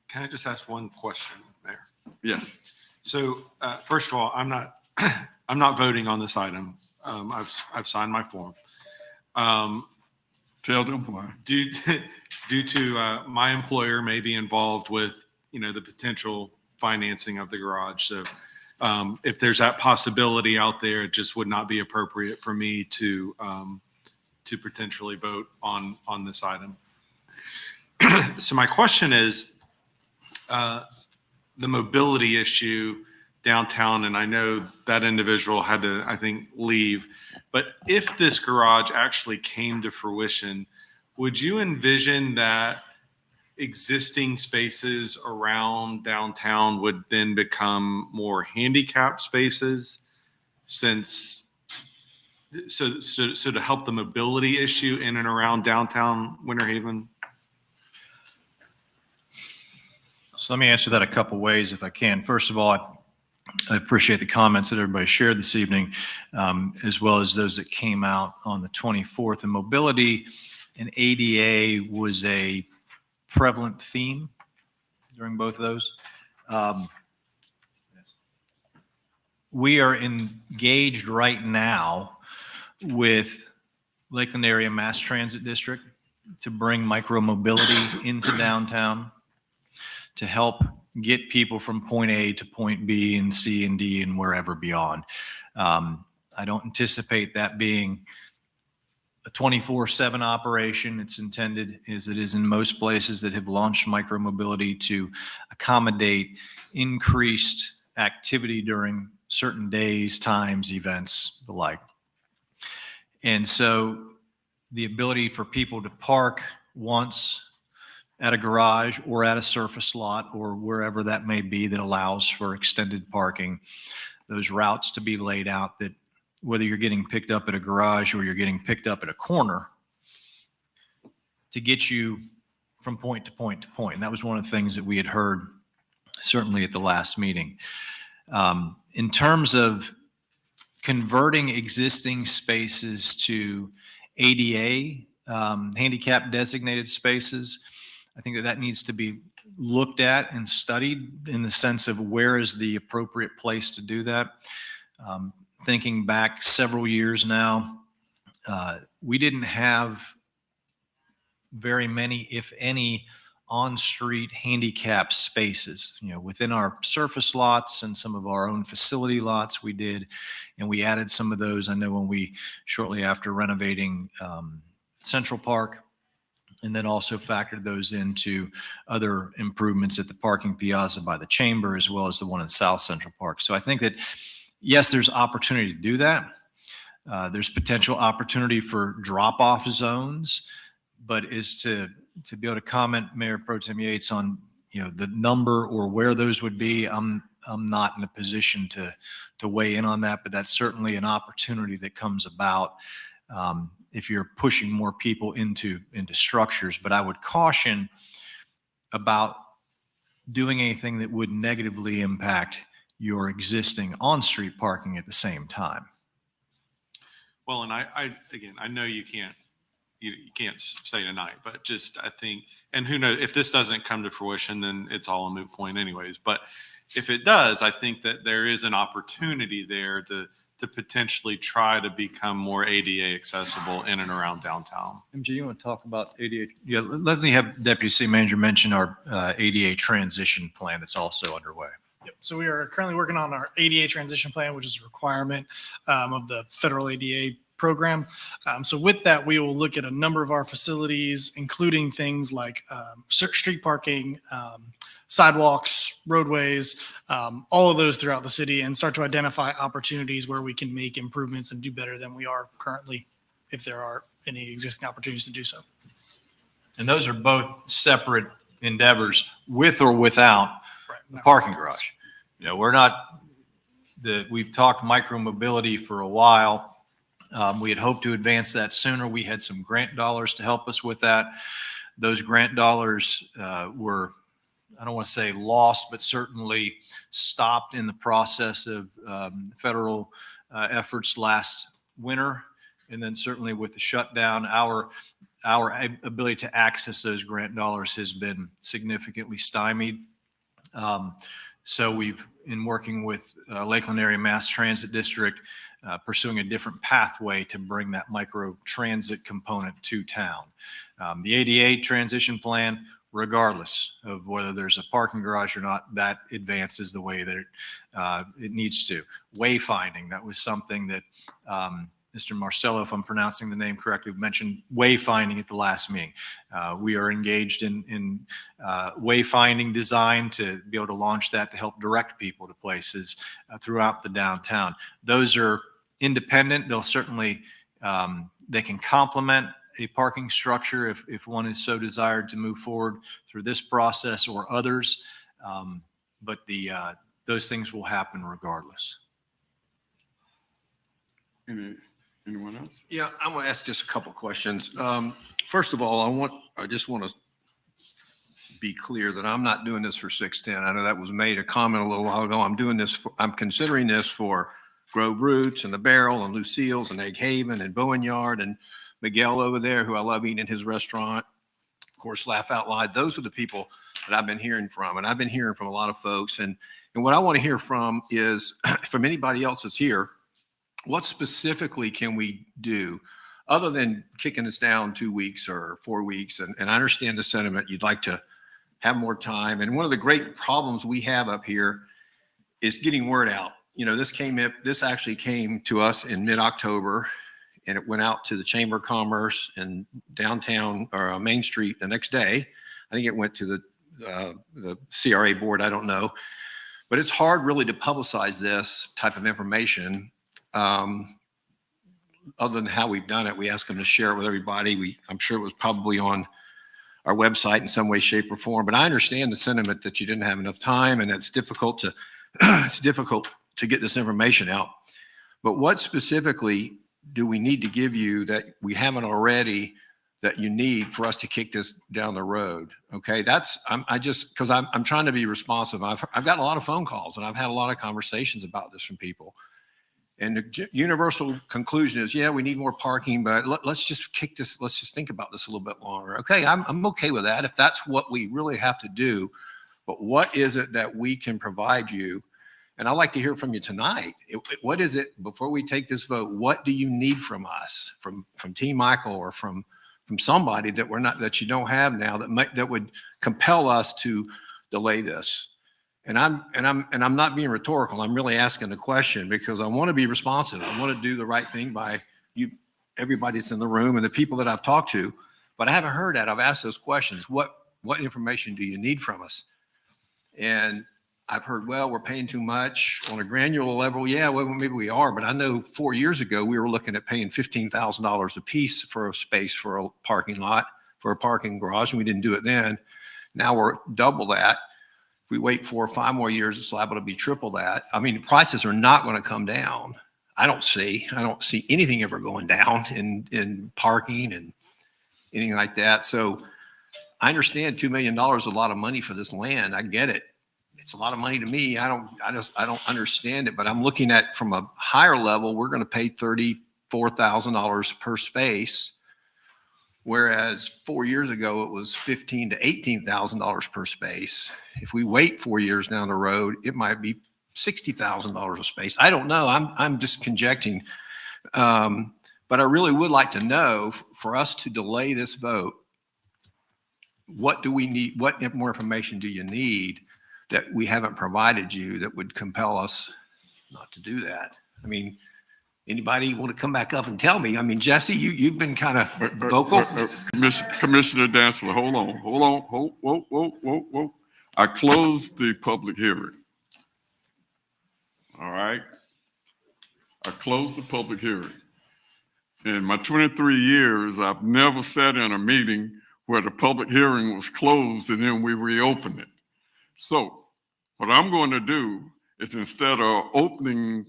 S12: Can I just ask one question, Mayor?
S2: Yes.
S12: So first of all, I'm not voting on this item. I've signed my form.
S2: Tell them why.
S12: Due to my employer may be involved with, the potential financing of the garage. So if there's that possibility out there, it just would not be appropriate for me to potentially vote on this item. So my question is the mobility issue downtown, and I know that individual had to, I think, leave. But if this garage actually came to fruition, would you envision that existing spaces around downtown would then become more handicap spaces so to help the mobility issue in and around downtown Winter Haven?
S1: So let me answer that a couple ways if I can. First of all, I appreciate the comments that everybody shared this evening, as well as those that came out on the 24th. And mobility and ADA was a prevalent theme during both of those. We are engaged right now with Lakeland Area Mass Transit District to bring micromobility into downtown to help get people from point A to point B and C and D and wherever beyond. I don't anticipate that being a 24/7 operation. It's intended, as it is in most places that have launched micromobility, to accommodate increased activity during certain days, times, events, the like. And so the ability for people to park once at a garage or at a surface lot or wherever that may be that allows for extended parking, those routes to be laid out that whether you're getting picked up at a garage or you're getting picked up at a corner, to get you from point to point to point. And that was one of the things that we had heard certainly at the last meeting. In terms of converting existing spaces to ADA, handicap designated spaces, I think that that needs to be looked at and studied in the sense of where is the appropriate place to do that. Thinking back several years now, we didn't have very many, if any, on-street handicap spaces. You know, within our surface lots and some of our own facility lots we did, and we added some of those. I know when we, shortly after renovating Central Park, and then also factored those into other improvements at the parking plaza by the Chamber, as well as the one in South Central Park. So I think that, yes, there's opportunity to do that. There's potential opportunity for drop-off zones, but is to be able to comment, Mayor Pro Tem Yates, on, you know, the number or where those would be. I'm not in a position to weigh in on that, but that's certainly an opportunity that comes about if you're pushing more people into structures. But I would caution about doing anything that would negatively impact your existing on-street parking at the same time.
S12: Well, and I again, I know you can't say tonight, but just, I think, and who knows, if this doesn't come to fruition, then it's all a moot point anyways. But if it does, I think that there is an opportunity there to potentially try to become more ADA accessible in and around downtown.
S1: MJ, you want to talk about ADA? Yeah, let me have Deputy City Manager mention our ADA transition plan that's also underway.
S15: Yep. So we are currently working on our ADA transition plan, which is a requirement of the federal ADA program. So with that, we will look at a number of our facilities, including things like street parking, sidewalks, roadways, all of those throughout the city, and start to identify opportunities where we can make improvements and do better than we are currently, if there are any existing opportunities to do so.
S1: And those are both separate endeavors, with or without the parking garage. You know, we've talked micromobility for a while. We had hoped to advance that sooner. We had some grant dollars to help us with that. Those grant dollars were, I don't want to say lost, but certainly stopped in the process of federal efforts last winter. And then certainly with the shutdown, our ability to access those grant dollars has been significantly stymied. So we've, in working with Lakeland Area Mass Transit District, pursuing a different pathway to bring that micro transit component to town. The ADA transition plan, regardless of whether there's a parking garage or not, that advances the way that it needs to. Wayfinding, that was something that Mr. Marcello, if I'm pronouncing the name correctly, mentioned wayfinding at the last meeting. We are engaged in wayfinding design to be able to launch that to help direct people to places throughout the downtown. Those are independent. They'll certainly, they can complement a parking structure if one is so desired to move forward through this process or others. But those things will happen regardless.
S2: Anyone else?
S10: Yeah, I'm going to ask just a couple questions. First of all, I just want to be clear that I'm not doing this for 610. I know that was made a comment a little while ago. I'm considering this for Grove Roots and the Barrel and Lucille's and Egg Haven and Bowen Yard and Miguel over there, who I love eating at his restaurant. Of course, Laugh Out Loud. Those are the people that I've been hearing from, and I've been hearing from a lot of folks. And what I want to hear from is from anybody else that's here, what specifically can we do other than kicking this down 2 weeks or 4 weeks? And I understand the sentiment. You'd like to have more time. And one of the great problems we have up here is getting word out. You know, this actually came to us in mid-October, and it went out to the Chamber of Commerce and downtown or Main Street the next day. I think it went to the CRA board. I don't know, but it's hard really to publicize this type of information. Other than how we've done it, we ask them to share it with everybody. I'm sure it was probably on our website in some way, shape, or form. But I understand the sentiment that you didn't have enough time, and it's difficult to get this information out. But what specifically do we need to give you that we haven't already that you need for us to kick this down the road? Okay, because I'm trying to be responsive. I've gotten a lot of phone calls, and I've had a lot of conversations about this from people. And the universal conclusion is, yeah, we need more parking, but let's just kick this. Let's just think about this a little bit longer. Okay, I'm okay with that if that's what we really have to do. But what is it that we can provide you? And I'd like to hear from you tonight. What is it, before we take this vote, what do you need from us, from Team Michael, or from somebody that you don't have now that would compel us to delay this? And I'm not being rhetorical. I'm really asking the question because I want to be responsive. I want to do the right thing by you, everybody that's in the room and the people that I've talked to. But I haven't heard that. I've asked those questions. What information do you need from us? And I've heard, well, we're paying too much on a granular level. Yeah, well, maybe we are. But I know 4 years ago, we were looking at paying $15,000 a piece for a space for a parking lot, for a parking garage, and we didn't do it then. Now we're double that. If we wait 4 or 5 more years, it's liable to be triple that. I mean, prices are not going to come down. I don't see anything ever going down in parking and anything like that. So I understand $2 million is a lot of money for this land. I get it. It's a lot of money to me. I don't understand it, but I'm looking at from a higher level, we're going to pay $34,000 per space. Whereas 4 years ago, it was $15,000 to $18,000 per space. If we wait 4 years down the road, it might be $60,000 a space. I don't know. I'm just conjecturing. But I really would like to know, for us to delay this vote, what do we need? What more information do you need that we haven't provided you that would compel us not to do that? I mean, anybody want to come back up and tell me? I mean, Jesse, you've been kind of vocal.
S2: Commissioner Dantzler, hold on. Whoa. I closed the public hearing. All right. I closed the public hearing. In my 23 years, I've never sat in a meeting where the public hearing was closed and then we reopened it. So what I'm going to do is, instead of opening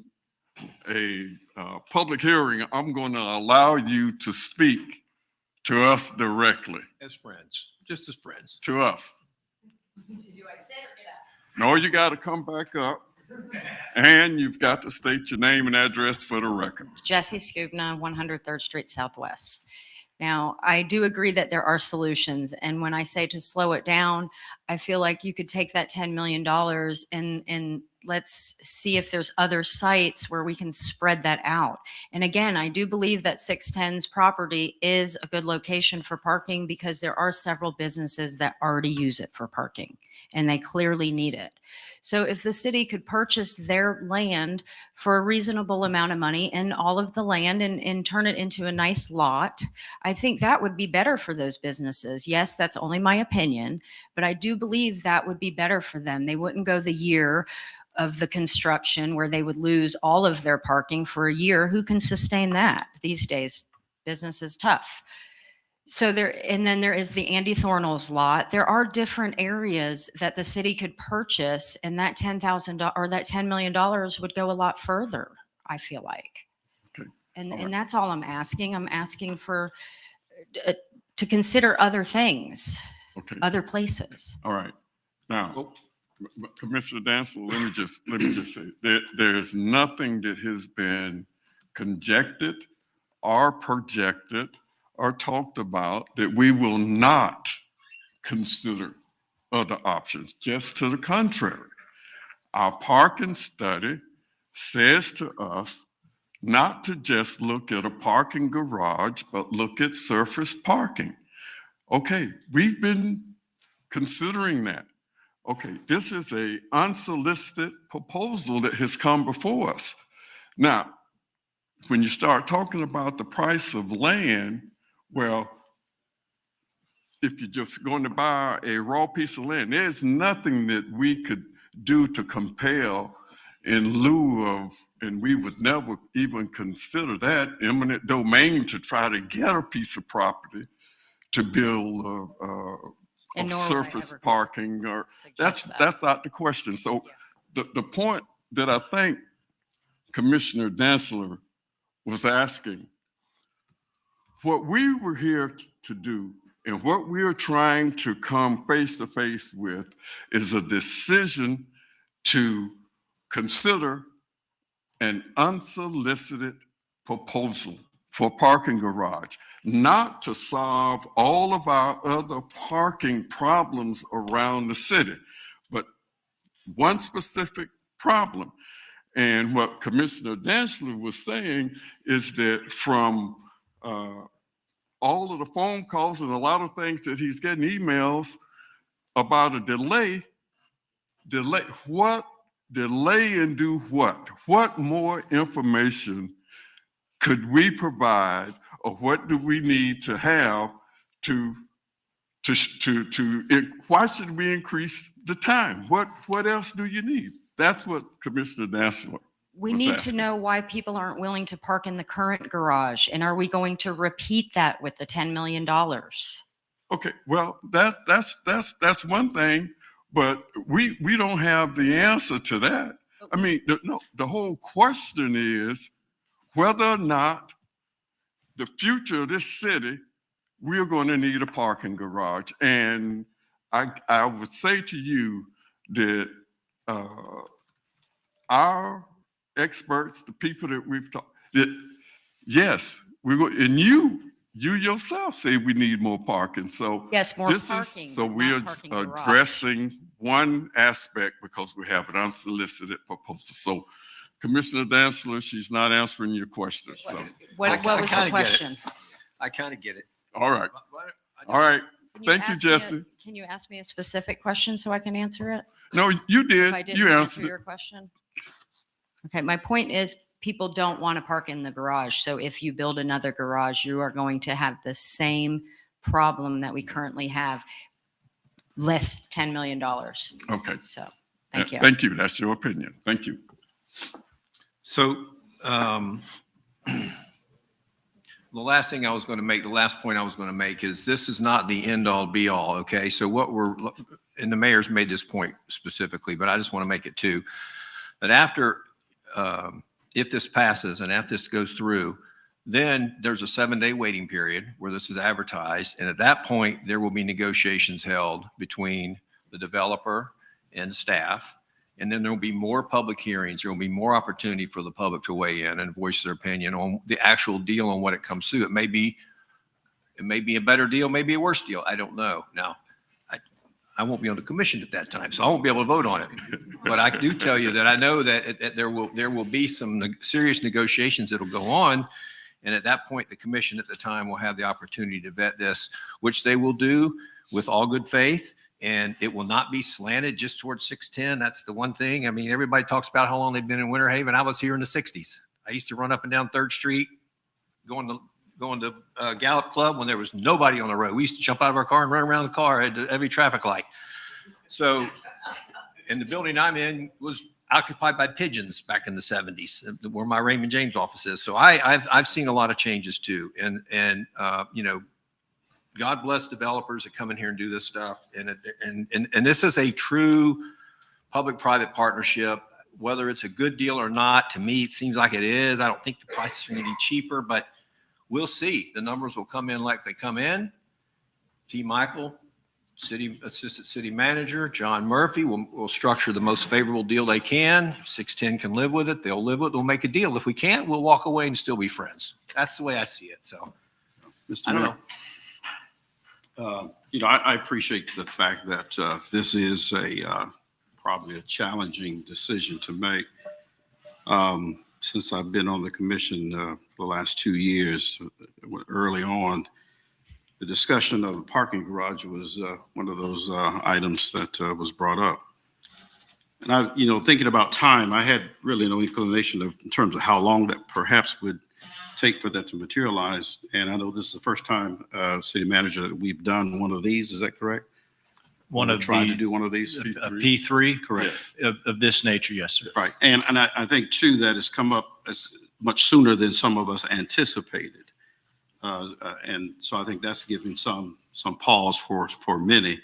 S2: a public hearing, I'm going to allow you to speak to us directly.
S10: As friends, just as friends.
S2: To us.
S16: Do I sit or get up?
S2: No, you got to come back up, and you've got to state your name and address for the record.
S16: Jesse Scoopna, 103rd Street Southwest. Now, I do agree that there are solutions. And when I say to slow it down, I feel like you could take that $10 million and let's see if there's other sites where we can spread that out. And again, I do believe that 610's property is a good location for parking because there are several businesses that already use it for parking and they clearly need it. So if the city could purchase their land for a reasonable amount of money and all of the land and turn it into a nice lot, I think that would be better for those businesses. Yes, that's only my opinion, but I do believe that would be better for them. They wouldn't go the year of the construction where they would lose all of their parking for a year. Who can sustain that? These days, business is tough. So and then there is the Andy Thornall's lot. There are different areas that the city could purchase, and that $10,000 or that $10 million would go a lot further, I feel like.
S2: Okay.
S16: And that's all I'm asking. I'm asking for to consider other things, other places.
S2: All right. Now, Commissioner Dantzler, let me just say there's nothing that has been conjectured or projected or talked about that we will not consider other options. Just to the contrary. Our parking study says to us not to just look at a parking garage, but look at surface parking. Okay, we've been considering that. Okay, this is a unsolicited proposal that has come before us. Now, when you start talking about the price of land, well, if you're just going to buy a raw piece of land, there's nothing that we could do to compel in lieu of, and we would never even consider that eminent domain to try to get a piece of property to build
S16: And
S2: of
S16: nor would I
S2: surface
S16: ever
S2: parking, or
S16: suggest
S2: that's not the question. So the point that I think Commissioner Dantzler was asking, what we were here to do and what we are trying to come face to face with is a decision to consider an unsolicited proposal for parking garage, not to solve all of our other parking problems around the city, but one specific problem. And what Commissioner Dantzler was saying is that from all of the phone calls and a lot of things that he's getting emails about a delay, what delay and do what? What more information could we provide, or what do we need to have why should we increase the time? What else do you need? That's what Commissioner Dantzler
S16: We
S2: was
S16: need to
S2: asking.
S16: know why people aren't willing to park in the current garage. And are we going to repeat that with the $10 million?
S2: Okay, well, that's one thing, but we don't have the answer to that. I mean, the whole question is whether or not the future of this city, we're going to need a parking garage. And I would say to you that our experts, the people that we've talked, that yes, and you yourself say we need more parking. So
S16: Yes, more
S2: this
S16: parking.
S2: is, so
S16: but
S2: we
S16: not
S2: are
S16: parking garage.
S2: addressing one aspect because we have an unsolicited proposal. So Commissioner Dantzler, she's not answering your question. So,
S16: What was the question?
S10: I kind of get it.
S2: all right. All right.
S16: Can
S2: Thank you,
S16: ask me a-
S2: Jesse.
S16: Can you ask me a specific question so I can answer it?
S2: No, you
S16: If
S2: did.
S16: I didn't
S2: You
S16: answer
S2: answered
S16: your
S2: it.
S16: question? Okay, my point is, people don't want to park in the garage. So if you build another garage, you are going to have the same problem that we currently have, less $10 million.
S2: Okay.
S16: So, thank you.
S2: Thank you. That's your opinion. Thank you.
S10: So, the last point I was going to make is this is not the end all be all, okay? So and the mayor's made this point specifically, but I just want to make it too, that after, if this passes and after this goes through, then there's a 7-day waiting period where this is advertised. And at that point, there will be negotiations held between the developer and staff. And then there will be more public hearings. There will be more opportunity for the public to weigh in and voice their opinion on the actual deal and what it comes to. It may be a better deal, maybe a worse deal. I don't know. Now, I won't be on the commission at that time, so I won't be able to vote on it. But I do tell you that I know that there will be some serious negotiations that'll go on. And at that point, the commission at the time will have the opportunity to vet this, which they will do with all good faith. And it will not be slanted just towards 610. That's the one thing. I mean, everybody talks about how long they've been in Winter Haven. I was here in the 60s. I used to run up and down 3rd Street, going to Gallup Club when there was nobody on the road. We used to jump out of our car and run around the car at every traffic light. So, and the building I'm in was occupied by pigeons back in the 70s, where my Raymond James office is. So I've seen a lot of changes too. And you know, God bless developers that come in here and do this stuff. And this is a true public-private partnership, whether it's a good deal or not. To me, it seems like it is. I don't think the prices are going to be cheaper, but we'll see. The numbers will come in like they come in. T. Michael, Assistant City Manager, John Murphy will structure the most favorable deal they can. 610 can live with it. They'll live with it. They'll make a deal. If we can't, we'll walk away and still be friends. That's the way I see it. So, I don't know.
S5: I appreciate the fact that this is probably a challenging decision to make. Since I've been on the commission the last 2 years, early on, the discussion of the parking garage was one of those items that was brought up. And thinking about time, I had really no inclination in terms of how long that perhaps would take for that to materialize. And I know this is the first time, city manager, that we've done one of these. Is that correct? Trying to do one of these.
S1: A P3?
S5: Correct.
S1: Of this nature, yes, sir.
S5: Right. And I think too, that has come up as much sooner than some of us anticipated. And so I think that's giving some pause for many.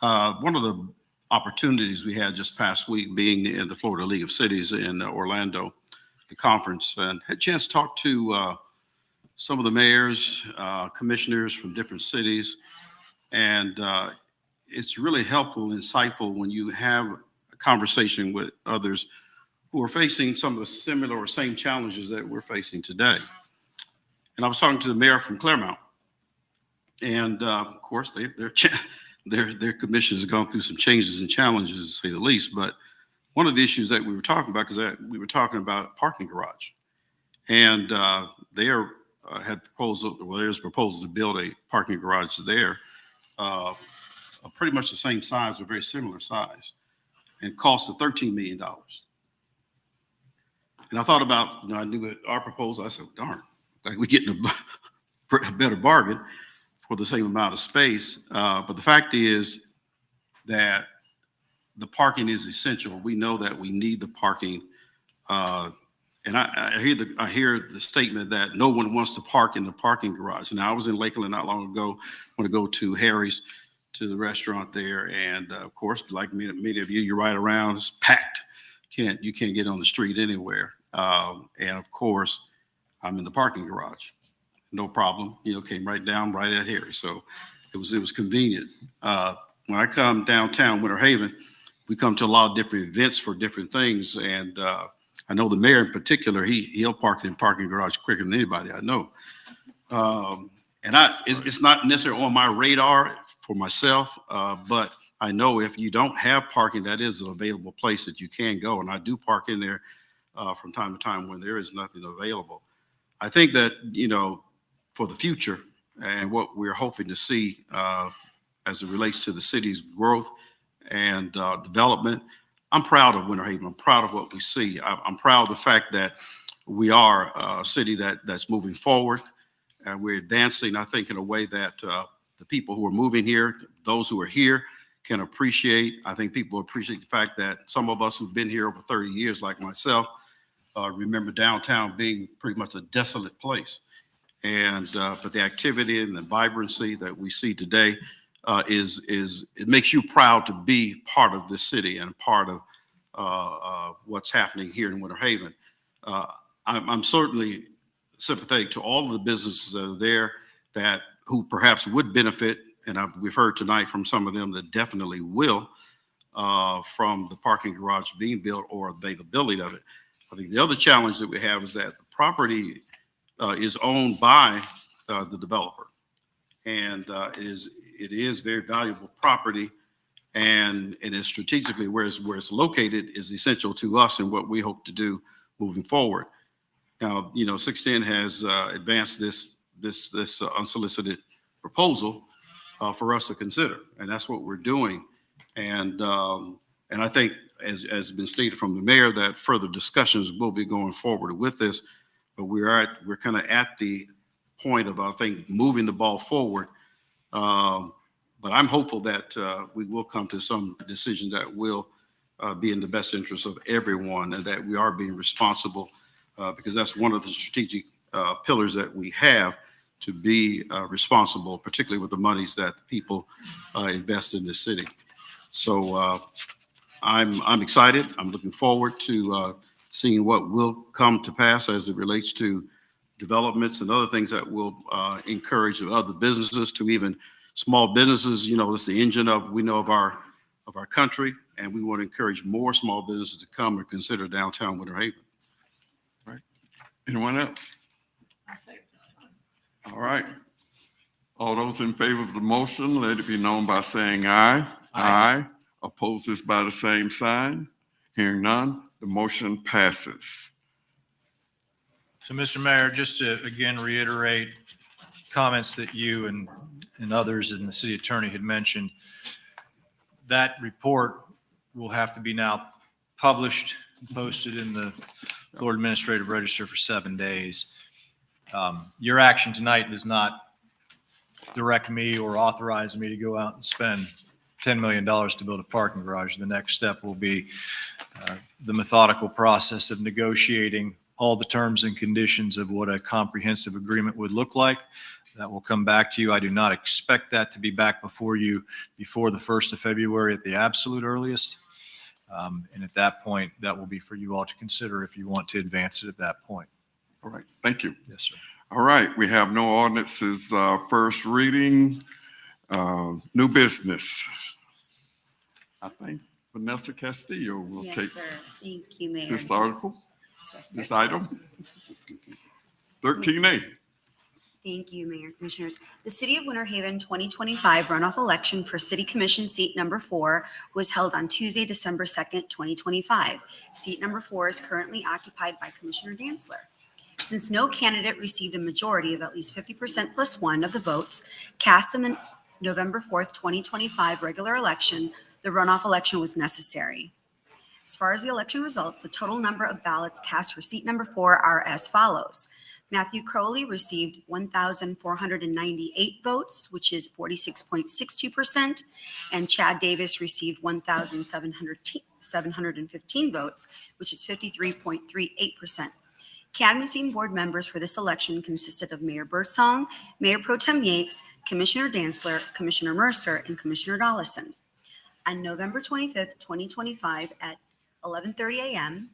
S5: One of the opportunities we had just past week being in the Florida League of Cities in Orlando, the conference, and had a chance to talk to some of the mayors, commissioners from different cities. And it's really helpful, insightful when you have a conversation with others who are facing some of the similar or same challenges that we're facing today. And I was talking to the mayor from Claremont, and of course, their commission has gone through some changes and challenges, to say the least. But one of the issues that we were talking about, because we were talking about a parking garage, and had proposal. Well, there's a proposal to build a parking garage there, pretty much the same size or very similar size, and cost of $13 million. And I thought about, I knew our proposal. I said, darn, like we're getting a better bargain for the same amount of space. But the fact is that the parking is essential. We know that we need the parking. And I hear the statement that no one wants to park in the parking garage. Now, I was in Lakeland not long ago, want to go to Harry's, to the restaurant there. And of course, like many of you, you're right around, it's packed. You can't get on the street anywhere. And of course, I'm in the parking garage. No problem. Came right down right at Harry's. So it was convenient. When I come downtown Winter Haven, we come to a lot of different events for different things. And I know the mayor in particular, he'll park in parking garage quicker than anybody I know. It's not necessarily on my radar for myself, but I know if you don't have parking, that is an available place that you can go. And I do park in there from time to time when there is nothing available. I think that, for the future and what we're hoping to see as it relates to the city's growth and development, I'm proud of Winter Haven. I'm proud of what we see. I'm proud of the fact that we are a city that's moving forward, and we're advancing, I think, in a way that the people who are moving here, those who are here, can appreciate. I think people appreciate the fact that some of us who've been here over 30 years, like myself, remember downtown being pretty much a desolate place. And but the activity and the vibrancy that we see today it makes you proud to be part of this city and part of what's happening here in Winter Haven. I'm certainly sympathetic to all of the businesses that are there who perhaps would benefit, and we've heard tonight from some of them that definitely will, from the parking garage being built or availability of it. I think the other challenge that we have is that the property is owned by the developer, and it is very valuable property, and it is strategically where it's located is essential to us and what we hope to do moving forward. Now, 610 has advanced this unsolicited proposal for us to consider, and that's what we're doing. And I think, as been stated from the mayor, that further discussions will be going forward with this. But we're kind of at the point of, I think, moving the ball forward. But I'm hopeful that we will come to some decision that will be in the best interest of everyone, and that we are being responsible, because that's one of the strategic pillars that we have, to be responsible, particularly with the monies that people invest in this city. So I'm excited. I'm looking forward to seeing what will come to pass as it relates to developments and other things that will encourage other businesses, to even small businesses. It's the engine of our country, and we want to encourage more small businesses to come and consider downtown Winter Haven.
S2: Right. Anyone else? All right. All those in favor of the motion, let it be known by saying aye. Aye. Opposes by the same sign. Hearing none, the motion passes.
S1: So, Mr. Mayor, just to again reiterate comments that you and others and the city attorney had mentioned, that report will have to be now published and posted in the Florida Administrative Register for 7 days. Your action tonight does not direct me or authorize me to go out and spend $10 million to build a parking garage. The next step will be the methodical process of negotiating all the terms and conditions of what a comprehensive agreement would look like. That will come back to you. I do not expect that to be back before you before the 1st of February at the absolute earliest. And at that point, that will be for you all to consider if you want to advance it at that point.
S2: All right, thank you.
S1: Yes, sir.
S2: All right, we have no ordinances, first reading, new business. I think Vanessa Castillo will take
S8: Yes, sir. Thank you, Mayor.
S2: this article,
S8: Yes, sir.
S2: this item. 13A.
S8: Thank you, Mayor, Commissioners. The City of Winter Haven 2025 runoff election for City Commission seat number 4 was held on Tuesday, December 2nd, 2025. Seat number 4 is currently occupied by Commissioner Dantzler. Since no candidate received a majority of at least 50% plus 1 of the votes cast in the November 4th, 2025 regular election, the runoff election was necessary. As far as the election results, the total number of ballots cast for seat number 4 are as follows. Matthew Crowley received 1,498 votes, which is 46.62%, and Chad Davis received 1,715 votes, which is 53.38%. Canvassing board members for this election consisted of Mayor Birdsong, Mayor Pro Tem Yates, Commissioner Dantzler, Commissioner Mercer, and Commissioner Dollison. On November 25th, 2025 at 11:30 a.m.,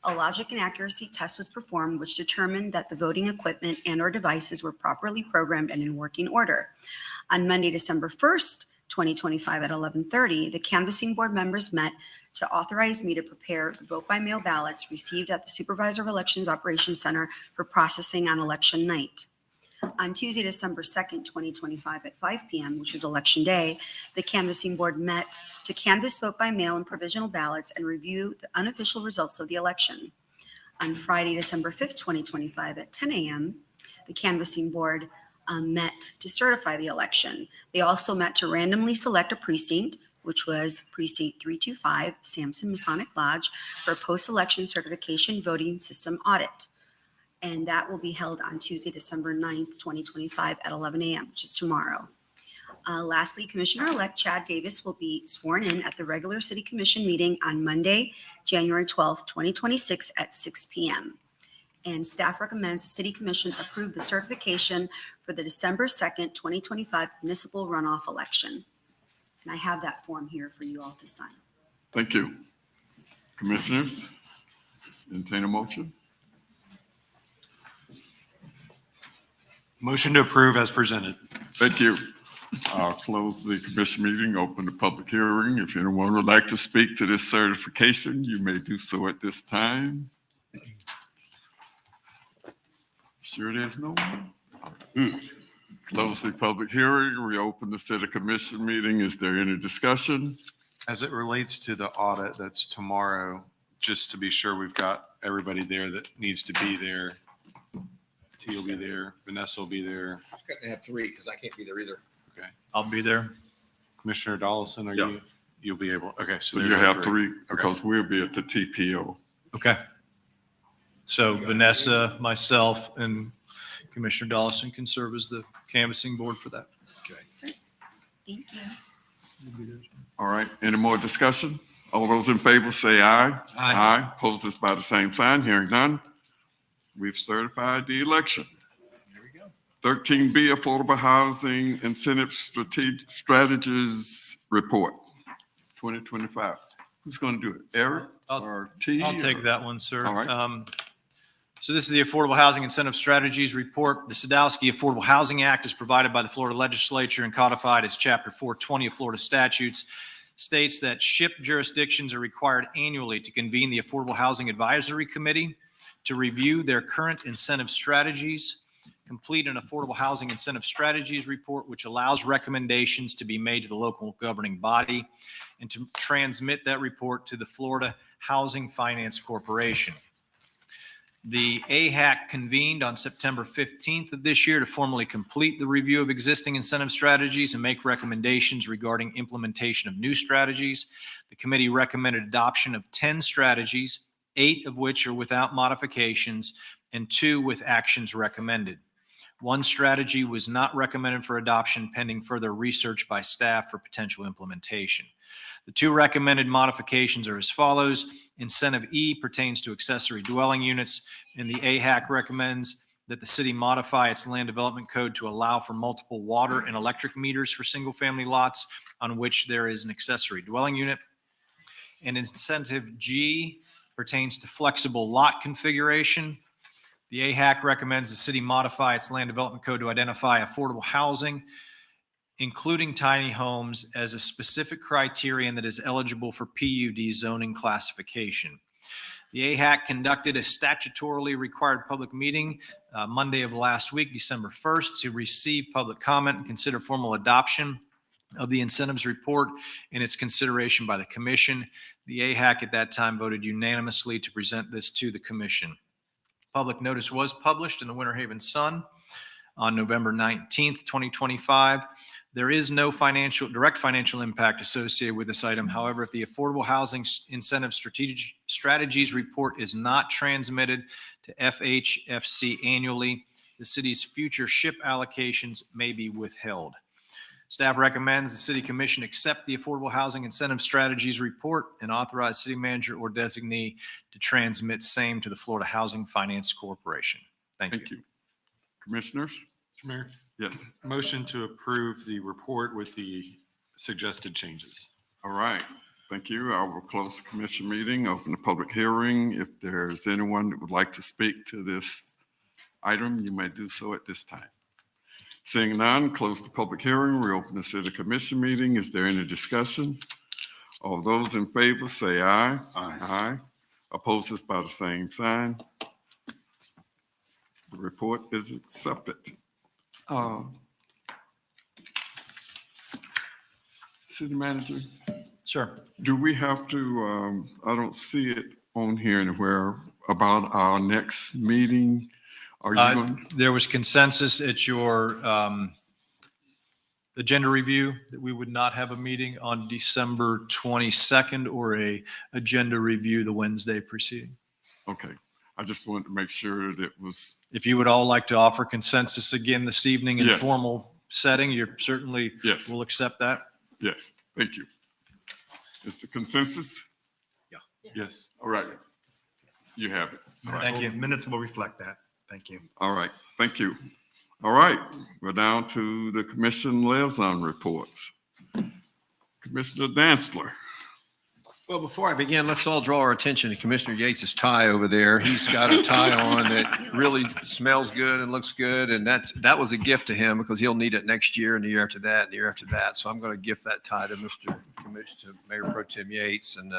S8: a logic and accuracy test was performed which determined that the voting equipment and/or devices were properly programmed and in working order. On Monday, December 1st, 2025 at 11:30, the canvassing board members met to authorize me to prepare the vote-by-mail ballots received at the Supervisor of Elections Operations Center for processing on election night. On Tuesday, December 2nd, 2025 at 5 p.m., which was Election Day, the canvassing board met to canvass vote-by-mail and provisional ballots and review the unofficial results of the election. On Friday, December 5th, 2025 at 10 a.m., the canvassing board met to certify the election. They also met to randomly select a precinct, which was Precinct 325, Sampson Masonic Lodge, for a post-election certification voting system audit. And that will be held on Tuesday, December 9th, 2025 at 11 a.m., which is tomorrow. Lastly, Commissioner-elect Chad Davis will be sworn in at the regular City Commission meeting on Monday, January 12th, 2026 at 6 p.m. And staff recommends the City Commission approve the certification for the December 2nd, 2025 municipal runoff election. And I have that form here for you all to sign.
S2: Thank you. Commissioners, entertain a motion.
S12: Motion to approve as presented.
S2: Thank you. I'll close the commission meeting, open the public hearing. If anyone would like to speak to this certification, you may do so at this time. Sure there's no one? Close the public hearing, reopen the city commission meeting. Is there any discussion?
S12: As it relates to the audit that's tomorrow, just to be sure we've got everybody there that needs to be there. T will be there, Vanessa will be there.
S10: I was going to have 3 because I can't be there either.
S12: Okay.
S1: I'll be there.
S12: Commissioner Dollison, are you, you'll be able, okay.
S2: So
S12: there's
S2: you
S12: our
S2: have 3 because we'll be at the TPO.
S1: Okay. So Vanessa, myself, and Commissioner Dollison can serve as the canvassing board for that.
S8: Sir, thank you.
S2: All right, any more discussion? All those in favor say aye. Aye. Opposes by the same sign, hearing none. We've certified the election. 13B, Affordable Housing Incentive Strategies Report, 2025. Who's going to do it? Eric or T?
S1: I'll take that one, sir.
S2: All right.
S1: So this is the Affordable Housing Incentive Strategies Report. The Sadowski Affordable Housing Act is provided by the Florida Legislature and codified as Chapter 420 of Florida statutes. States that SHIP jurisdictions are required annually to convene the Affordable Housing Advisory Committee to review their current incentive strategies, complete an affordable housing incentive strategies report, which allows recommendations to be made to the local governing body, and to transmit that report to the Florida Housing Finance Corporation. The AHAC convened on September 15th of this year to formally complete the review of existing incentive strategies and make recommendations regarding implementation of new strategies. The committee recommended adoption of 10 strategies, 8 of which are without modifications and 2 with actions recommended. One strategy was not recommended for adoption pending further research by staff for potential implementation. The 2 recommended modifications are as follows. Incentive E pertains to accessory dwelling units, and the AHAC recommends that the city modify its land development code to allow for multiple water and electric meters for single-family lots on which there is an accessory dwelling unit. And incentive G pertains to flexible lot configuration. The AHAC recommends the city modify its land development code to identify affordable housing, including tiny homes, as a specific criterion that is eligible for PUD zoning classification. The AHAC conducted a statutorily required public meeting Monday of last week, December 1st, to receive public comment and consider formal adoption of the incentives report and its consideration by the commission. The AHAC at that time voted unanimously to present this to the commission. Public notice was published in the Winter Haven Sun on November 19th, 2025. There is no direct financial impact associated with this item. However, if the Affordable Housing Incentive Strategies report is not transmitted to FHFC annually, the city's future SHIP allocations may be withheld. Staff recommends the City Commission accept the Affordable Housing Incentive Strategies report and authorize city manager or designee to transmit same to the Florida Housing Finance Corporation. Thank you.
S2: Commissioners?
S12: Mr. Mayor,
S2: Yes.
S12: motion to approve the report with the suggested changes.
S2: All right. Thank you. I will close the commission meeting, open the public hearing. If there's anyone that would like to speak to this item, you may do so at this time. Seeing none, close the public hearing, reopen the city commission meeting. Is there any discussion? All those in favor say aye. Aye. Aye. Opposes by the same sign. The report is accepted. City manager?
S1: Sir.
S2: Do we have to, I don't see it on here anywhere about our next meeting. Are you going?
S1: There was consensus at your agenda review that we would not have a meeting on December 22nd or a agenda review the Wednesday preceding.
S2: Okay. I just wanted to make sure that was.
S1: If you would all like to offer consensus again this evening in a
S2: Yes.
S1: formal setting, you're certainly
S2: Yes.
S1: will accept that.
S2: Yes, thank you. Is the consensus?
S12: Yes.
S2: All right. You have it. All right.
S1: Thank you.
S6: Minutes will reflect that. Thank you.
S2: All right, thank you. All right, we're down to the commission liaison reports. Commissioner Dantzler.
S10: Well, before I begin, let's all draw our attention to Commissioner Yates's tie over there. He's got a tie on that really smells good and looks good, and that was a gift to him because he'll need it next year and the year after that and the year after that. So I'm going to gift that tie to to Mayor Pro Tem Yates, and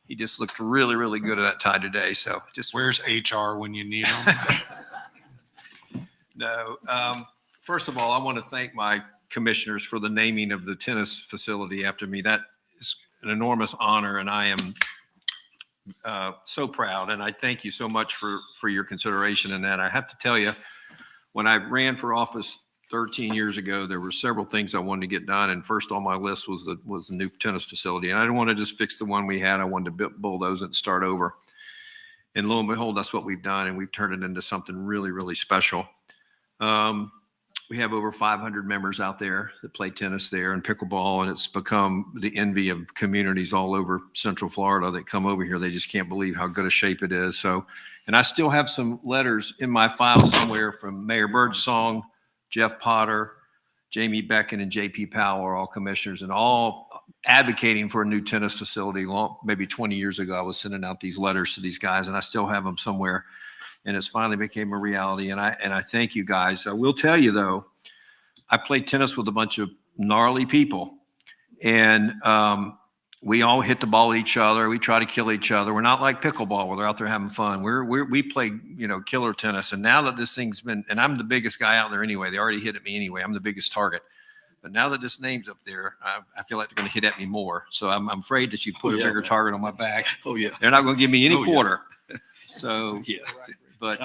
S10: he just looked really, really good in that tie today. So just
S12: Where's HR when you need them?
S10: No. First of all, I want to thank my commissioners for the naming of the tennis facility after me. That is an enormous honor, and I am so proud. And I thank you so much for your consideration in that. I have to tell you, when I ran for office 13 years ago, there were several things I wanted to get done. And first on my list was the new tennis facility. And I didn't want to just fix the one we had. I wanted to bulldoze it and start over. And lo and behold, that's what we've done. And we've turned it into something really, really special. We have over 500 members out there that play tennis there and pickleball, and it's become the envy of communities all over Central Florida that come over here. They just can't believe how good a shape it is. So, and I still have some letters in my file somewhere from Mayor Birdsong, Jeff Potter, Jamie Becken, and JP Powell are all commissioners and all advocating for a new tennis facility. Maybe 20 years ago, I was sending out these letters to these guys, and I still have them somewhere. And it's finally became a reality. And I thank you guys. I will tell you though, I played tennis with a bunch of gnarly people. And we all hit the ball at each other. We try to kill each other. We're not like pickleball where they're out there having fun. We play, killer tennis. And now that this thing's been, and I'm the biggest guy out there anyway. They already hit at me anyway. I'm the biggest target. But now that this name's up there, I feel like they're going to hit at me more. So I'm afraid that you put a bigger target on my back.
S5: Oh, yeah.
S10: They're not going to give me any
S5: Oh, yeah.
S10: quarter. So,
S5: Yeah.
S10: but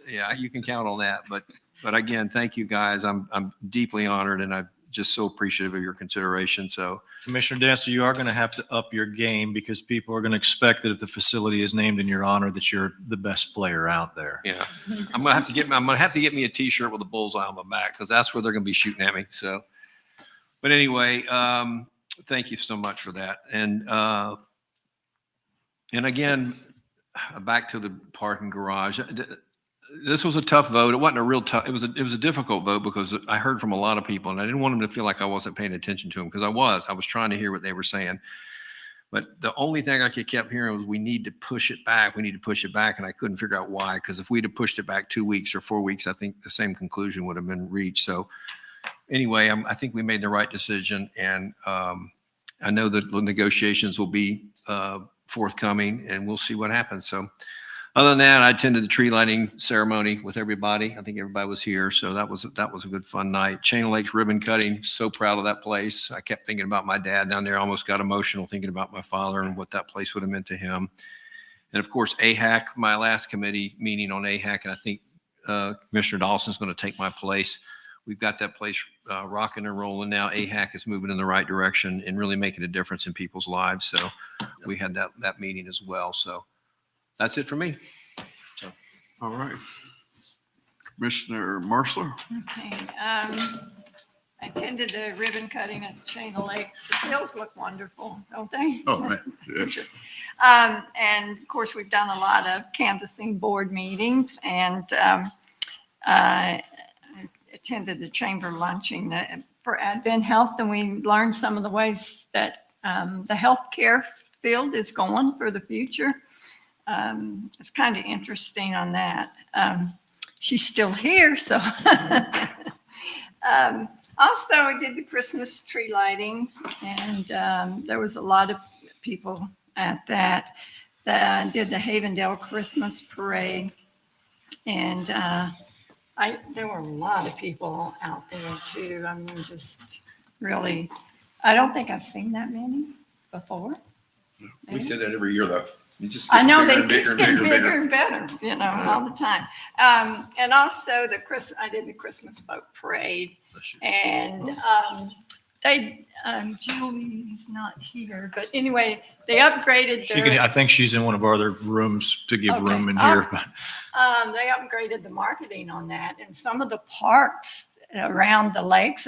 S10: yeah, you can count on that. But again, thank you guys. I'm deeply honored and I'm just so appreciative of your consideration. So
S1: Commissioner Dancer, you are going to have to up your game because people are going to expect that if the facility is named in your honor, that you're the best player out there.
S10: yeah, I'm gonna have to get me a T-shirt with a bullseye on my back because that's where they're going to be shooting at me. So, but anyway, thank you so much for that. And again, back to the parking garage. This was a tough vote. It wasn't a real tough. It was a difficult vote because I heard from a lot of people, and I didn't want them to feel like I wasn't paying attention to them because I was. I was trying to hear what they were saying. But the only thing I kept hearing was we need to push it back. We need to push it back, and I couldn't figure out why. Because if we'd have pushed it back 2 weeks or 4 weeks, I think the same conclusion would have been reached. So anyway, I think we made the right decision, and I know that the negotiations will be forthcoming, and we'll see what happens. So. Other than that, I attended the tree lighting ceremony with everybody. I think everybody was here, so that was a good fun night. Chain Lakes ribbon cutting, so proud of that place. I kept thinking about my dad down there. I almost got emotional thinking about my father and what that place would have meant to him. And of course, AHAC, my last committee meeting on AHAC, and I think Commissioner Dawson's going to take my place. We've got that place rocking and rolling now. AHAC is moving in the right direction and really making a difference in people's lives. So we had that meeting as well. So. That's it for me.
S2: All right. Commissioner Mercer.
S4: Okay, I attended the ribbon cutting at Chain of Lakes. The fields look wonderful, don't they?
S2: Oh, right. Yes.
S4: And of course, we've done a lot of canvassing board meetings and attended the chamber luncheon for Advent Health, and we learned some of the ways that the healthcare field is going for the future. It's kind of interesting on that. She's still here, so. Also, I did the Christmas tree lighting, and there was a lot of people at that. Did the Havendale Christmas Parade, and there were a lot of people out there too. I mean, just really, I don't think I've seen that many before.
S10: We say that every year, though.
S4: I know they keep getting bigger and better, all the time. And also I did the Christmas boat parade, and Julie's not here, but anyway, they upgraded
S1: I think she's in one of our other rooms to give
S4: Okay.
S1: room in here.
S4: They upgraded the marketing on that, and some of the parks around the lakes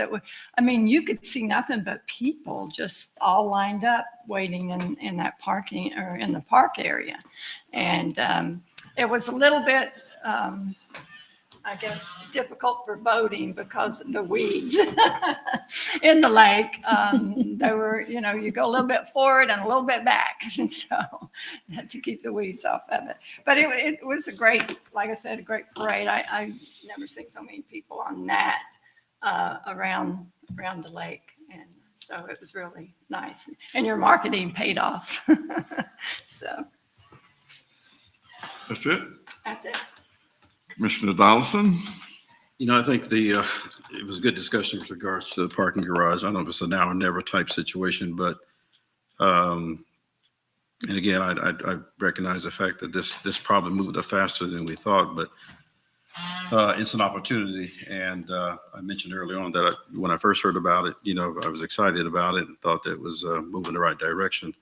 S4: you could see nothing but people just all lined up waiting in that parking or in the park area. And it was a little bit, I guess, difficult for boating because of the weeds in the lake. They were, you go a little bit forward and a little bit back. And so to keep the weeds off of it. But it was a great, like I said, a great parade. I never seen so many people on that around the lake. And so it was really nice. And your marketing paid off. So
S2: That's it.
S4: that's it.
S2: Commissioner Donaldson.
S5: I think it was a good discussion with regards to the parking garage. I don't know if it's a now or never type situation, but and again, I recognize the fact that this probably moved up faster than we thought, but it's an opportunity. And I mentioned earlier on that when I first heard about it, I was excited about it and thought that it was moving in the right direction.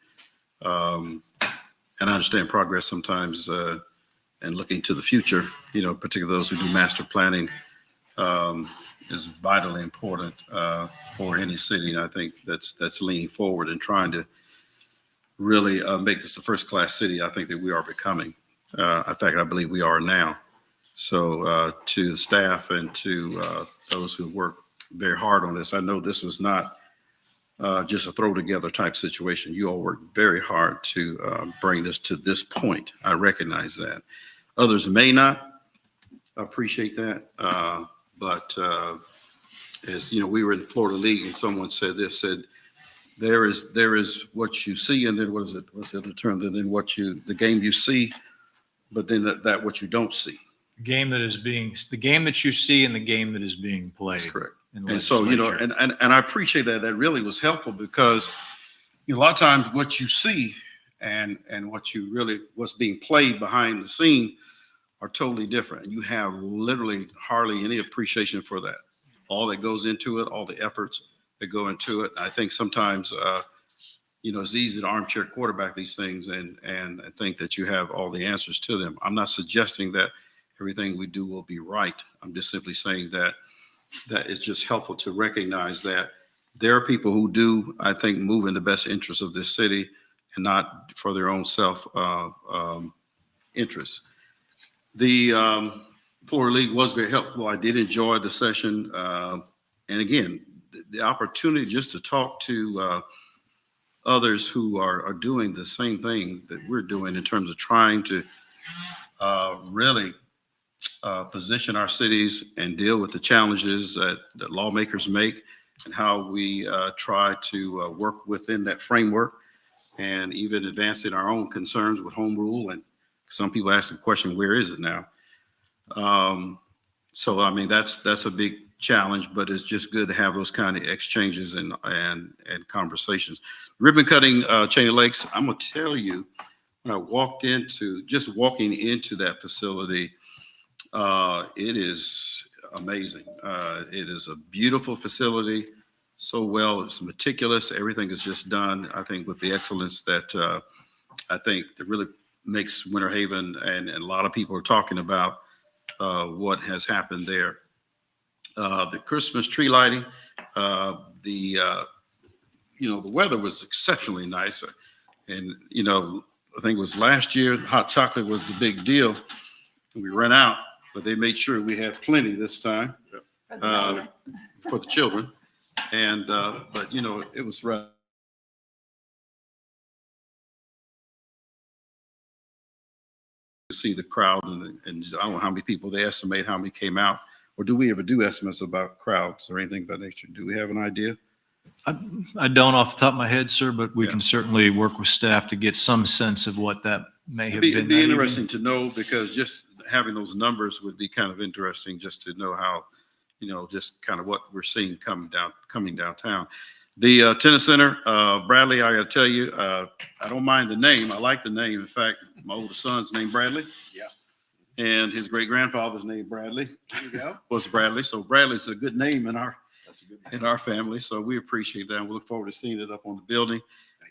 S5: And I understand progress sometimes and looking to the future, particularly those who do master planning, is vitally important for any city. And I think that's leaning forward and trying to really make this a first-class city. I think that we are becoming. In fact, I believe we are now. So to the staff and to those who work very hard on this, I know this was not just a throw together type situation. You all worked very hard to bring this to this point. I recognize that. Others may not appreciate that. But as we were in the Florida League and someone said there is what you see, and then what's the other term? And then the game you see, but then that what you don't see.
S1: The game that you see and the game that is being played.
S5: That's correct.
S1: in
S5: And so,
S1: legislature.
S5: and I appreciate that. That really was helpful because, a lot of times what you see and what's being played behind the scene are totally different. You have literally hardly any appreciation for that. All that goes into it, all the efforts that go into it. I think sometimes, it's easy to armchair quarterback these things and think that you have all the answers to them. I'm not suggesting that everything we do will be right. I'm just simply saying that it's just helpful to recognize that there are people who do, I think, move in the best interest of this city and not for their own self interest. The Florida League was very helpful. I did enjoy the session. And again, the opportunity just to talk to others who are doing the same thing that we're doing in terms of trying to really position our cities and deal with the challenges that lawmakers make, and how we try to work within that framework, and even advancing our own concerns with home rule. And some people ask the question, where is it now? So, I mean, that's a big challenge, but it's just good to have those kind of exchanges and conversations. Ribbon cutting, Chain of Lakes, I'm gonna tell you, when I walked walking into that facility, it is amazing. It is a beautiful facility. So well, it's meticulous. Everything is just done, I think, with the excellence that I think that really makes Winter Haven, and a lot of people are talking about what has happened there. The Christmas tree lighting, the weather was exceptionally nice. And, I think it was last year, hot chocolate was the big deal. We ran out, but they made sure we had plenty this time for the children. And, but, it was right. To see the crowd and I don't know how many people they estimate how many came out, or do we ever do estimates about crowds or anything of that nature? Do we have an idea?
S1: I don't off the top of my head, sir, but we can certainly work with staff to get some sense of what that may have been.
S5: It'd be interesting to know, because just having those numbers would be kind of interesting, just to know how, just kind of what we're seeing coming downtown. The tennis center, Bradley, I got to tell you, I don't mind the name. I like the name. In fact, my oldest son's named Bradley.
S21: Yeah.
S5: And his great grandfather's name Bradley.
S21: There you go.
S5: Was Bradley. So Bradley's a good name in our family. So we appreciate that. We look forward to seeing it up on the building.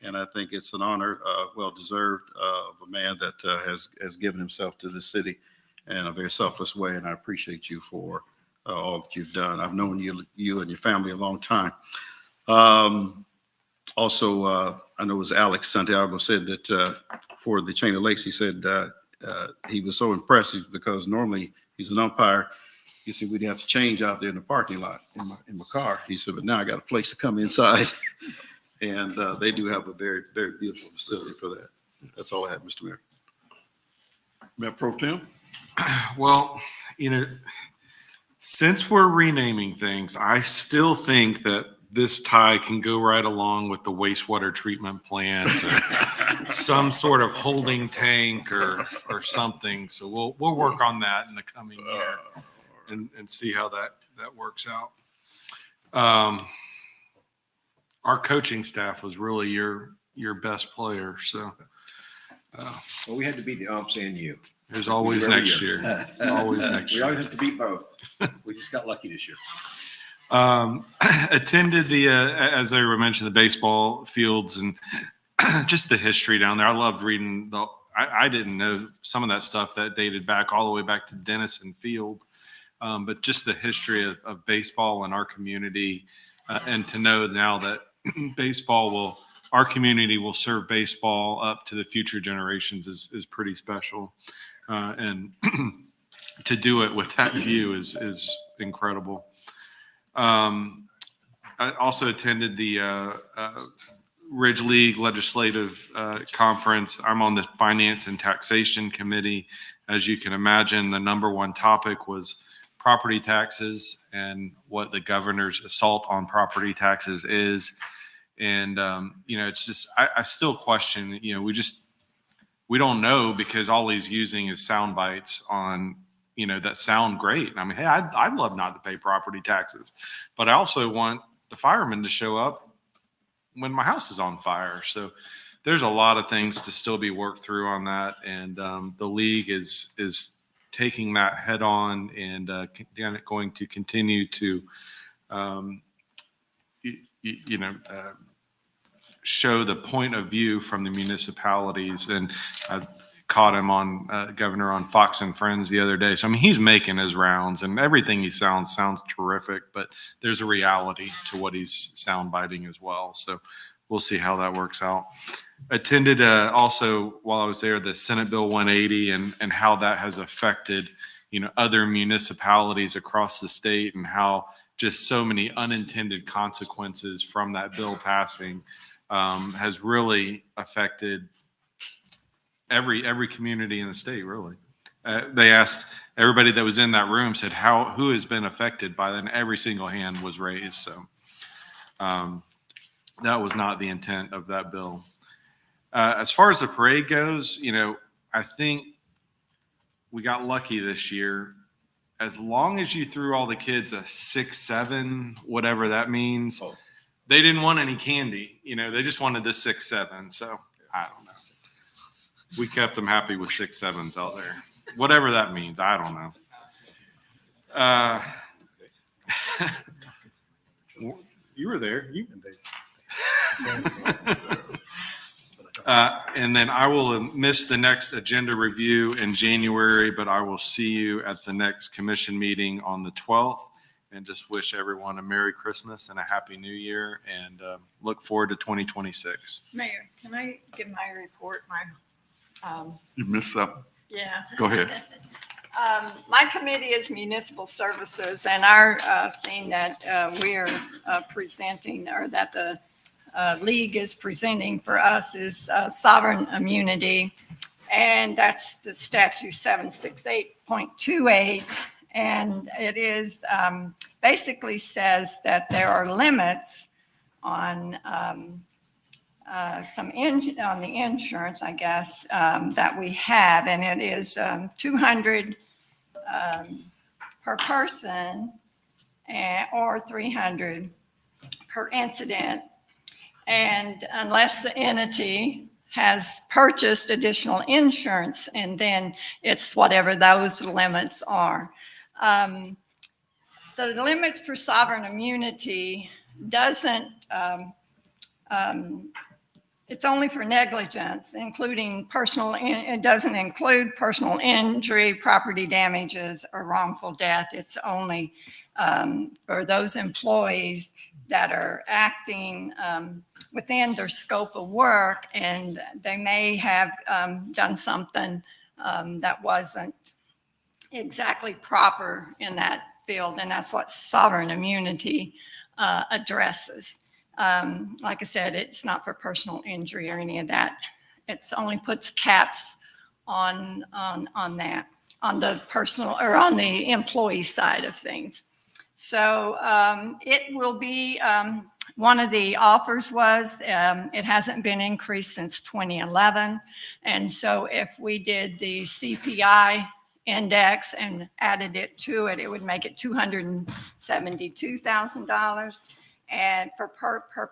S5: And I think it's an honor, well deserved, of a man that has given himself to the city in a very selfless way. And I appreciate you for all that you've done. I've known you and your family a long time. Also, I know it was Alex Santiago said that for the Chain of Lakes, he said he was so impressive because normally he's an umpire. He said we'd have to change out there in the parking lot in my car. He said, but now I got a place to come inside. And they do have a very, very beautiful facility for that. That's all I have, Mr. Mayor. Mayor Pro Tem?
S12: Well, since we're renaming things, I still think that this tie can go right along with the wastewater treatment plant, or some sort of holding tank or something. So we'll work on that in the coming year and see how that works out. Our coaching staff was really your best player. So
S10: Well, we had to beat the umps and you.
S12: there's always
S10: Every
S12: next year. Always next
S10: We
S12: year.
S10: always have to beat both. We just got lucky this year.
S12: Attended the, as I mentioned, the baseball fields and just the history down there. I loved reading I didn't know some of that stuff that dated back all the way back to Denison Field. But just the history of baseball in our community, and to know now that our community will serve baseball up to the future generations is pretty special. And to do it with that view is incredible. I also attended the Ridge League Legislative Conference. I'm on the Finance and Taxation Committee. As you can imagine, the number one topic was property taxes and what the governor's assault on property taxes is. And, it's just, I still question, we don't know because all he's using is sound bites on, that sound great. I mean, hey, I'd love not to pay property taxes, but I also want the firemen to show up when my house is on fire. So there's a lot of things to still be worked through on that. And the league is taking that head on and going to continue to, show the point of view from the municipalities. And I caught him on Governor on Fox and Friends the other day. So, I mean, he's making his rounds and everything he sounds terrific, but there's a reality to what he's sound biting as well. So we'll see how that works out. Attended also while I was there, the Senate Bill 180 and how that has affected, other municipalities across the state and how just so many unintended consequences from that bill passing has really affected every community in the state, really. They asked everybody that was in that room, said who has been affected by that, and every single hand was raised. So that was not the intent of that bill. As far as the parade goes, I think we got lucky this year. As long as you threw all the kids a 6-7, whatever that means, they didn't want any candy. They just wanted the 6-7. So I don't know. We kept them happy with 6-7s out there, whatever that means. I don't know. You were there. And then I will miss the next agenda review in January, but I will see you at the next commission meeting on the 12th, and just wish everyone a Merry Christmas and a Happy New Year, and look forward to 2026.
S4: Mayor, can I give my report?
S2: You missed something.
S4: Yeah.
S2: Go ahead.
S4: My committee is municipal services, and our thing that we are presenting, or that the league is presenting for us, is sovereign immunity. And that's the statute 768.28. And it is basically says that there are limits on on the insurance, I guess, that we have, and it is 200 per person or 300 per incident. And unless the entity has purchased additional insurance, and then it's whatever those limits are. The limits for sovereign immunity doesn't, it's only for negligence, including it doesn't include personal injury, property damages, or wrongful death. It's only for those employees that are acting within their scope of work, and they may have done something that wasn't exactly proper in that field, and that's what sovereign immunity addresses. Like I said, it's not for personal injury or any of that. It only puts caps on that, on the personal or on the employee side of things. So it will be, one of the offers was, it hasn't been increased since 2011. And so if we did the CPI index and added it to it, it would make it $272,000 and per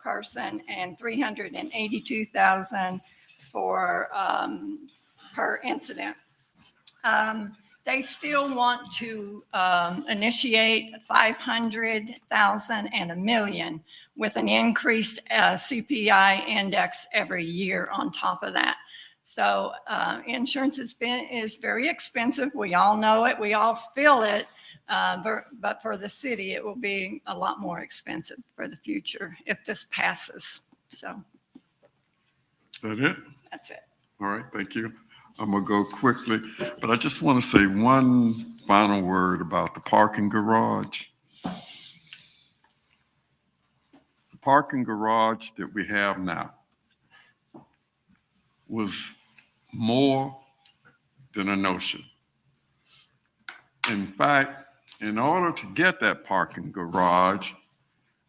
S4: person, and $382,000 for per incident. They still want to initiate 500,000 and $1 million with an increased CPI index every year on top of that. So insurance is very expensive. We all know it. We all feel it. But for the city, it will be a lot more expensive for the future if this passes. So
S2: Is that it?
S4: that's it.
S2: All right, thank you. I'm gonna go quickly, but I just want to say one final word about the parking garage. The parking garage that we have now was more than a notion. In fact, in order to get that parking garage,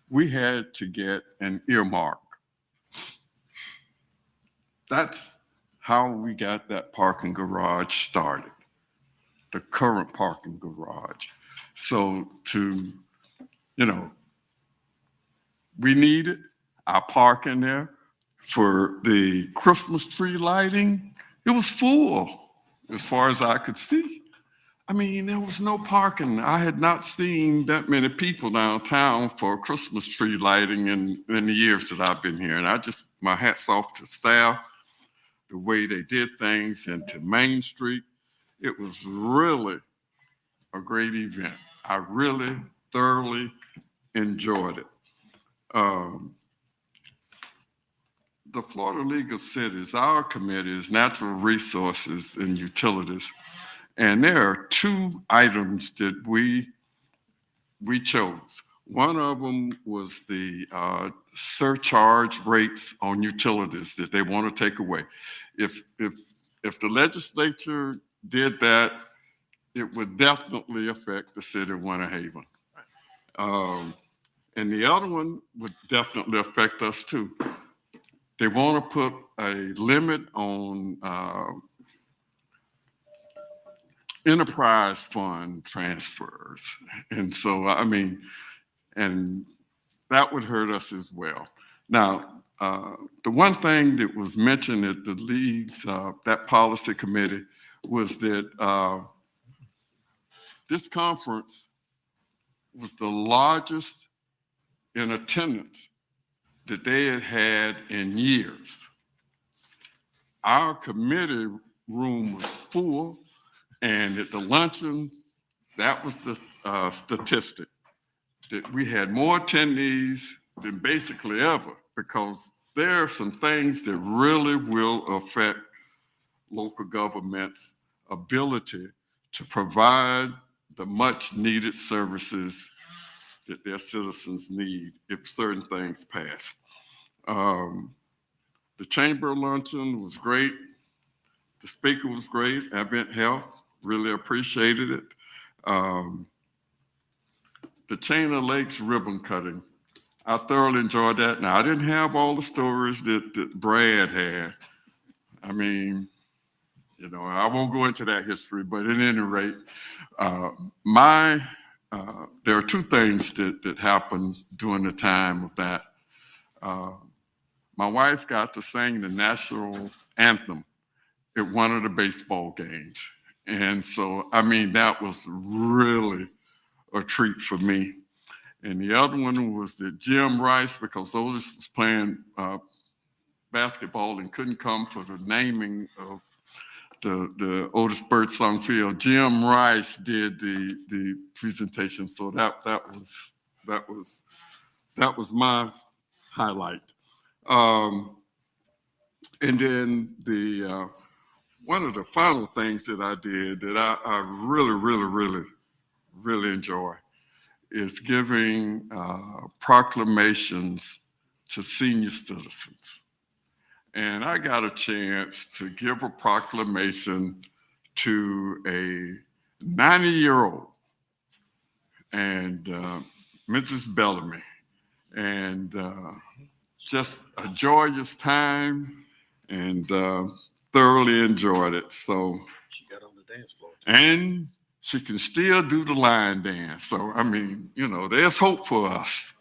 S2: we had to get an earmark that's how we got that parking garage started, the current parking garage. So we needed our parking there. For the Christmas tree lighting, it was full as far as I could see. I mean, there was no parking. I had not seen that many people downtown for Christmas tree lighting in the years that I've been here. And my hat's off to staff, the way they did things, and to Main Street. It was really a great event. I really thoroughly enjoyed it. The Florida League of Cities, our committee is Natural Resources and Utilities. And there are two items that we chose. One of them was the surcharge rates on utilities that they want to take away. If the legislature did that, it would definitely affect the city of Winter Haven. And the other one would definitely affect us too. They want to put a limit on enterprise fund transfers. And so, and that would hurt us as well. Now, the one thing that was mentioned at the league's, that policy committee, was that this conference was the largest in attendance that they had had in years. Our committee room was full, and at the luncheon, that was the statistic, that we had more attendees than basically ever, because there are some things that really will affect local government's ability to provide the much needed services that their citizens need if certain things pass. The chamber luncheon was great. The speaker was great. Advent Health, really appreciated it. The Chain of Lakes ribbon cutting, I thoroughly enjoyed that. Now, I didn't have all the stories that Brad had. I mean, I won't go into that history, but at any rate, there are two things that happened during the time of that. My wife got to sing the national anthem at one of the baseball games. And so, that was really a treat for me. And the other one was that Jim Rice, because Otis was playing basketball and couldn't come for the naming of the Otis Birdsong Field, Jim Rice did the presentation. So that was my highlight. And then one of the final things that I did that I really enjoy is giving proclamations to senior citizens. And I got a chance to give a proclamation to a 90-year-old and Mrs. Bellamy. And just a joyous time, and thoroughly enjoyed it. So
S5: She got on the dance floor.
S2: and she can still do the line dance. So, there's hope for us.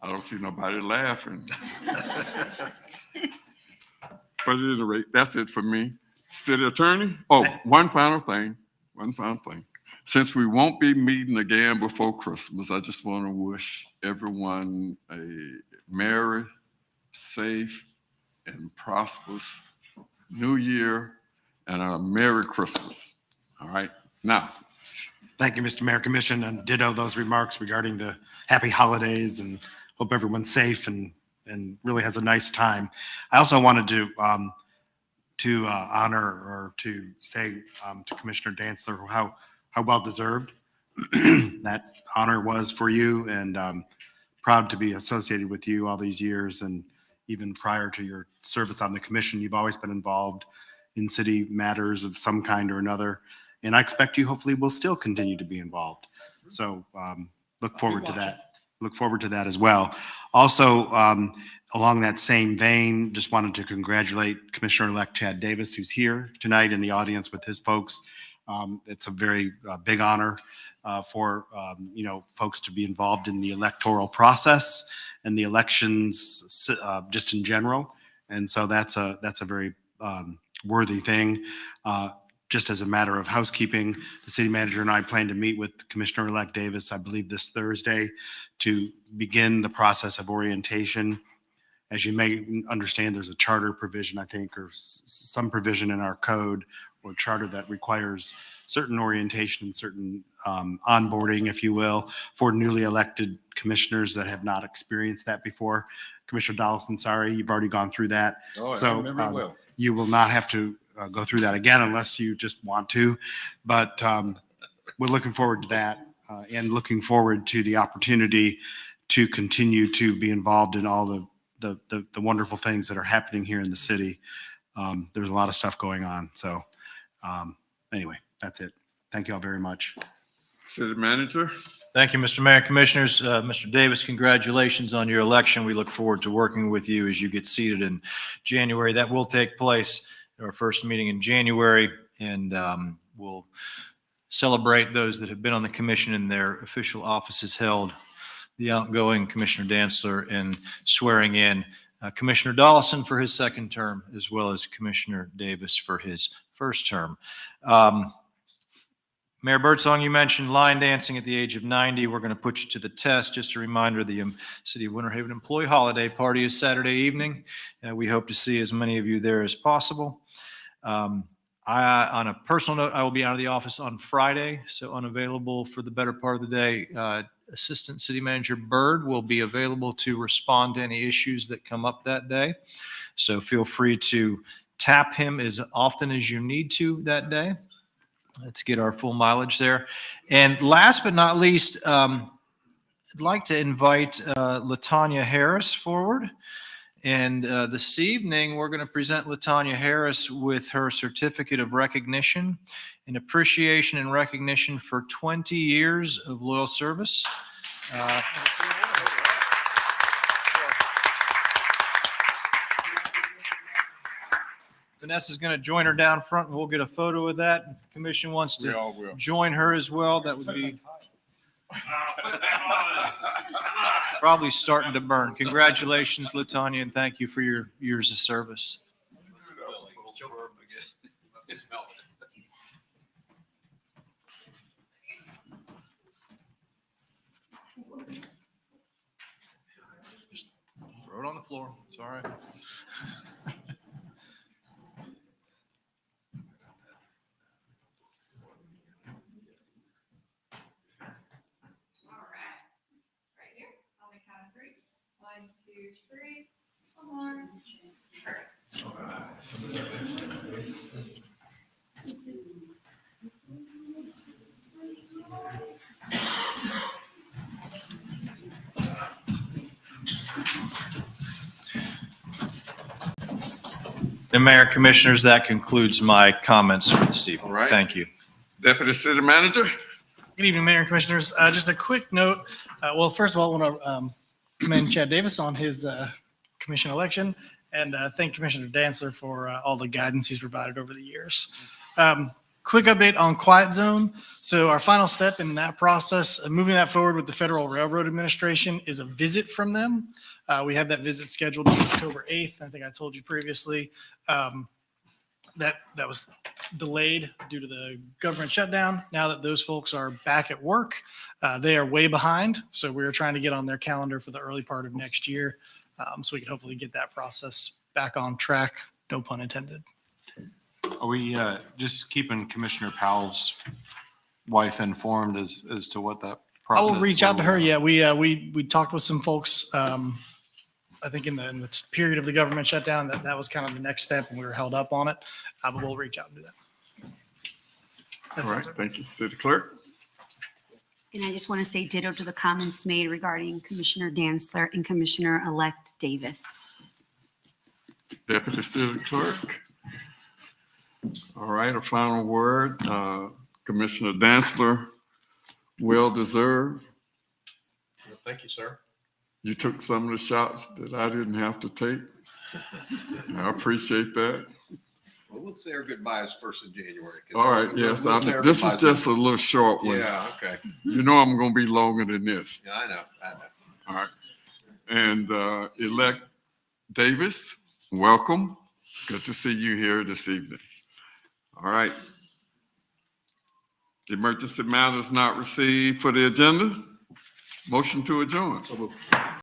S2: I don't see nobody laughing. But at any rate, that's it for me. City Attorney? Oh, one final thing. Since we won't be meeting again before Christmas, I just want to wish everyone a merry, safe, and prosperous New Year and a Merry Christmas. All right. Now,
S6: Thank you, Mr. Mayor Commission, and ditto those remarks regarding the happy holidays, and hope everyone's safe and really has a nice time. I also wanted to honor or to say to Commissioner Dantzler how well deserved that honor was for you, and proud to be associated with you all these years. And even prior to your service on the commission, you've always been involved in city matters of some kind or another. And I expect you hopefully will still continue to be involved. So look forward to that. Look forward to that as well. Also, Along that same vein, just wanted to congratulate Commissioner-elect Chad Davis, who's here tonight in the audience with his folks. It's a very big honor for folks to be involved in the electoral process and the elections just in general. And so that's a very worthy thing. Just as a matter of housekeeping, the city manager and I plan to meet with Commissioner-elect Davis, I believe this Thursday, to begin the process of orientation. As you may understand, there's a charter provision, I think, or some provision in our code or charter that requires certain orientation and certain onboarding, if you will, for newly elected commissioners that have not experienced that before. Commissioner Donaldson, sorry, you've already gone through that.
S10: Oh, I
S6: So
S10: remember it well.
S6: you will not have to go through that again unless you just want to. But we're looking forward to that and looking forward to the opportunity to continue to be involved in all the wonderful things that are happening here in the city. There's a lot of stuff going on. So anyway, that's it. Thank you all very much.
S2: City Manager?
S1: Thank you, Mr. Mayor, Commissioners. Mr. Davis, congratulations on your election. We look forward to working with you as you get seated in January. That will take place at our first meeting in January, and we'll celebrate those that have been on the commission in their official offices held, the outgoing Commissioner Dantzler, and swearing in Commissioner Dawson for his second term, as well as Commissioner Davis for his first term. Mayor Birdsong, you mentioned line dancing at the age of 90. We're going to put you to the test. Just a reminder, the City of Winter Haven Employee Holiday Party is Saturday evening. We hope to see as many of you there as possible. On a personal note, I will be out of the office on Friday, so unavailable for the better part of the day. Assistant City Manager Byrd will be available to respond to any issues that come up that day. So feel free to tap him as often as you need to that day. Let's get our full mileage there. And last but not least, I'd like to invite LaTanya Harris forward. And this evening, we're going to present LaTanya Harris with her certificate of recognition in appreciation and recognition for 20 years of loyal service. Vanessa's going to join her down front, and we'll get a photo of that. If the commission wants to join her as well, that would be probably starting to burn. Congratulations, LaTanya, and thank you for your years of service. Just throw it on the floor. It's all right.
S9: One, two, three. One more.
S1: And Mayor, Commissioners, that concludes my comments for this evening.
S2: All right.
S1: Thank you.
S2: Deputy City Manager?
S15: Good evening, Mayor and Commissioners. Just a quick note. Well, first of all, I want to commend Chad Davis on his commission election and thank Commissioner Dantzler for all the guidance he's provided over the years. Quick update on Quiet Zone. So our final step in that process, moving that forward with the Federal Railroad Administration, is a visit from them. We have that visit scheduled on October 8th. I think I told you previously. That was delayed due to the government shutdown. Now that those folks are back at work, they are way behind. So we're trying to get on their calendar for the early part of next year, so we can hopefully get that process back on track. No pun intended.
S12: Are we just keeping Commissioner Powell's wife informed as to what that
S15: I
S12: process?
S15: will reach out to her. Yeah, we talked with some folks. I think in the period of the government shutdown, that was kind of the next step, and we were held up on it. But we'll reach out and do that.
S2: All right, thank you, City Clerk.
S8: And I just want to say ditto to the comments made regarding Commissioner Dantzler and Commissioner-elect Davis.
S2: Deputy City Clerk. All right, a final word. Commissioner Dantzler, well deserved.
S10: Thank you, sir.
S2: You took some of the shots that I didn't have to take. I appreciate that.
S10: Well, we'll say our goodbyes 1st of January. 'cause
S2: All right, yes,
S10: we'll say our
S2: this is
S10: goodbyes.
S2: just a little short one.
S10: Yeah, okay.
S2: You know I'm gonna be longer than this.
S10: Yeah, I know.
S2: All right. And elect Davis, welcome. Good to see you here this evening. All right. Emergency matters not received for the agenda. Motion to adjourn.